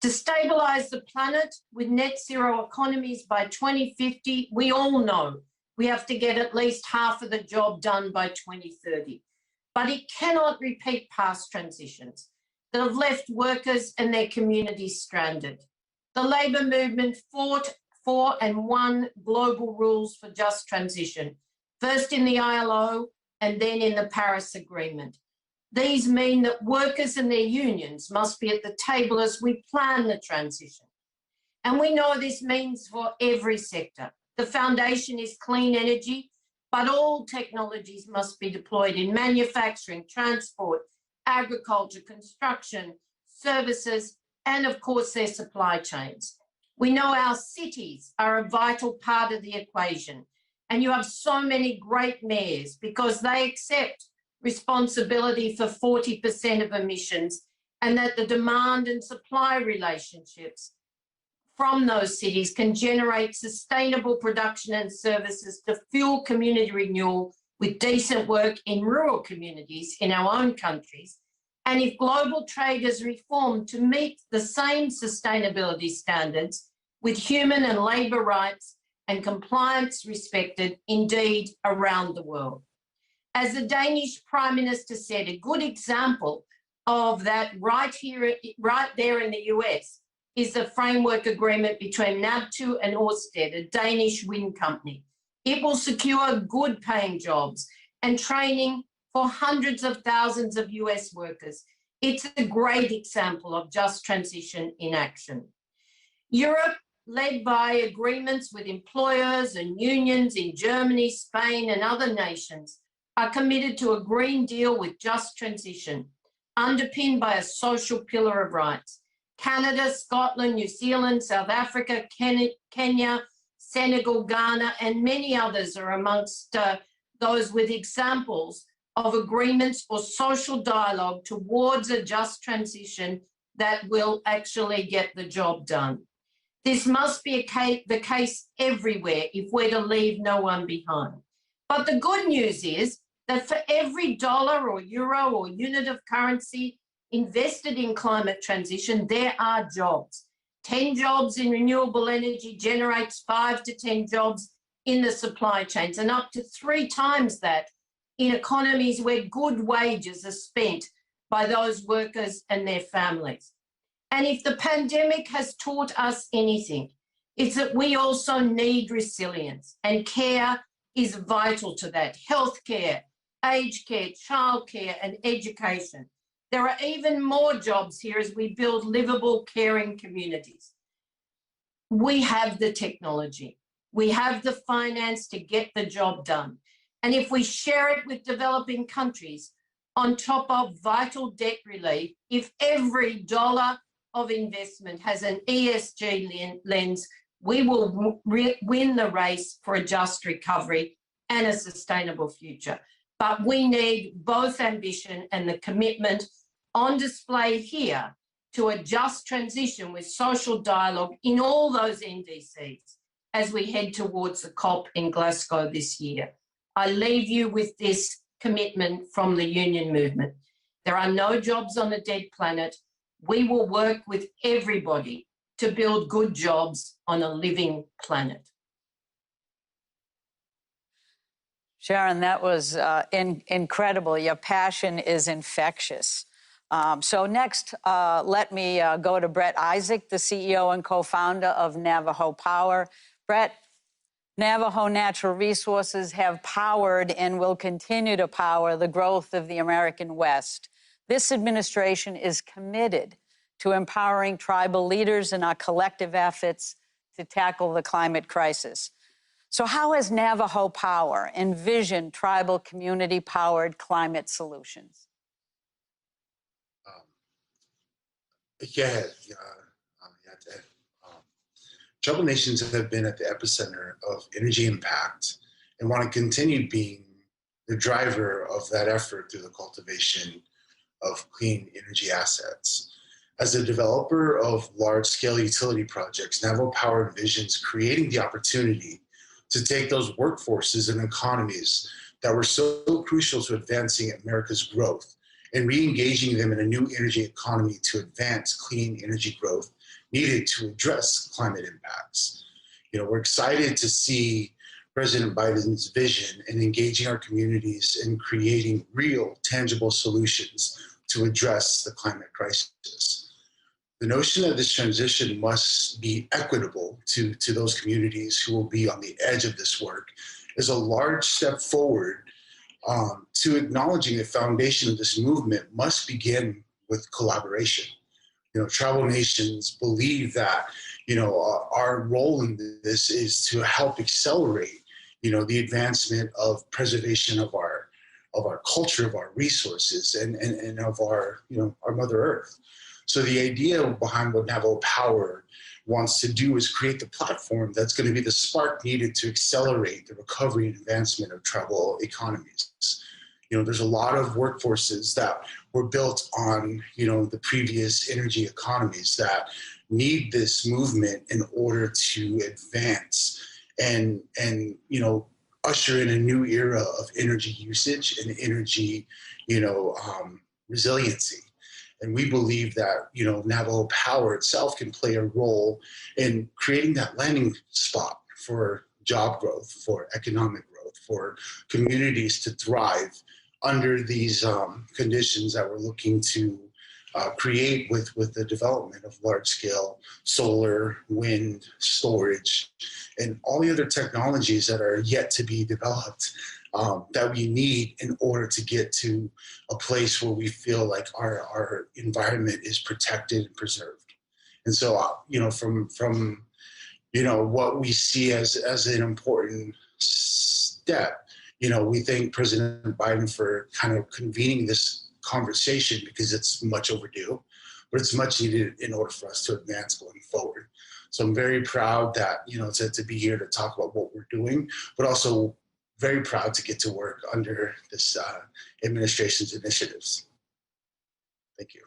To stabilise the planet with net zero economies by 2050, we all know we have to get at least half of the job done by 2030. but it cannot repeat past transitions that have left workers and their communities stranded. The labour movement fought for and won global rules for just transition, first in the ILO and then in the Paris Agreement. These mean that workers and their unions must be at the table as we plan the transition. And we know this means for every sector. The foundation is clean energy, but all technologies must be deployed in manufacturing, transport, agriculture, construction, services, and of course their supply chains. We know our cities are a vital part of the equation, and you have so many great mayors because they accept responsibility for 40% of emissions, and that the demand and supply relationships from those cities can generate sustainable production and services to fuel community renewal with decent work in rural communities in our own countries. And if global trade is reformed to meet the same sustainability standards with human and labour rights and compliance respected, indeed, around the world. As the Danish Prime Minister said, a good example of that right there in the US is the framework agreement between NABTU and Ørsted, a Danish wind company. It will secure good paying jobs and training for hundreds of thousands of US workers. It's a great example of just transition in action. Europe, led by agreements with employers and unions in Germany, Spain, and other nations, are committed to a Green Deal with just transition, underpinned by a social pillar of rights. Canada, Scotland, New Zealand, South Africa, Kenya, Senegal, Ghana, and many others are amongst those with examples of agreements or social dialogue towards a just transition that will actually get the job done. This must be the case everywhere if we're to leave no one behind. But the good news is that for every dollar or euro or unit of currency invested in climate transition, there are jobs. 10 jobs in renewable energy generates 5 to 10 jobs in the supply chains, and up to 3 times that in economies where good wages are spent by those workers and their families. And if the pandemic has taught us anything, it's that we also need resilience, and care is vital to that. Healthcare, aged care, childcare, and education. There are even more jobs here as we build livable, caring communities. We have the technology. We have the finance to get the job done. And if we share it with developing countries on top of vital debt relief, if every dollar of investment has an ESG lens, we will win the race for a just recovery and a sustainable future. But we need both ambition and the commitment on display here to a just transition with social dialogue in all those NDCs as we head towards the COP in Glasgow this year. I leave you with this commitment from the union movement. There are no jobs on a dead planet. We will work with everybody to build good jobs on a living planet. Sharon, that was incredible. Your passion is infectious. So next, let me go to Brett Isaac, the CEO and co-founder of Navajo Power. Brett, Navajo Natural Resources have powered and will continue to power the growth of the American West. This administration is committed to empowering tribal leaders in our collective efforts to tackle the climate crisis. So how has Navajo Power envisioned tribal community-powered climate solutions? Tribal nations have been at the epicenter of energy impact and want to continue being the driver of that effort through the cultivation of clean energy assets. As a developer of large-scale utility projects, Navajo Power envisions creating the opportunity to take those workforces and economies that were so crucial to advancing America's growth and re-engaging them in a new energy economy to advance clean energy growth needed to address climate impacts. We're excited to see President Biden's vision and engaging our communities in creating real, tangible solutions to address the climate crisis. The notion that this transition must be equitable to those communities who will be on the edge of this work is a large step forward to acknowledging the foundation of this movement must begin with collaboration. Tribal nations believe that, our role in this is to help accelerate, the advancement of preservation of our culture, of our resources, and of our, our Mother Earth. So the idea behind what Navajo Power wants to do is create the platform that's going to be the spark needed to accelerate the recovery and advancement of tribal economies. There's a lot of workforces that were built on, the previous energy economies that need this movement in order to advance and usher in a new era of energy usage and energy, resiliency. And we believe that, Navajo Power itself can play a role in creating that landing spot for job growth, for economic growth, for communities to thrive under these conditions that we're looking to create with the development of large-scale solar, wind, storage, and all the other technologies that are yet to be developed that we need in order to get to a place where we feel like our environment is protected and preserved. And so, from what we see as an important step, we thank President Biden for kind of convening this conversation because it's much overdue, but it's much needed in order for us to advance going forward. So I'm very proud that, to be here to talk about what we're doing, but also very proud to get to work under this administration's initiatives. Thank you.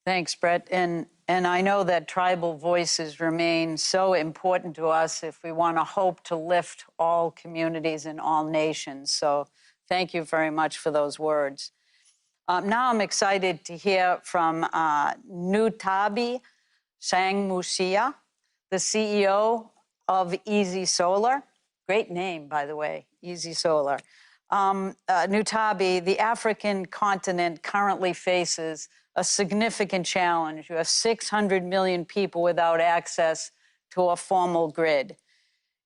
Thanks, Brett. And I know that tribal voices remain so important to us if we want to hope to lift all communities and all nations. So thank you very much for those words. Now I'm excited to hear from Nutabi Sangmusia, the CEO of Easy Solar. Great name, by the way, Easy Solar. Nutabi, the African continent currently faces a significant challenge. You have 600 million people without access to a formal grid.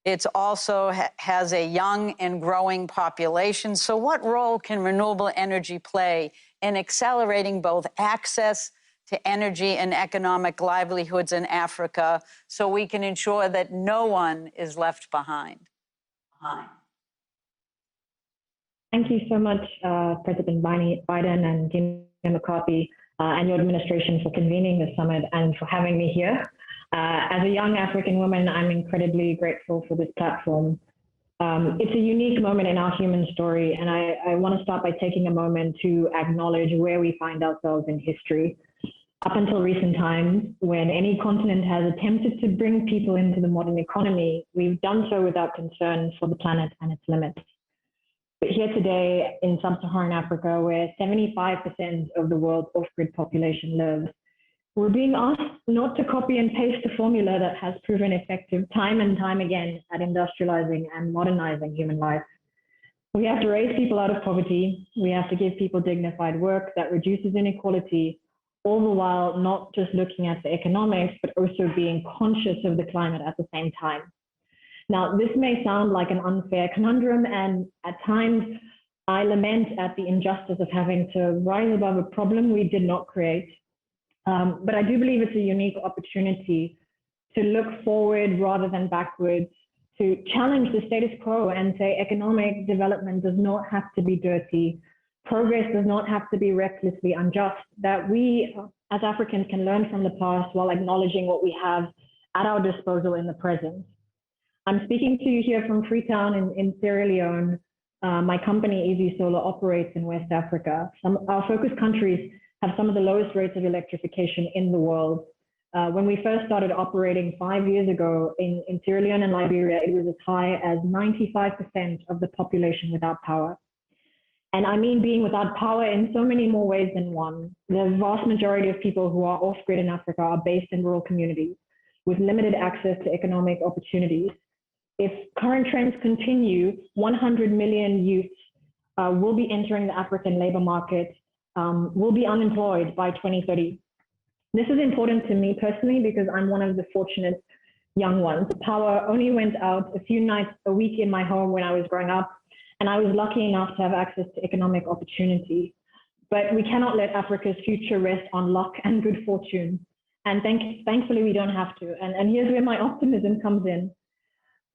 It also has a young and growing population. So what role can renewable energy play in accelerating both access to energy and economic livelihoods in Africa so we can ensure that no one is left behind? Thank you so much, President Biden and Gina McCarthy and your administration for convening the summit and for having me here. As a young African woman, I'm incredibly grateful for this platform. It's a unique moment in our human story, and I want to start by taking a moment to acknowledge where we find ourselves in history. Up until recent times, when any continent has attempted to bring people into the modern economy, we've done so without concern for the planet and its limits. But here today in sub-Saharan Africa, where 75% of the world's off-grid population lives, we're being asked not to copy and paste a formula that has proven effective time and time again at industrializing and modernizing human life. We have to raise people out of poverty. We have to give people dignified work that reduces inequality, all the while not just looking at the economics, but also being conscious of the climate at the same time. Now, this may sound like an unfair conundrum, and at times I lament at the injustice of having to rise above a problem we did not create. But I do believe it's a unique opportunity to look forward rather than backwards, to challenge the status quo and say economic development does not have to be dirty. Progress does not have to be recklessly unjust, that we as Africans can learn from the past while acknowledging what we have at our disposal in the present. I'm speaking to you here from Freetown in Sierra Leone. My company, Easy Solar, operates in West Africa. Our focus countries have some of the lowest rates of electrification in the world. When we first started operating 5 years ago in Sierra Leone and Liberia, it was as high as 95% of the population without power. And I mean being without power in so many more ways than one. The vast majority of people who are off-grid in Africa are based in rural communities with limited access to economic opportunities. If current trends continue, 100 million youths will be entering the African labor market, will be unemployed by 2030. This is important to me personally because I'm one of the fortunate young ones. Power only went out a few nights a week in my home when I was growing up, and I was lucky enough to have access to economic opportunity. But we cannot let Africa's future rest on luck and good fortune. And thankfully, we don't have to. And here's where my optimism comes in.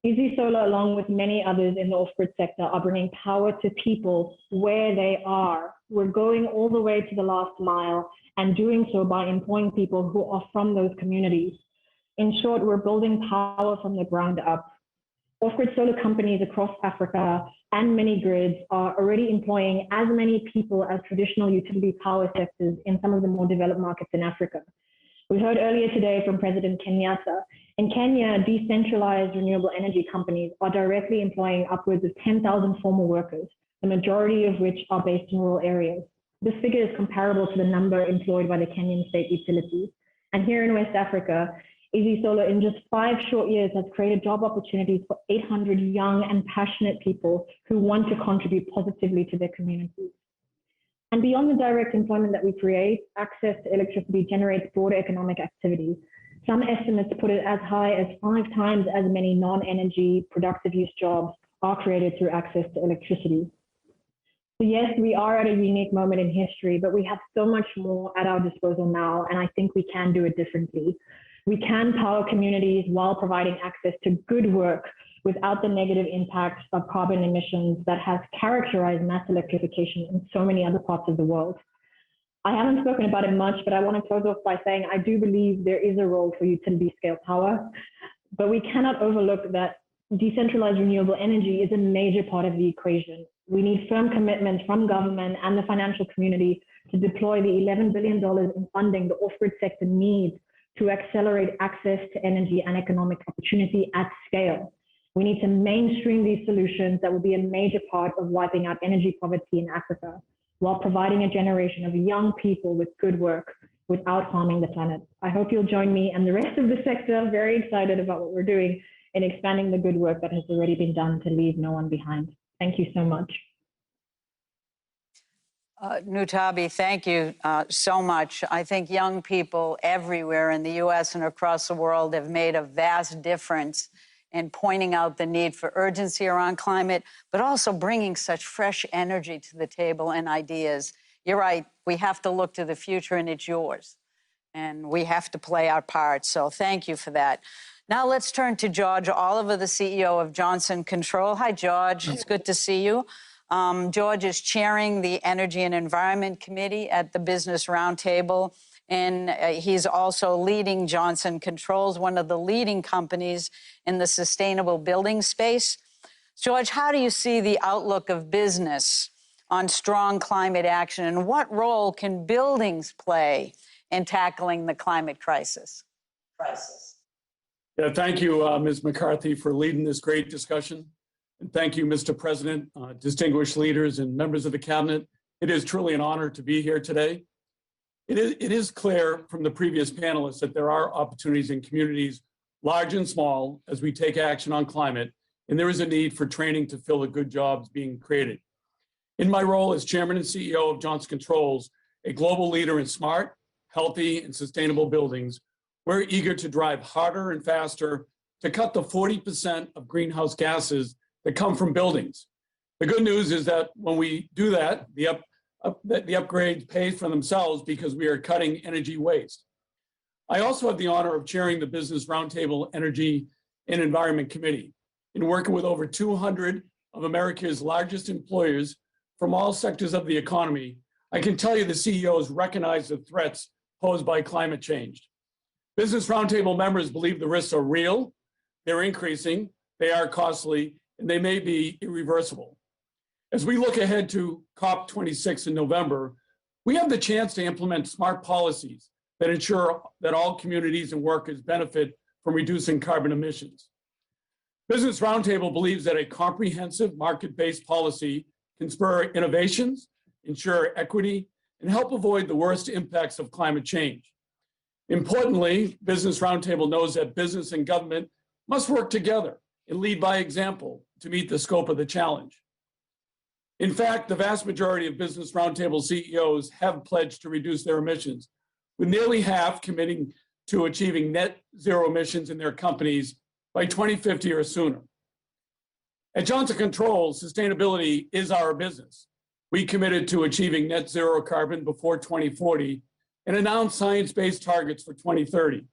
Easy Solar, along with many others in the off-grid sector, are bringing power to people where they are. We're going all the way to the last mile and doing so by employing people who are from those communities. In short, we're building power from the ground up. Off-grid solar companies across Africa and mini grids are already employing as many people as traditional utility power sectors in some of the more developed markets in Africa. We heard earlier today from President Kenyatta. In Kenya, decentralized renewable energy companies are directly employing upwards of 10,000 formal workers, the majority of which are based in rural areas. This figure is comparable to the number employed by the Kenyan state utilities. And here in West Africa, Easy Solar in just 5 short years has created job opportunities for 800 young and passionate people who want to contribute positively to their communities. And beyond the direct employment that we create, access to electricity generates broader economic activity. Some estimates put it as high as 5 times as many non-energy productive use jobs are created through access to electricity. So yes, we are at a unique moment in history, but we have so much more at our disposal now, and I think we can do it differently. We can power communities while providing access to good work without the negative impacts of carbon emissions that has characterized mass electrification in so many other parts of the world. I haven't spoken about it much, but I want to close off by saying I do believe there is a role for utility scale power, but we cannot overlook that decentralized renewable energy is a major part of the equation. We need firm commitments from government and the financial community to deploy the $11 billion in funding the off-grid sector needs to accelerate access to energy and economic opportunity at scale. We need to mainstream these solutions that will be a major part of wiping out energy poverty in Africa, while providing a generation of young people with good work without harming the planet. I hope you'll join me and the rest of the sector, very excited about what we're doing in expanding the good work that has already been done to leave no one behind. Thank you so much. Nutabi, thank you so much. I think young people everywhere in the U.S. and across the world have made a vast difference in pointing out the need for urgency around climate, but also bringing such fresh energy to the table and ideas. You're right, we have to look to the future, and it's yours. And we have to play our part, so thank you for that. Now let's turn to George Oliver, the CEO of Johnson Control. Hi, George. It's good to see you. George is chairing the Energy and Environment Committee at the Business Roundtable, and he's also leading Johnson Controls, one of the leading companies in the sustainable building space. George, how do you see the outlook of business on strong climate action, and what role can buildings play in tackling the climate crisis? Yeah, thank you, Ms. McCarthy, for leading this great discussion. And thank you, Mr. President, distinguished leaders and members of the cabinet. It is truly an honor to be here today. It is clear from the previous panelists that there are opportunities in communities, large and small, as we take action on climate, and there is a need for training to fill the good jobs being created. In my role as chairman and CEO of Johnson Controls, a global leader in smart, healthy, and sustainable buildings, we're eager to drive harder and faster to cut the 40% of greenhouse gases that come from buildings. The good news is that when we do that, the upgrades pay for themselves because we are cutting energy waste. I also have the honor of chairing the Business Roundtable Energy and Environment Committee. In working with over 200 of America's largest employers from all sectors of the economy, I can tell you the CEOs recognize the threats posed by climate change. Business Roundtable members believe the risks are real, they're increasing, they are costly, and they may be irreversible. As we look ahead to COP26 in November, we have the chance to implement smart policies that ensure that all communities and workers benefit from reducing carbon emissions. Business Roundtable believes that a comprehensive market-based policy can spur innovations, ensure equity, and help avoid the worst impacts of climate change. Importantly, Business Roundtable knows that business and government must work together and lead by example to meet the scope of the challenge. In fact, the vast majority of Business Roundtable CEOs have pledged to reduce their emissions, with nearly half committing to achieving net zero emissions in their companies by 2050 or sooner. At Johnson Controls, sustainability is our business. We committed to achieving net zero carbon before 2040 and announced science-based targets for 2030.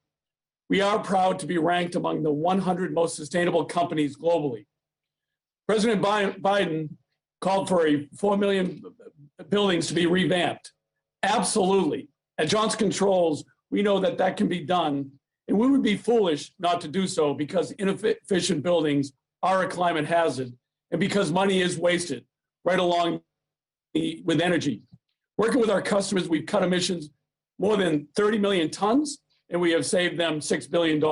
We are proud to be ranked among the 100 most sustainable companies globally. President Biden called for 4 million buildings to be revamped. Absolutely. At Johnson Controls, we know that that can be done, and we would be foolish not to do so because inefficient buildings are a climate hazard and because money is wasted right along with energy. Working with our customers, we've cut emissions more than 30 million tons, and we have saved them $6 billion.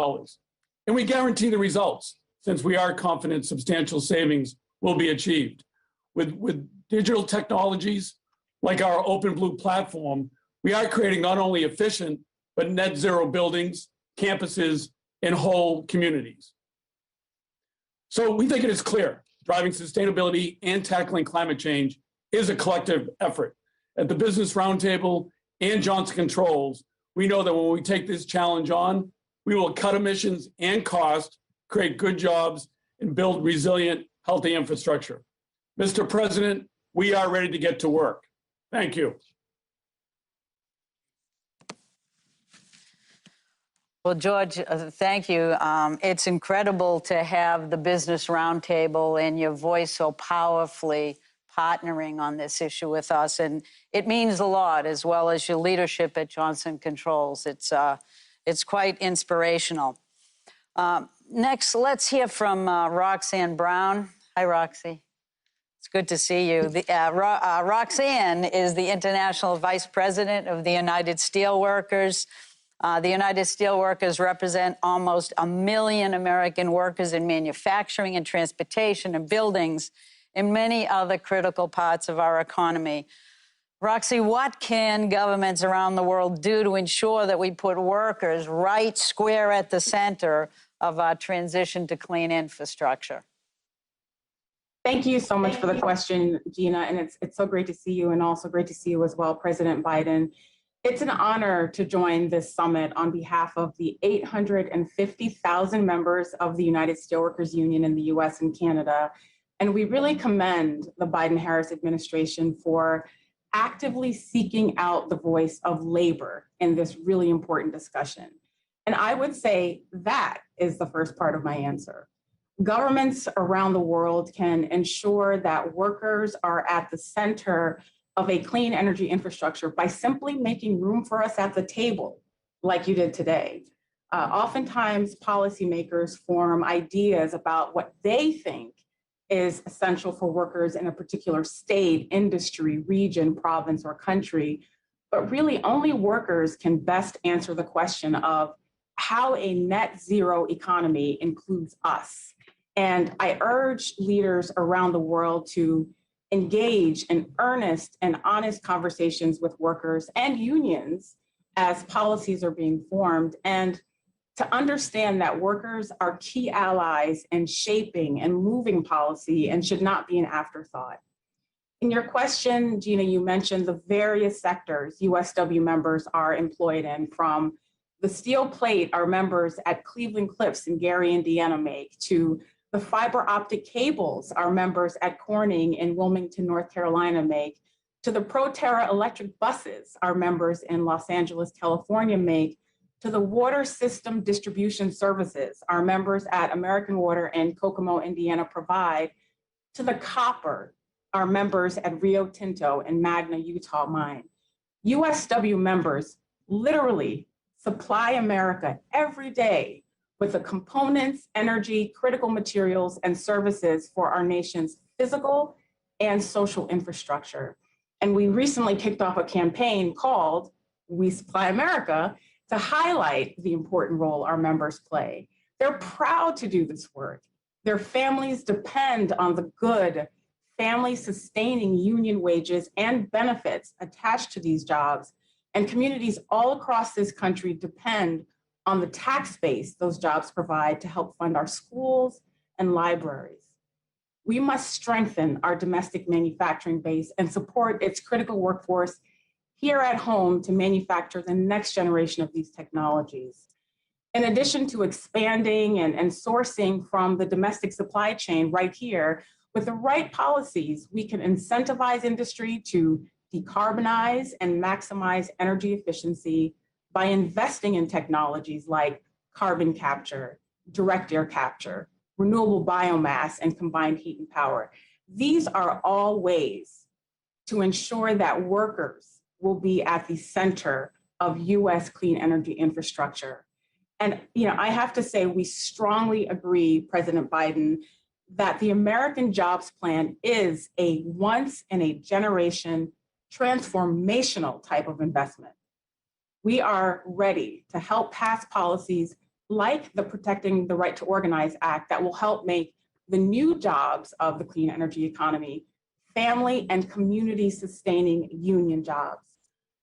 And we guarantee the results, since we are confident substantial savings will be achieved. With digital technologies like our OpenBlue platform, we are creating not only efficient, but net zero buildings, campuses, and whole communities. So we think it is clear, driving sustainability and tackling climate change is a collective effort. At the Business Roundtable and Johnson Controls, we know that when we take this challenge on, we will cut emissions and cost, create good jobs, and build resilient, healthy infrastructure. Mr. President, we are ready to get to work. Thank you. Well, George, thank you. It's incredible to have the Business Roundtable and your voice so powerfully partnering on this issue with us. And it means a lot, as well as your leadership at Johnson Controls. It's quite inspirational. Next, let's hear from Roxanne Brown. Hi, Roxy. It's good to see you. Roxanne is the International Vice President of the United Steelworkers. The United Steelworkers represent almost 1 million American workers in manufacturing and transportation and buildings and many other critical parts of our economy. Roxy, what can governments around the world do to ensure that we put workers right square at the center of our transition to clean infrastructure? Thank you so much for the question, Gina, and it's so great to see you, and also great to see you as well, President Biden. It's an honor to join this summit on behalf of the 850,000 members of the United Steelworkers Union in the US and Canada. And we really commend the Biden-Harris administration for actively seeking out the voice of labor in this really important discussion. And I would say that is the first part of my answer. Governments around the world can ensure that workers are at the center of a clean energy infrastructure by simply making room for us at the table, like you did today. Oftentimes, policymakers form ideas about what they think is essential for workers in a particular state, industry, region, province, or country, but really only workers can best answer the question of how a net zero economy includes us. And I urge leaders around the world to engage in earnest and honest conversations with workers and unions as policies are being formed, and to understand that workers are key allies in shaping and moving policy and should not be an afterthought. In your question, Gina, you mentioned the various sectors USW members are employed in, from the steel plate our members at Cleveland Cliffs in Gary, Indiana make, to the fiber optic cables our members at Corning in Wilmington, North Carolina make, to the Proterra electric buses our members in Los Angeles, California make, to the water system distribution services our members at American Water and Kokomo, Indiana provide, to the copper our members at Rio Tinto and Magna, Utah mine. USW members literally supply America every day with the components, energy, critical materials, and services for our nation's physical and social infrastructure. And we recently kicked off a campaign called We Supply America to highlight the important role our members play. They're proud to do this work. Their families depend on the good, family-sustaining union wages and benefits attached to these jobs. And communities all across this country depend on the tax base those jobs provide to help fund our schools and libraries. We must strengthen our domestic manufacturing base and support its critical workforce here at home to manufacture the next generation of these technologies. In addition to expanding and sourcing from the domestic supply chain right here, with the right policies, we can incentivize industry to decarbonize and maximize energy efficiency by investing in technologies like carbon capture, direct air capture, renewable biomass, and combined heat and power. These are all ways to ensure that workers will be at the center of US clean energy infrastructure. And I have to say, we strongly agree, President Biden, that the American Jobs Plan is a once in a generation transformational type of investment. We are ready to help pass policies like the Protecting the Right to Organize Act that will help make the new jobs of the clean energy economy family and community sustaining union jobs.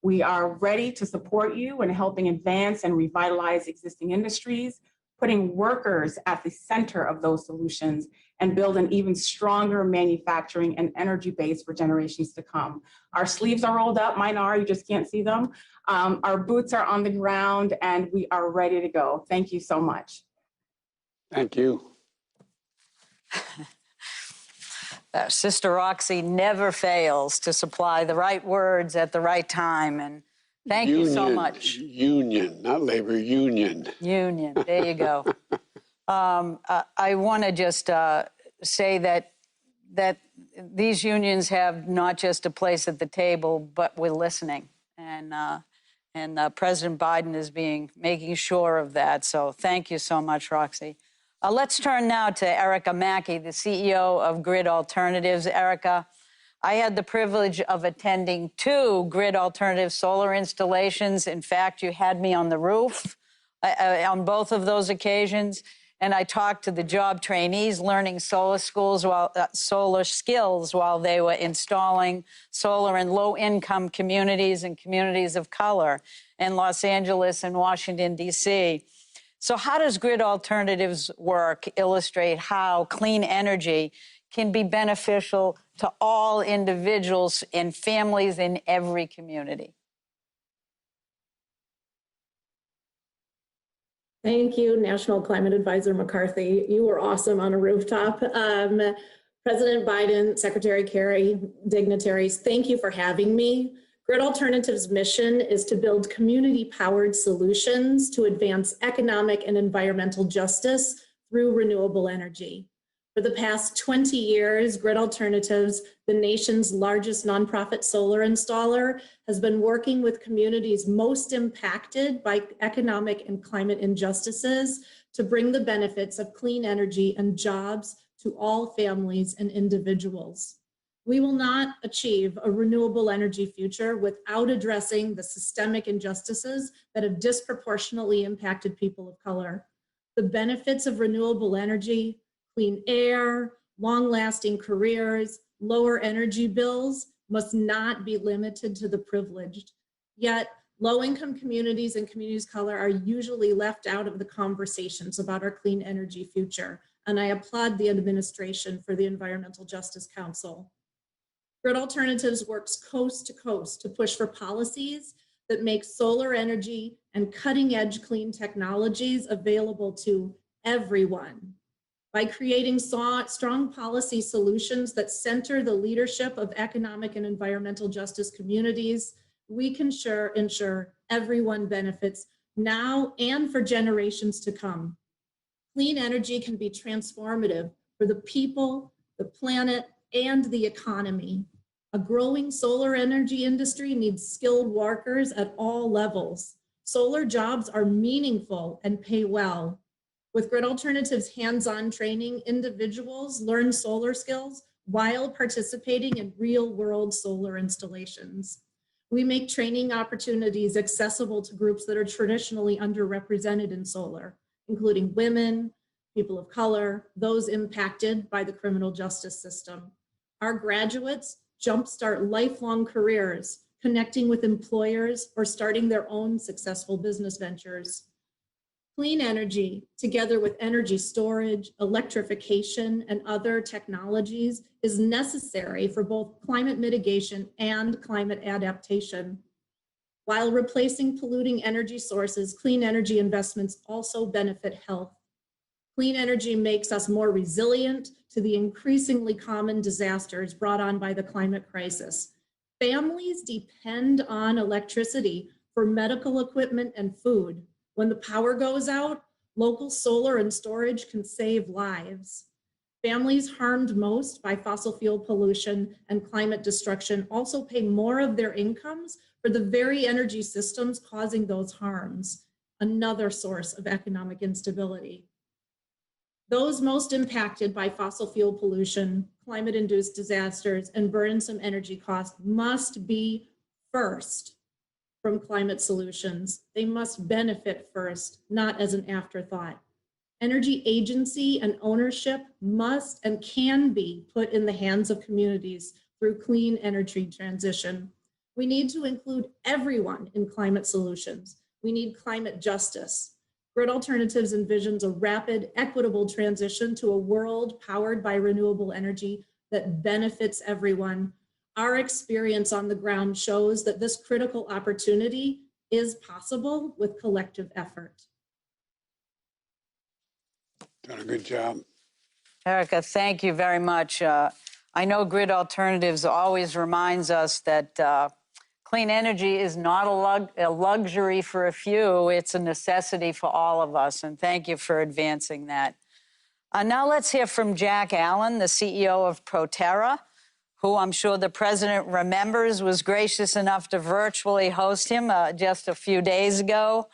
We are ready to support you in helping advance and revitalize existing industries, putting workers at the center of those solutions, and build an even stronger manufacturing and energy base for generations to come. Our sleeves are rolled up, mine are, you just can't see them. Our boots are on the ground, and we are ready to go. Thank you so much. Thank you. Sister Roxy never fails to supply the right words at the right time. And thank you so much. Union, not labor, union. Union, there you go. I want to just say that these unions have not just a place at the table, but we're listening. And President Biden is making sure of that. So thank you so much, Roxy. Let's turn now to Erica Mackey, the CEO of Grid Alternatives. Erica, I had the privilege of attending 2 Grid Alternative solar installations. In fact, you had me on the roof on both of those occasions. And I talked to the job trainees learning solar skills while they were installing solar in low-income communities and communities of color in Los Angeles and Washington, D.C. So how does Grid Alternatives work illustrate how clean energy can be beneficial to all individuals and families in every community? Thank you, National Climate Advisor McCarthy. You were awesome on a rooftop. President Biden, Secretary Kerry, dignitaries, thank you for having me. Grid Alternatives' mission is to build community-powered solutions to advance economic and environmental justice through renewable energy. For the past 20 years, Grid Alternatives, the nation's largest nonprofit solar installer, has been working with communities most impacted by economic and climate injustices to bring the benefits of clean energy and jobs to all families and individuals. We will not achieve a renewable energy future without addressing the systemic injustices that have disproportionately impacted people of color. The benefits of renewable energy, clean air, long-lasting careers, lower energy bills must not be limited to the privileged. Yet, low-income communities and communities of color are usually left out of the conversations about our clean energy future, and I applaud the administration for the Environmental Justice Council. Grid Alternatives works coast to coast to push for policies that make solar energy and cutting-edge clean technologies available to everyone. By creating strong policy solutions that center the leadership of economic and environmental justice communities, we can ensure everyone benefits now and for generations to come. Clean energy can be transformative for the people, the planet, and the economy. A growing solar energy industry needs skilled workers at all levels. Solar jobs are meaningful and pay well. With Grid Alternatives hands-on training, individuals learn solar skills while participating in real-world solar installations. We make training opportunities accessible to groups that are traditionally underrepresented in solar, including women, people of color, those impacted by the criminal justice system. Our graduates jumpstart lifelong careers, connecting with employers or starting their own successful business ventures. Clean energy, together with energy storage, electrification, and other technologies, is necessary for both climate mitigation and climate adaptation. While replacing polluting energy sources, clean energy investments also benefit health. Clean energy makes us more resilient to the increasingly common disasters brought on by the climate crisis. Families depend on electricity for medical equipment and food. When the power goes out, local solar and storage can save lives. Families harmed most by fossil fuel pollution and climate destruction also pay more of their incomes for the very energy systems causing those harms, another source of economic instability. Those most impacted by fossil fuel pollution, climate-induced disasters, and burdensome energy costs must be first from climate solutions. They must benefit first, not as an afterthought. Energy agency and ownership must and can be put in the hands of communities through clean energy transition. We need to include everyone in climate solutions. We need climate justice. Grid Alternatives envisions a rapid, equitable transition to a world powered by renewable energy that benefits everyone. Our experience on the ground shows that this critical opportunity is possible with collective effort. Done a good job. Erica, thank you very much. I know Grid Alternatives always reminds us that clean energy is not a luxury for a few, it's a necessity for all of us, and thank you for advancing that. Now let's hear from Jack Allen, the CEO of Proterra, who I'm sure the president remembers was gracious enough to virtually host him just a few days ago.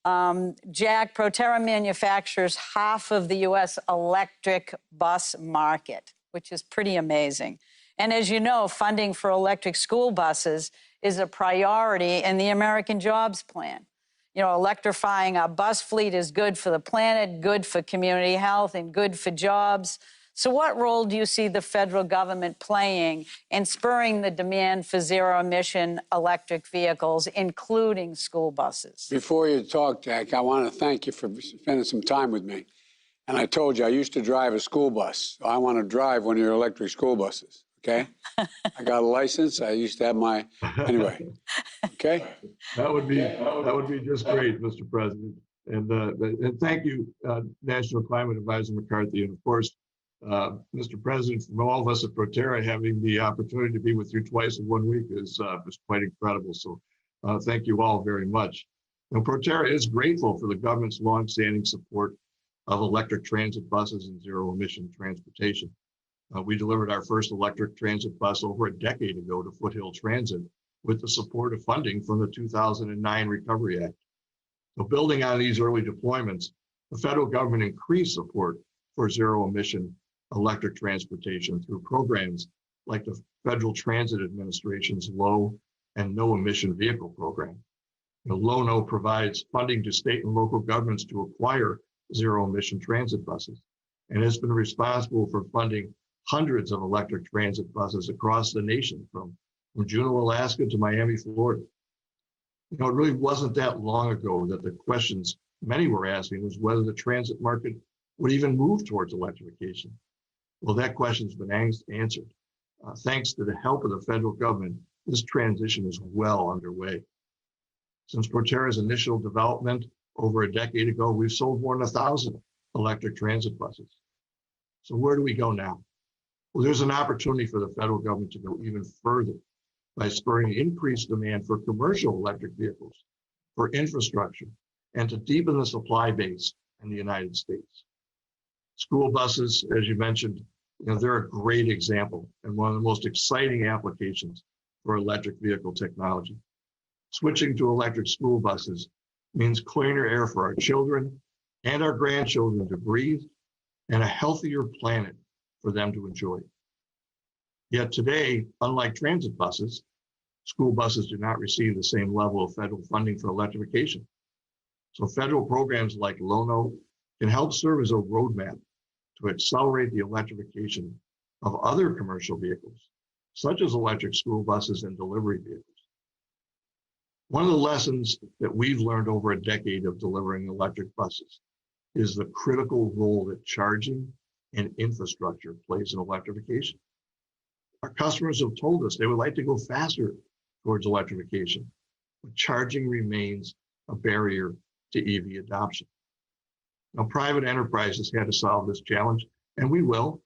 Jack, Proterra manufactures half of the U.S. electric bus market, which is pretty amazing. And as you know, funding for electric school buses is a priority in the American Jobs Plan. You know, electrifying our bus fleet is good for the planet, good for community health, and good for jobs. So what role do you see the federal government playing in spurring the demand for zero-emission electric vehicles, including school buses? Before you talk, Jack, I want to thank you for spending some time with me. And I told you I used to drive a school bus. So I want to drive one of your electric school buses, okay? I got a license. I used to have my, anyway, okay? That would be just great, Mr. President. And thank you, National Climate Advisor McCarthy. And of course, Mr. President, from all of us at Proterra, having the opportunity to be with you twice in 1 week is quite incredible. So thank you all very much. Now, Proterra is grateful for the government's longstanding support of electric transit buses and zero-emission transportation. We delivered our first electric transit bus over a decade ago to Foothill Transit with the support of funding from the 2009 Recovery Act. So building on these early deployments, the federal government increased support for zero-emission electric transportation through programs like the Federal Transit Administration's Low and No Emission Vehicle Program. LONO provides funding to state and local governments to acquire zero-emission transit buses and has been responsible for funding hundreds of electric transit buses across the nation, from Juneau, Alaska to Miami, Florida. It really wasn't that long ago that the questions many were asking was whether the transit market would even move towards electrification. Well, that question's been answered. Thanks to the help of the federal government, this transition is well underway. Since Proterra's initial development over a decade ago, we've sold more than 1,000 electric transit buses. So where do we go now? Well, there's an opportunity for the federal government to go even further by spurring increased demand for commercial electric vehicles, for infrastructure, and to deepen the supply base in the United States. School buses, as you mentioned, they're a great example and one of the most exciting applications for electric vehicle technology. Switching to electric school buses means cleaner air for our children and our grandchildren to breathe, and a healthier planet for them to enjoy. Yet today, unlike transit buses, school buses do not receive the same level of federal funding for electrification. So federal programs like LONO can help serve as a roadmap to accelerate the electrification of other commercial vehicles, such as electric school buses and delivery vehicles. One of the lessons that we've learned over a decade of delivering electric buses is the critical role that charging and infrastructure plays in electrification. Our customers have told us they would like to go faster towards electrification, but charging remains a barrier to EV adoption. Now, private enterprises had to solve this challenge, and we will,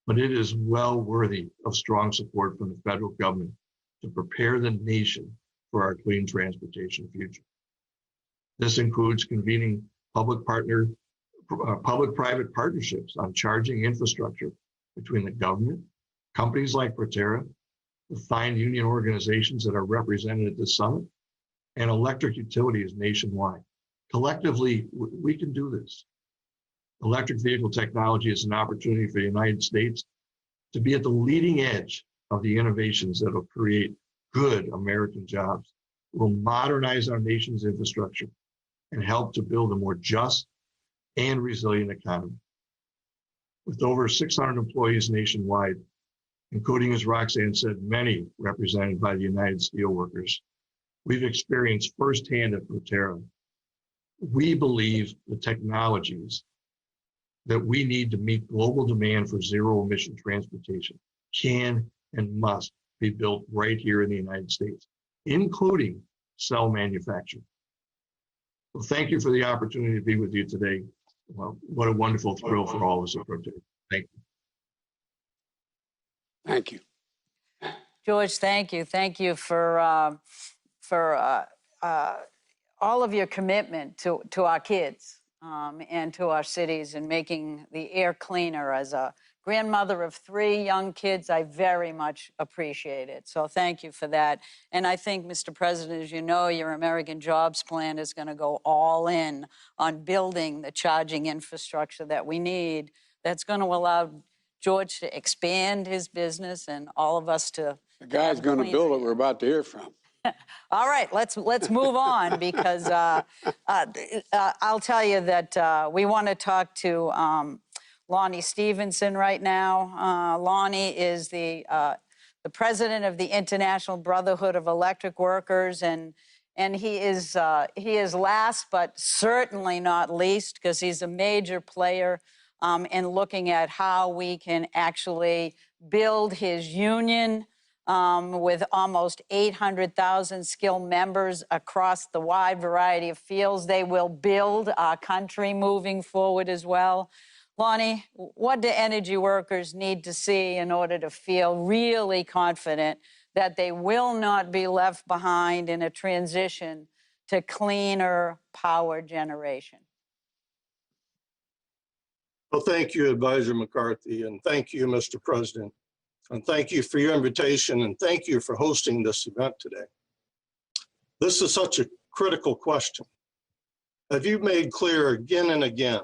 but it is well worthy of strong support from the federal government to prepare the nation for our clean transportation future. This includes convening public-private partnerships on charging infrastructure between the government, companies like Proterra, the fine union organizations that are represented at this summit, and electric utilities nationwide. Collectively, we can do this. Electric vehicle technology is an opportunity for the United States to be at the leading edge of the innovations that will create good American jobs, will modernize our nation's infrastructure, and help to build a more just and resilient economy. With over 600 employees nationwide, including, as Roxanne said, many represented by the United Steelworkers, we've experienced firsthand at Proterra. We believe the technologies that we need to meet global demand for zero-emission transportation can and must be built right here in the United States, including cell manufacturing. Well, thank you for the opportunity to be with you today. Well, what a wonderful thrill for all of us at Proterra. Thank you. Thank you. George, thank you. Thank you for all of your commitment to our kids and to our cities and making the air cleaner. As a grandmother of 3 young kids, I very much appreciate it. So thank you for that. And I think, Mr. President, as you know, your American Jobs Plan is going to go all in on building the charging infrastructure that we need. That's going to allow George to expand his business and all of us to. The guy's going to build it we're about to hear from. All right, let's move on because I'll tell you that we want to talk to Lonnie Stevenson right now. Lonnie is the president of the International Brotherhood of Electric Workers, and he is last but certainly not least because he's a major player in looking at how we can actually build his union with almost 800,000 skilled members across the wide variety of fields. They will build our country moving forward as well. Lonnie, what do energy workers need to see in order to feel really confident that they will not be left behind in a transition to cleaner power generation? Well, thank you, Advisor McCarthy, and thank you, Mr. President. And thank you for your invitation, and thank you for hosting this event today. This is such a critical question. As you've made clear again and again,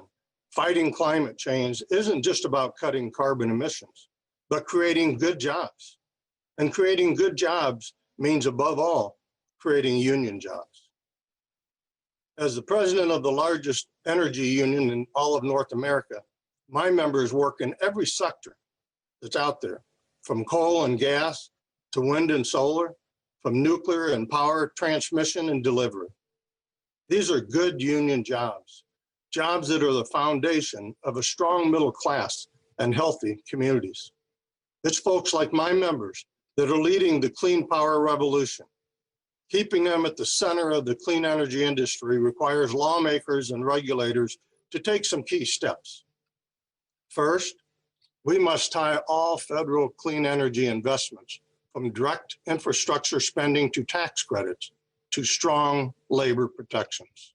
fighting climate change isn't just about cutting carbon emissions, but creating good jobs. And creating good jobs means, above all, creating union jobs. As the president of the largest energy union in all of North America, my members work in every sector that's out there, from coal and gas to wind and solar, from nuclear and power transmission and delivery. These are good union jobs, jobs that are the foundation of a strong middle class and healthy communities. It's folks like my members that are leading the clean power revolution. Keeping them at the center of the clean energy industry requires lawmakers and regulators to take some key steps. First, we must tie all federal clean energy investments, from direct infrastructure spending to tax credits, to strong labor protections.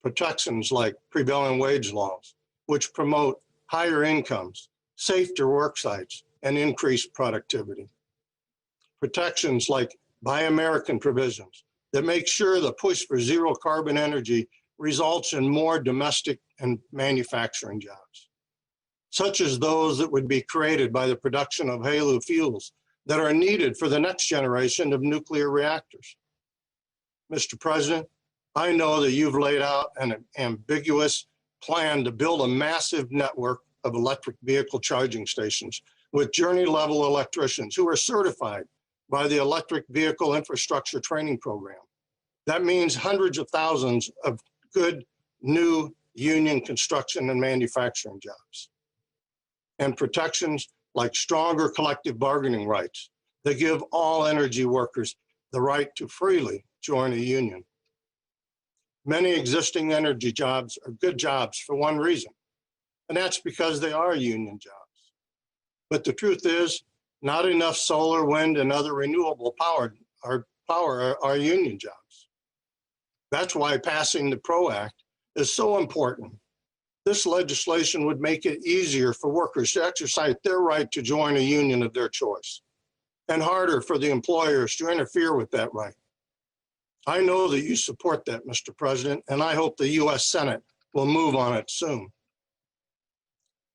Protections like prevailing wage laws, which promote higher incomes, safer work sites, and increased productivity. Protections like Buy American provisions that make sure the push for zero carbon energy results in more domestic and manufacturing jobs, such as those that would be created by the production of HALEU fuels that are needed for the next generation of nuclear reactors. Mr. President, I know that you've laid out an ambiguous plan to build a massive network of electric vehicle charging stations with journey-level electricians who are certified by the Electric Vehicle Infrastructure Training Program. That means hundreds of thousands of good new union construction and manufacturing jobs. And protections like stronger collective bargaining rights that give all energy workers the right to freely join a union. Many existing energy jobs are good jobs for one reason, and that's because they are union jobs. But the truth is, not enough solar, wind, and other renewable power are union jobs. That's why passing the PRO Act is so important. This legislation would make it easier for workers to exercise their right to join a union of their choice, and harder for the employers to interfere with that right. I know that you support that, Mr. President, and I hope the U.S. Senate will move on it soon.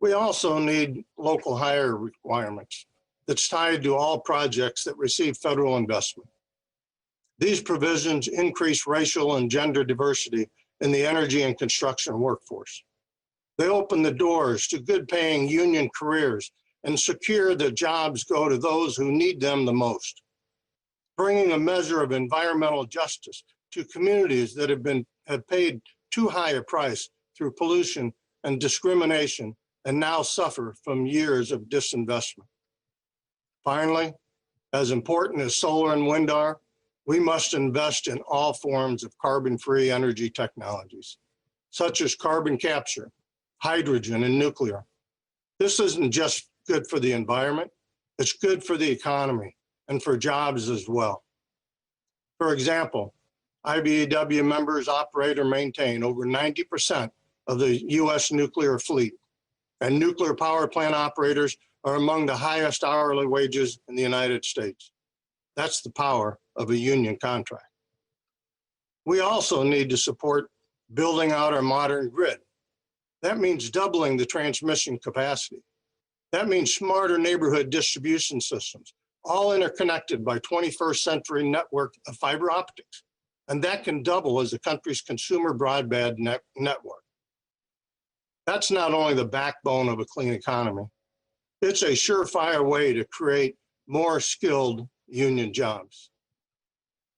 We also need local hire requirements that's tied to all projects that receive federal investment. These provisions increase racial and gender diversity in the energy and construction workforce. They open the doors to good-paying union careers and secure that jobs go to those who need them the most, bringing a measure of environmental justice to communities that have paid too high a price through pollution and discrimination and now suffer from years of disinvestment. Finally, as important as solar and wind are, we must invest in all forms of carbon-free energy technologies, such as carbon capture, hydrogen, and nuclear. This isn't just good for the environment, it's good for the economy and for jobs as well. For example, IBEW members operate or maintain over 90% of the US nuclear fleet, and nuclear power plant operators are among the highest hourly wages in the United States. That's the power of a union contract. We also need to support building out our modern grid. That means doubling the transmission capacity. That means smarter neighborhood distribution systems, all interconnected by 21st century network of fiber optics. And that can double as the country's consumer broadband network. That's not only the backbone of a clean economy, it's a surefire way to create more skilled union jobs.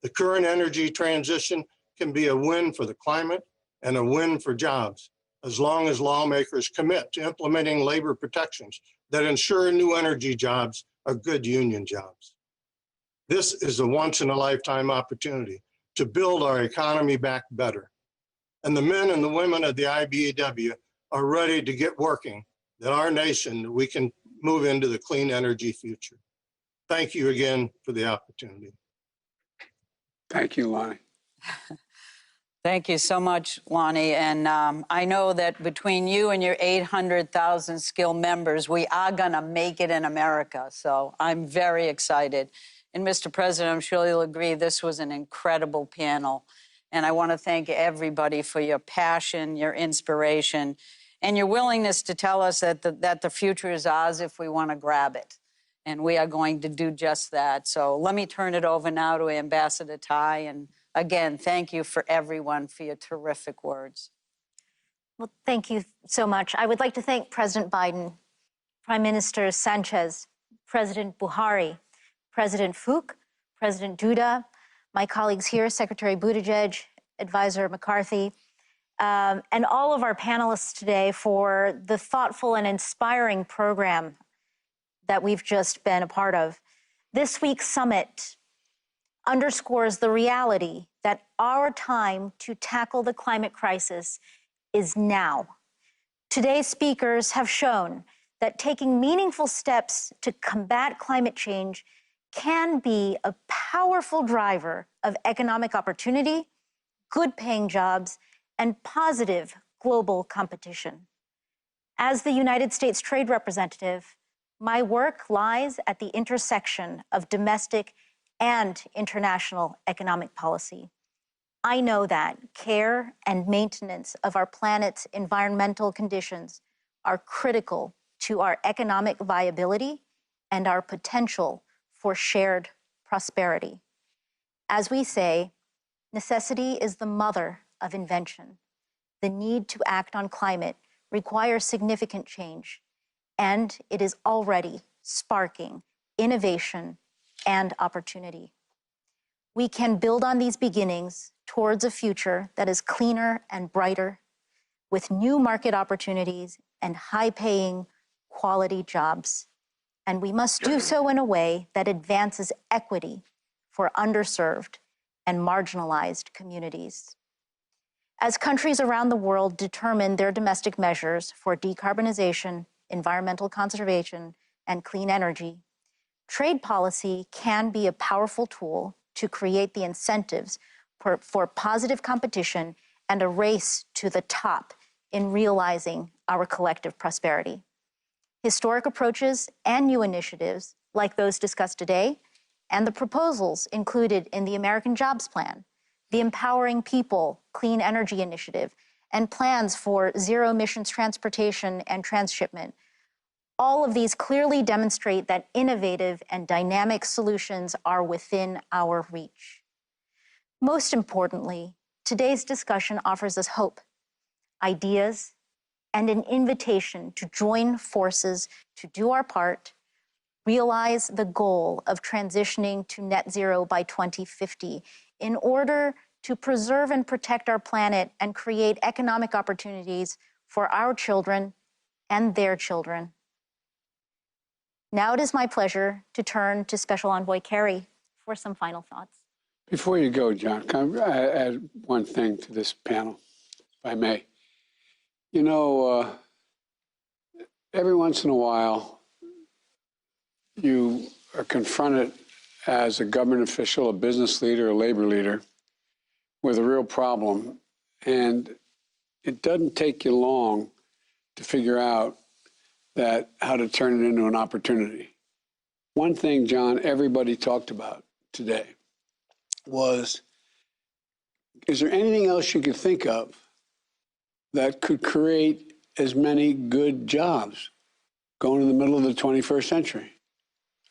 The current energy transition can be a win for the climate and a win for jobs, as long as lawmakers commit to implementing labor protections that ensure new energy jobs are good union jobs. This is a once-in-a-lifetime opportunity to build our economy back better. And the men and the women of the IBEW are ready to get working, that our nation, we can move into the clean energy future. Thank you again for the opportunity. Thank you, Lonnie. Thank you so much, Lonnie. And I know that between you and your 800,000 skilled members, we are going to make it in America. So I'm very excited. And Mr. President, I'm sure you'll agree this was an incredible panel. And I want to thank everybody for your passion, your inspiration, and your willingness to tell us that the future is ours if we want to grab it. And we are going to do just that. So let me turn it over now to Ambassador Tai. And again, thank you for everyone for your terrific words. Well, thank you so much. I would like to thank President Biden, Prime Minister Sanchez, President Buhari, President Fook, President Duda, my colleagues here, Secretary Buttigieg, Advisor McCarthy, and all of our panelists today for the thoughtful and inspiring program that we've just been a part of. This week's summit underscores the reality that our time to tackle the climate crisis is now. Today's speakers have shown that taking meaningful steps to combat climate change can be a powerful driver of economic opportunity, good-paying jobs, and positive global competition. As the United States Trade Representative, my work lies at the intersection of domestic and international economic policy. I know that care and maintenance of our planet's environmental conditions are critical to our economic viability and our potential for shared prosperity. As we say, necessity is the mother of invention. The need to act on climate requires significant change, and it is already sparking innovation and opportunity. We can build on these beginnings towards a future that is cleaner and brighter, with new market opportunities and high-paying, quality jobs. And we must do so in a way that advances equity for underserved and marginalized communities. As countries around the world determine their domestic measures for decarbonization, environmental conservation, and clean energy, trade policy can be a powerful tool to create the incentives for positive competition and a race to the top in realizing our collective prosperity. Historic approaches and new initiatives, like those discussed today, and the proposals included in the American Jobs Plan, the Empowering People Clean Energy Initiative, and plans for zero emissions transportation and transshipment, all of these clearly demonstrate that innovative and dynamic solutions are within our reach. Most importantly, today's discussion offers us hope, ideas, and an invitation to join forces to do our part, realize the goal of transitioning to net zero by 2050 in order to preserve and protect our planet and create economic opportunities for our children and their children. Now it is my pleasure to turn to Special Envoy Kerry for some final thoughts. Before you go, John, can I add one thing to this panel, if I may? You know, every once in a while, you are confronted as a government official, a business leader, a labor leader, with a real problem. And it doesn't take you long to figure out how to turn it into an opportunity. One thing, John, everybody talked about today was, is there anything else you could think of that could create as many good jobs going in the middle of the 21st century?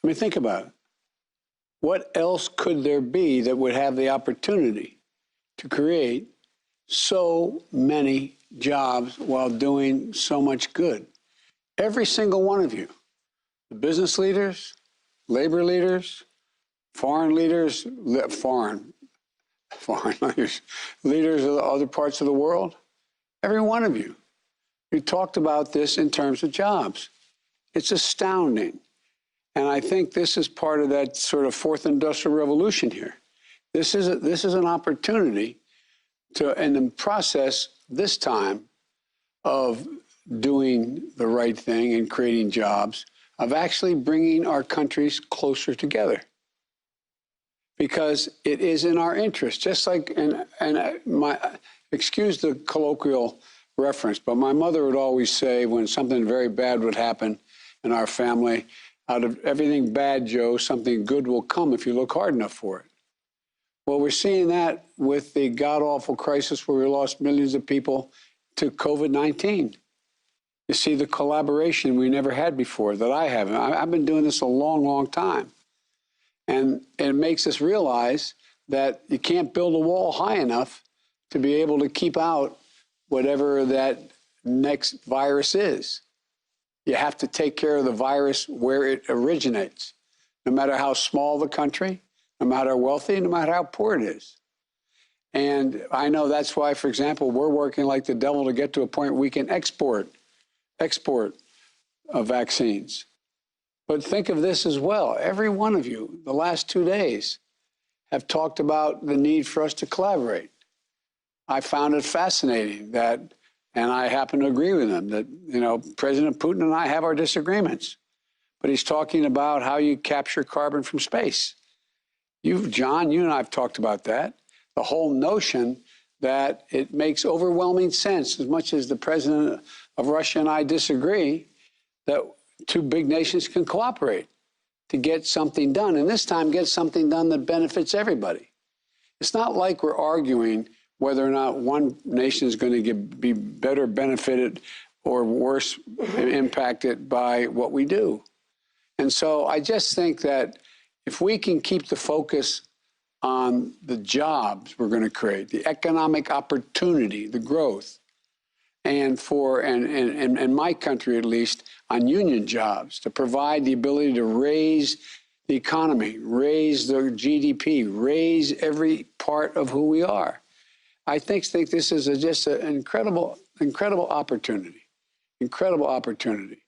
I mean, think about it. What else could there be that would have the opportunity to create so many jobs while doing so much good? Every single one of you, the business leaders, labor leaders, foreign leaders, foreign leaders, leaders of the other parts of the world, every one of you, you talked about this in terms of jobs. It's astounding. And I think this is part of that sort of fourth industrial revolution here. This is an opportunity to, in the process this time of doing the right thing and creating jobs, of actually bringing our countries closer together. Because it is in our interest, just like, excuse the colloquial reference, but my mother would always say when something very bad would happen in our family, out of everything bad, Joe, something good will come if you look hard enough for it. Well, we're seeing that with the god-awful crisis where we lost millions of people to COVID-19. You see the collaboration we never had before that I haven't. I've been doing this a long, long time. And it makes us realize that you can't build a wall high enough to be able to keep out whatever that next virus is. You have to take care of the virus where it originates, no matter how small the country, no matter how wealthy, no matter how poor it is. And I know that's why, for example, we're working like the devil to get to a point where we can export vaccines. But think of this as well. Every one of you, the last 2 days, have talked about the need for us to collaborate. I found it fascinating that, and I happen to agree with him, that, you know, President Putin and I have our disagreements, but he's talking about how you capture carbon from space. John, you and I have talked about that. The whole notion that it makes overwhelming sense, as much as the president of Russia and I disagree, that two big nations can cooperate to get something done, and this time get something done that benefits everybody. It's not like we're arguing whether or not one nation is going to be better benefited or worse impacted by what we do. And so I just think that if we can keep the focus on the jobs we're going to create, the economic opportunity, the growth, and in my country at least, on union jobs, to provide the ability to raise the economy, raise the GDP, raise every part of who we are. I think this is just an incredible opportunity. Incredible opportunity.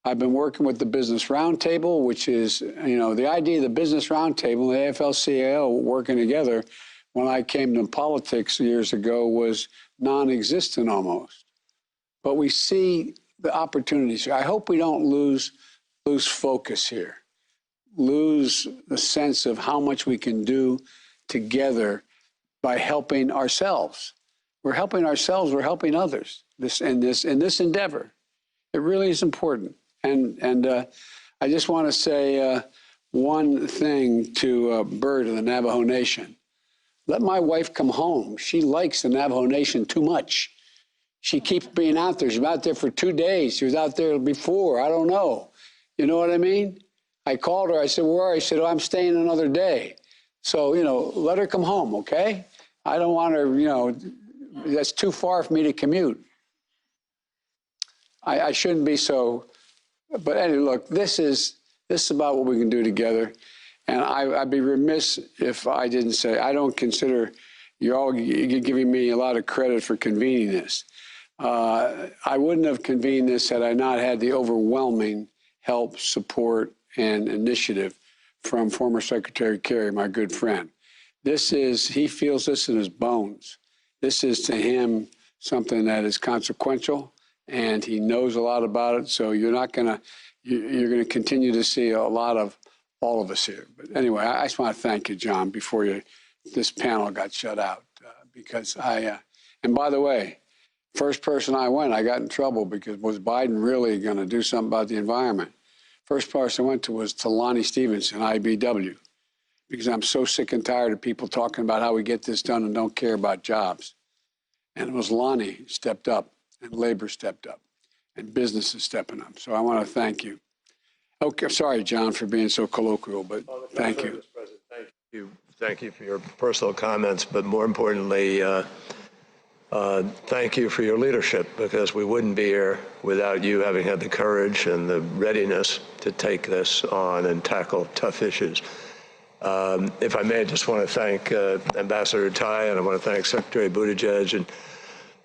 I've been working with the Business Roundtable, which is, the idea of the Business Roundtable and the AFL-CIO working together when I came to politics years ago was non-existent almost. But we see the opportunities here. I hope we don't lose focus here, lose the sense of how much we can do together by helping ourselves. We're helping ourselves, we're helping others in this endeavor. It really is important. And I just want to say one thing to Bird of the Navajo Nation. Let my wife come home. She likes the Navajo Nation too much. She keeps being out there. She's been out there for 2 days. She was out there before. I don't know. You know what I mean? I called her. I said, where are you? She said, oh, I'm staying another day. So, let her come home, okay? I don't want her, that's too far for me to commute. I shouldn't be so. But anyway, look, this is about what we can do together. And I'd be remiss if I didn't say, I don't consider you're all giving me a lot of credit for convening this. I wouldn't have convened this had I not had the overwhelming help, support, and initiative from former Secretary Kerry, my good friend. He feels this in his bones. This is to him something that is consequential, and he knows a lot about it. So you're going to continue to see a lot of all of us here. But anyway, I just want to thank you, John, before this panel got shut out, because and by the way, first person I went, I got in trouble because was Biden really going to do something about the environment? First person I went to was to Lonnie Stevenson, IBW, because I'm so sick and tired of people talking about how we get this done and don't care about jobs. And it was Lonnie who stepped up, and labor stepped up, and business is stepping up. So I want to thank you. Okay, sorry, John, for being so colloquial, but thank you. Mr. President, thank you. Thank you for your personal comments, but more importantly, thank you for your leadership, because we wouldn't be here without you having had the courage and the readiness to take this on and tackle tough issues. If I may, I just want to thank Ambassador Tai, and I want to thank Secretary Buttigieg and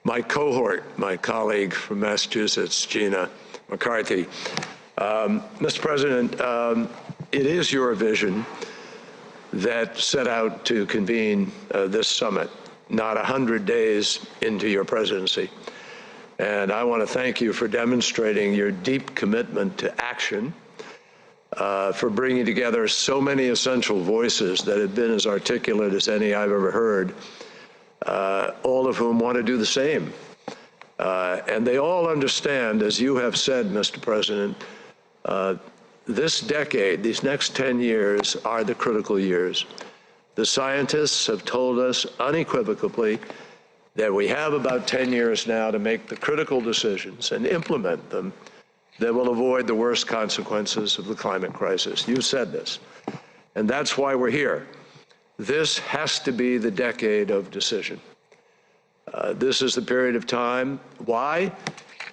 my cohort, my colleague from Massachusetts, Gina McCarthy. Mr. President, it is your vision that set out to convene this summit, not 100 days into your presidency. And I want to thank you for demonstrating your deep commitment to action, for bringing together so many essential voices that have been as articulate as any I've ever heard, all of whom want to do the same. And they all understand, as you have said, Mr. President, this decade, these next 10 years are the critical years. The scientists have told us unequivocally that we have about 10 years now to make the critical decisions and implement them that will avoid the worst consequences of the climate crisis. You said this, and that's why we're here. This has to be the decade of decision. This is the period of time. Why?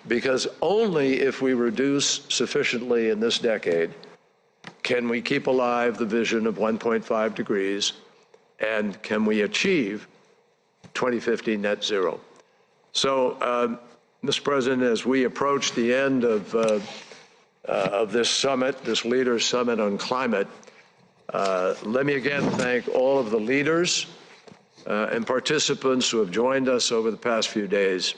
Because only if we reduce sufficiently in this decade can we keep alive the vision of 1.5 degrees, and can we achieve 2050 net zero. So, Mr. President, as we approach the end of this summit, this Leaders Summit on Climate, let me again thank all of the leaders and participants who have joined us over the past few days,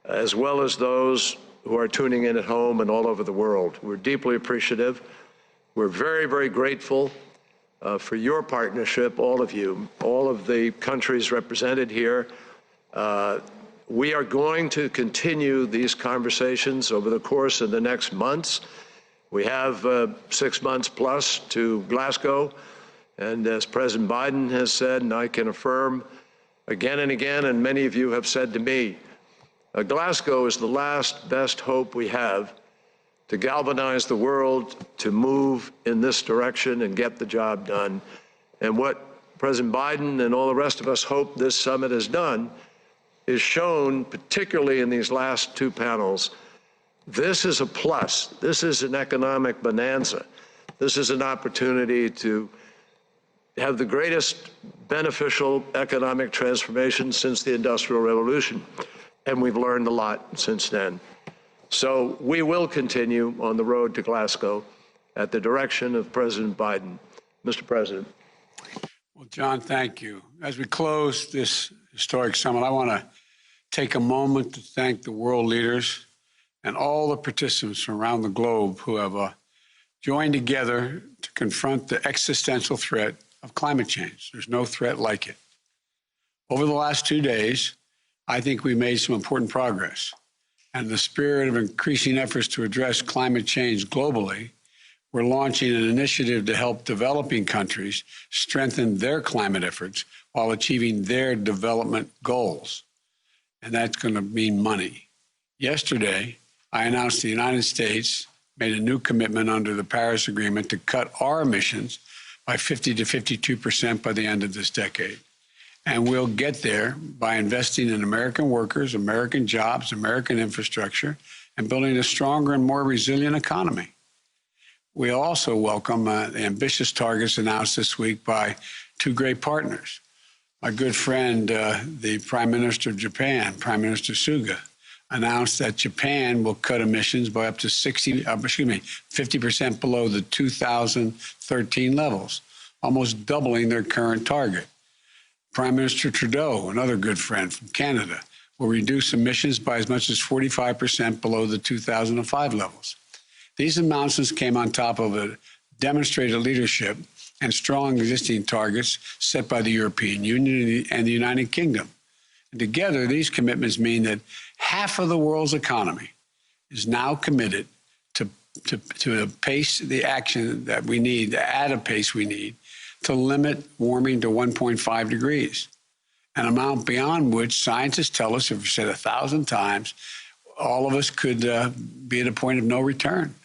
as well as those who are tuning in at home and all over the world. We're deeply appreciative. We're very, very grateful for your partnership, all of you, all of the countries represented here. We are going to continue these conversations over the course of the next months. We have 6 months plus to Glasgow. And as President Biden has said, and I can affirm again and again, and many of you have said to me, Glasgow is the last best hope we have to galvanize the world to move in this direction and get the job done. And what President Biden and all the rest of us hope this summit has done is shown, particularly in these last two panels, this is a plus. This is an economic bonanza. This is an opportunity to have the greatest beneficial economic transformation since the Industrial Revolution, and we've learned a lot since then. So we will continue on the road to Glasgow at the direction of President Biden. Mr. President. Well, John, thank you. As we close this historic summit, I want to take a moment to thank the world leaders and all the participants from around the globe who have joined together to confront the existential threat of climate change. There's no threat like it. Over the last 2 days, I think we made some important progress. And in the spirit of increasing efforts to address climate change globally, we're launching an initiative to help developing countries strengthen their climate efforts while achieving their development goals. And that's going to mean money. Yesterday, I announced the United States made a new commitment under the Paris Agreement to cut our emissions by 50 to 52% by the end of this decade. And we'll get there by investing in American workers, American jobs, American infrastructure, and building a stronger and more resilient economy. We also welcome the ambitious targets announced this week by two great partners. My good friend, the Prime Minister of Japan, Prime Minister Suga, announced that Japan will cut emissions by up to 50% below the 2013 levels, almost doubling their current target. Prime Minister Trudeau, another good friend from Canada, will reduce emissions by as much as 45% below the 2005 levels. These announcements came on top of a demonstrated leadership and strong existing targets set by the European Union and the United Kingdom. And together, these commitments mean that half of the world's economy is now committed to pace the action that we need, at a pace we need, to limit warming to 1.5 degrees, an amount beyond which scientists tell us, if said 1,000 times, all of us could be at a point of no return.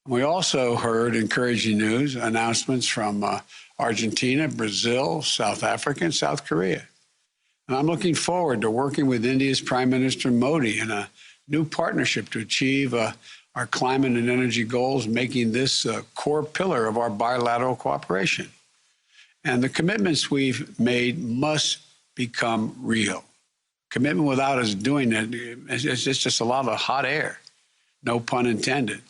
We also heard encouraging news, announcements from Argentina, Brazil, South Africa, and South Korea. And I'm looking forward to working with India's Prime Minister Modi in a new partnership to achieve our climate and energy goals, making this a core pillar of our bilateral cooperation. And the commitments we've made must become real. Commitment without us doing it, it's just a lot of hot air, no pun intended.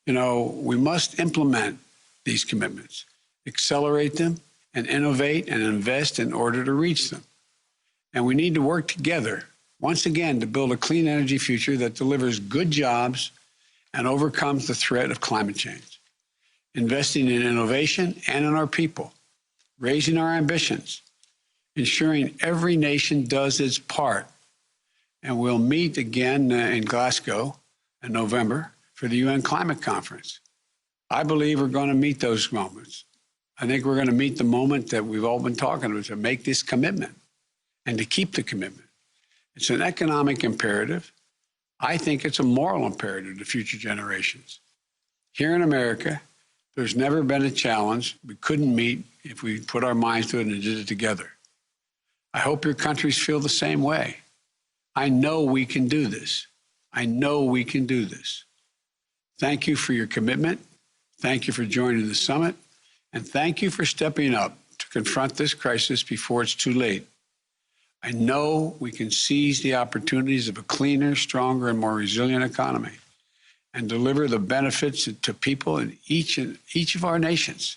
You know, we must implement these commitments, accelerate them, and innovate and invest in order to reach them. And we need to work together, once again, to build a clean energy future that delivers good jobs and overcomes the threat of climate change. Investing in innovation and in our people, raising our ambitions, ensuring every nation does its part. And we'll meet again in Glasgow in November for the UN Climate Conference. I believe we're going to meet those moments. I think we're going to meet the moment that we've all been talking about, to make this commitment and to keep the commitment. It's an economic imperative. I think it's a moral imperative to future generations. Here in America, there's never been a challenge we couldn't meet if we put our minds to it and did it together. I hope your countries feel the same way. I know we can do this. I know we can do this. Thank you for your commitment. Thank you for joining the summit. And thank you for stepping up to confront this crisis before it's too late. I know we can seize the opportunities of a cleaner, stronger, and more resilient economy and deliver the benefits to people in each of our nations.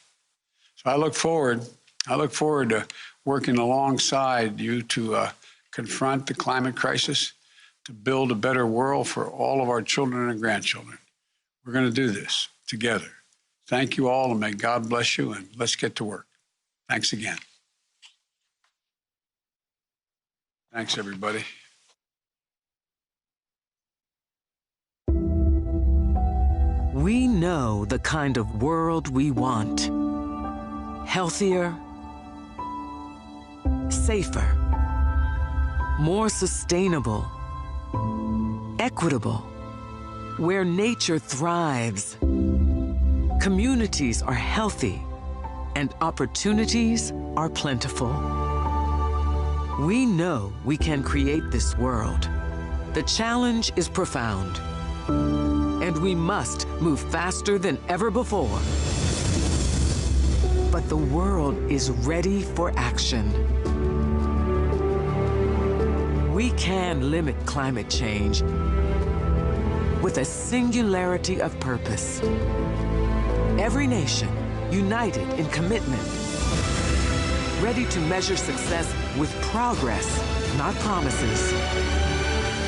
So I look forward to working alongside you to confront the climate crisis, to build a better world for all of our children and grandchildren. We're going to do this together. Thank you all, and may God bless you, and let's get to work. Thanks again. Thanks, everybody. We know the kind of world we want. Healthier, safer, more sustainable, equitable, where nature thrives, communities are healthy, and opportunities are plentiful. We know we can create this world. The challenge is profound, and we must move faster than ever before. but the world is ready for action. We can limit climate change with a singularity of purpose. Every nation united in commitment, ready to measure success with progress, not promises,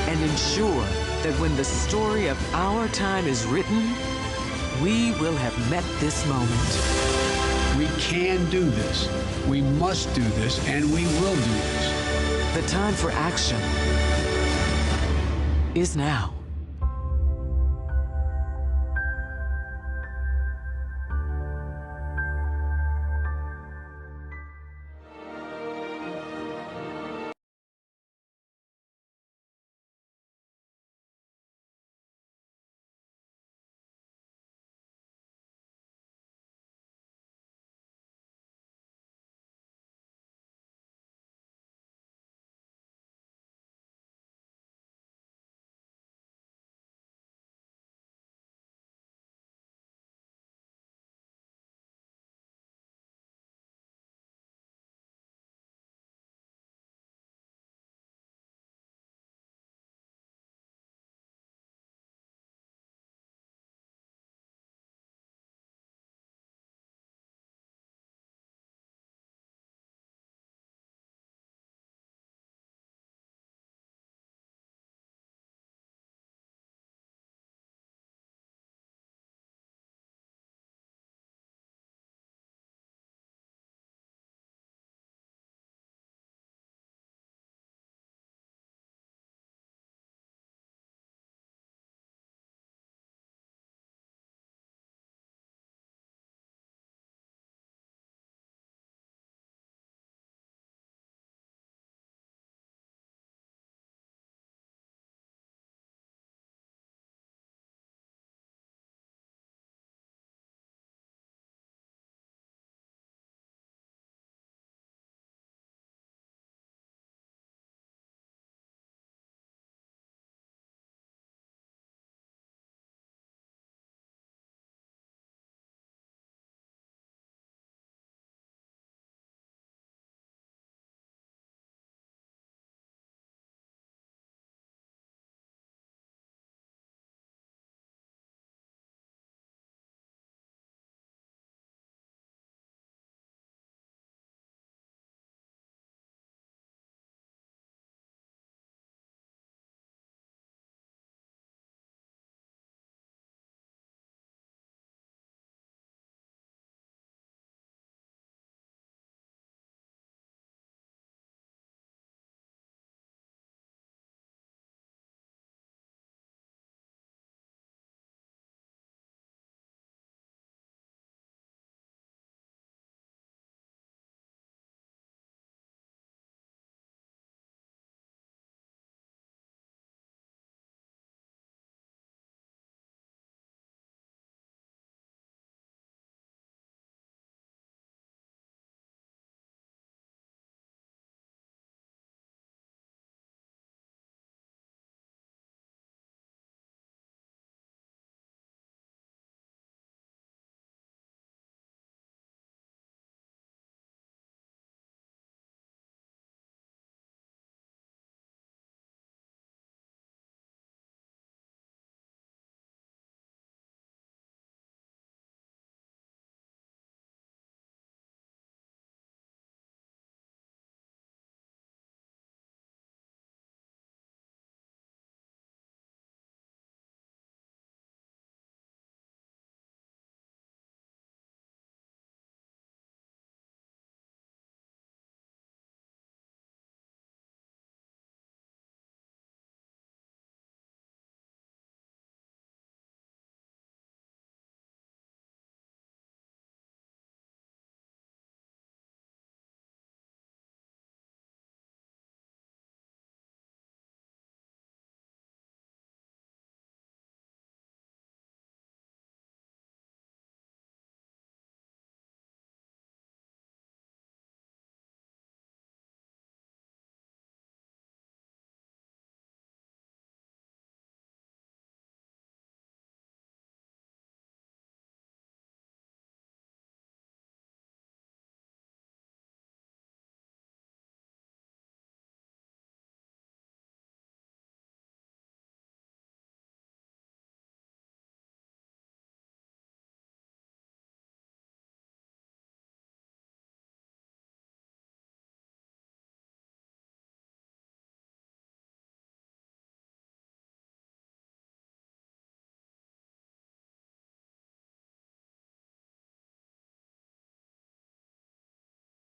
and ensure that when the story of our time is written, we will have met this moment. We can do this. We must do this, and we will do this. The time for action is now.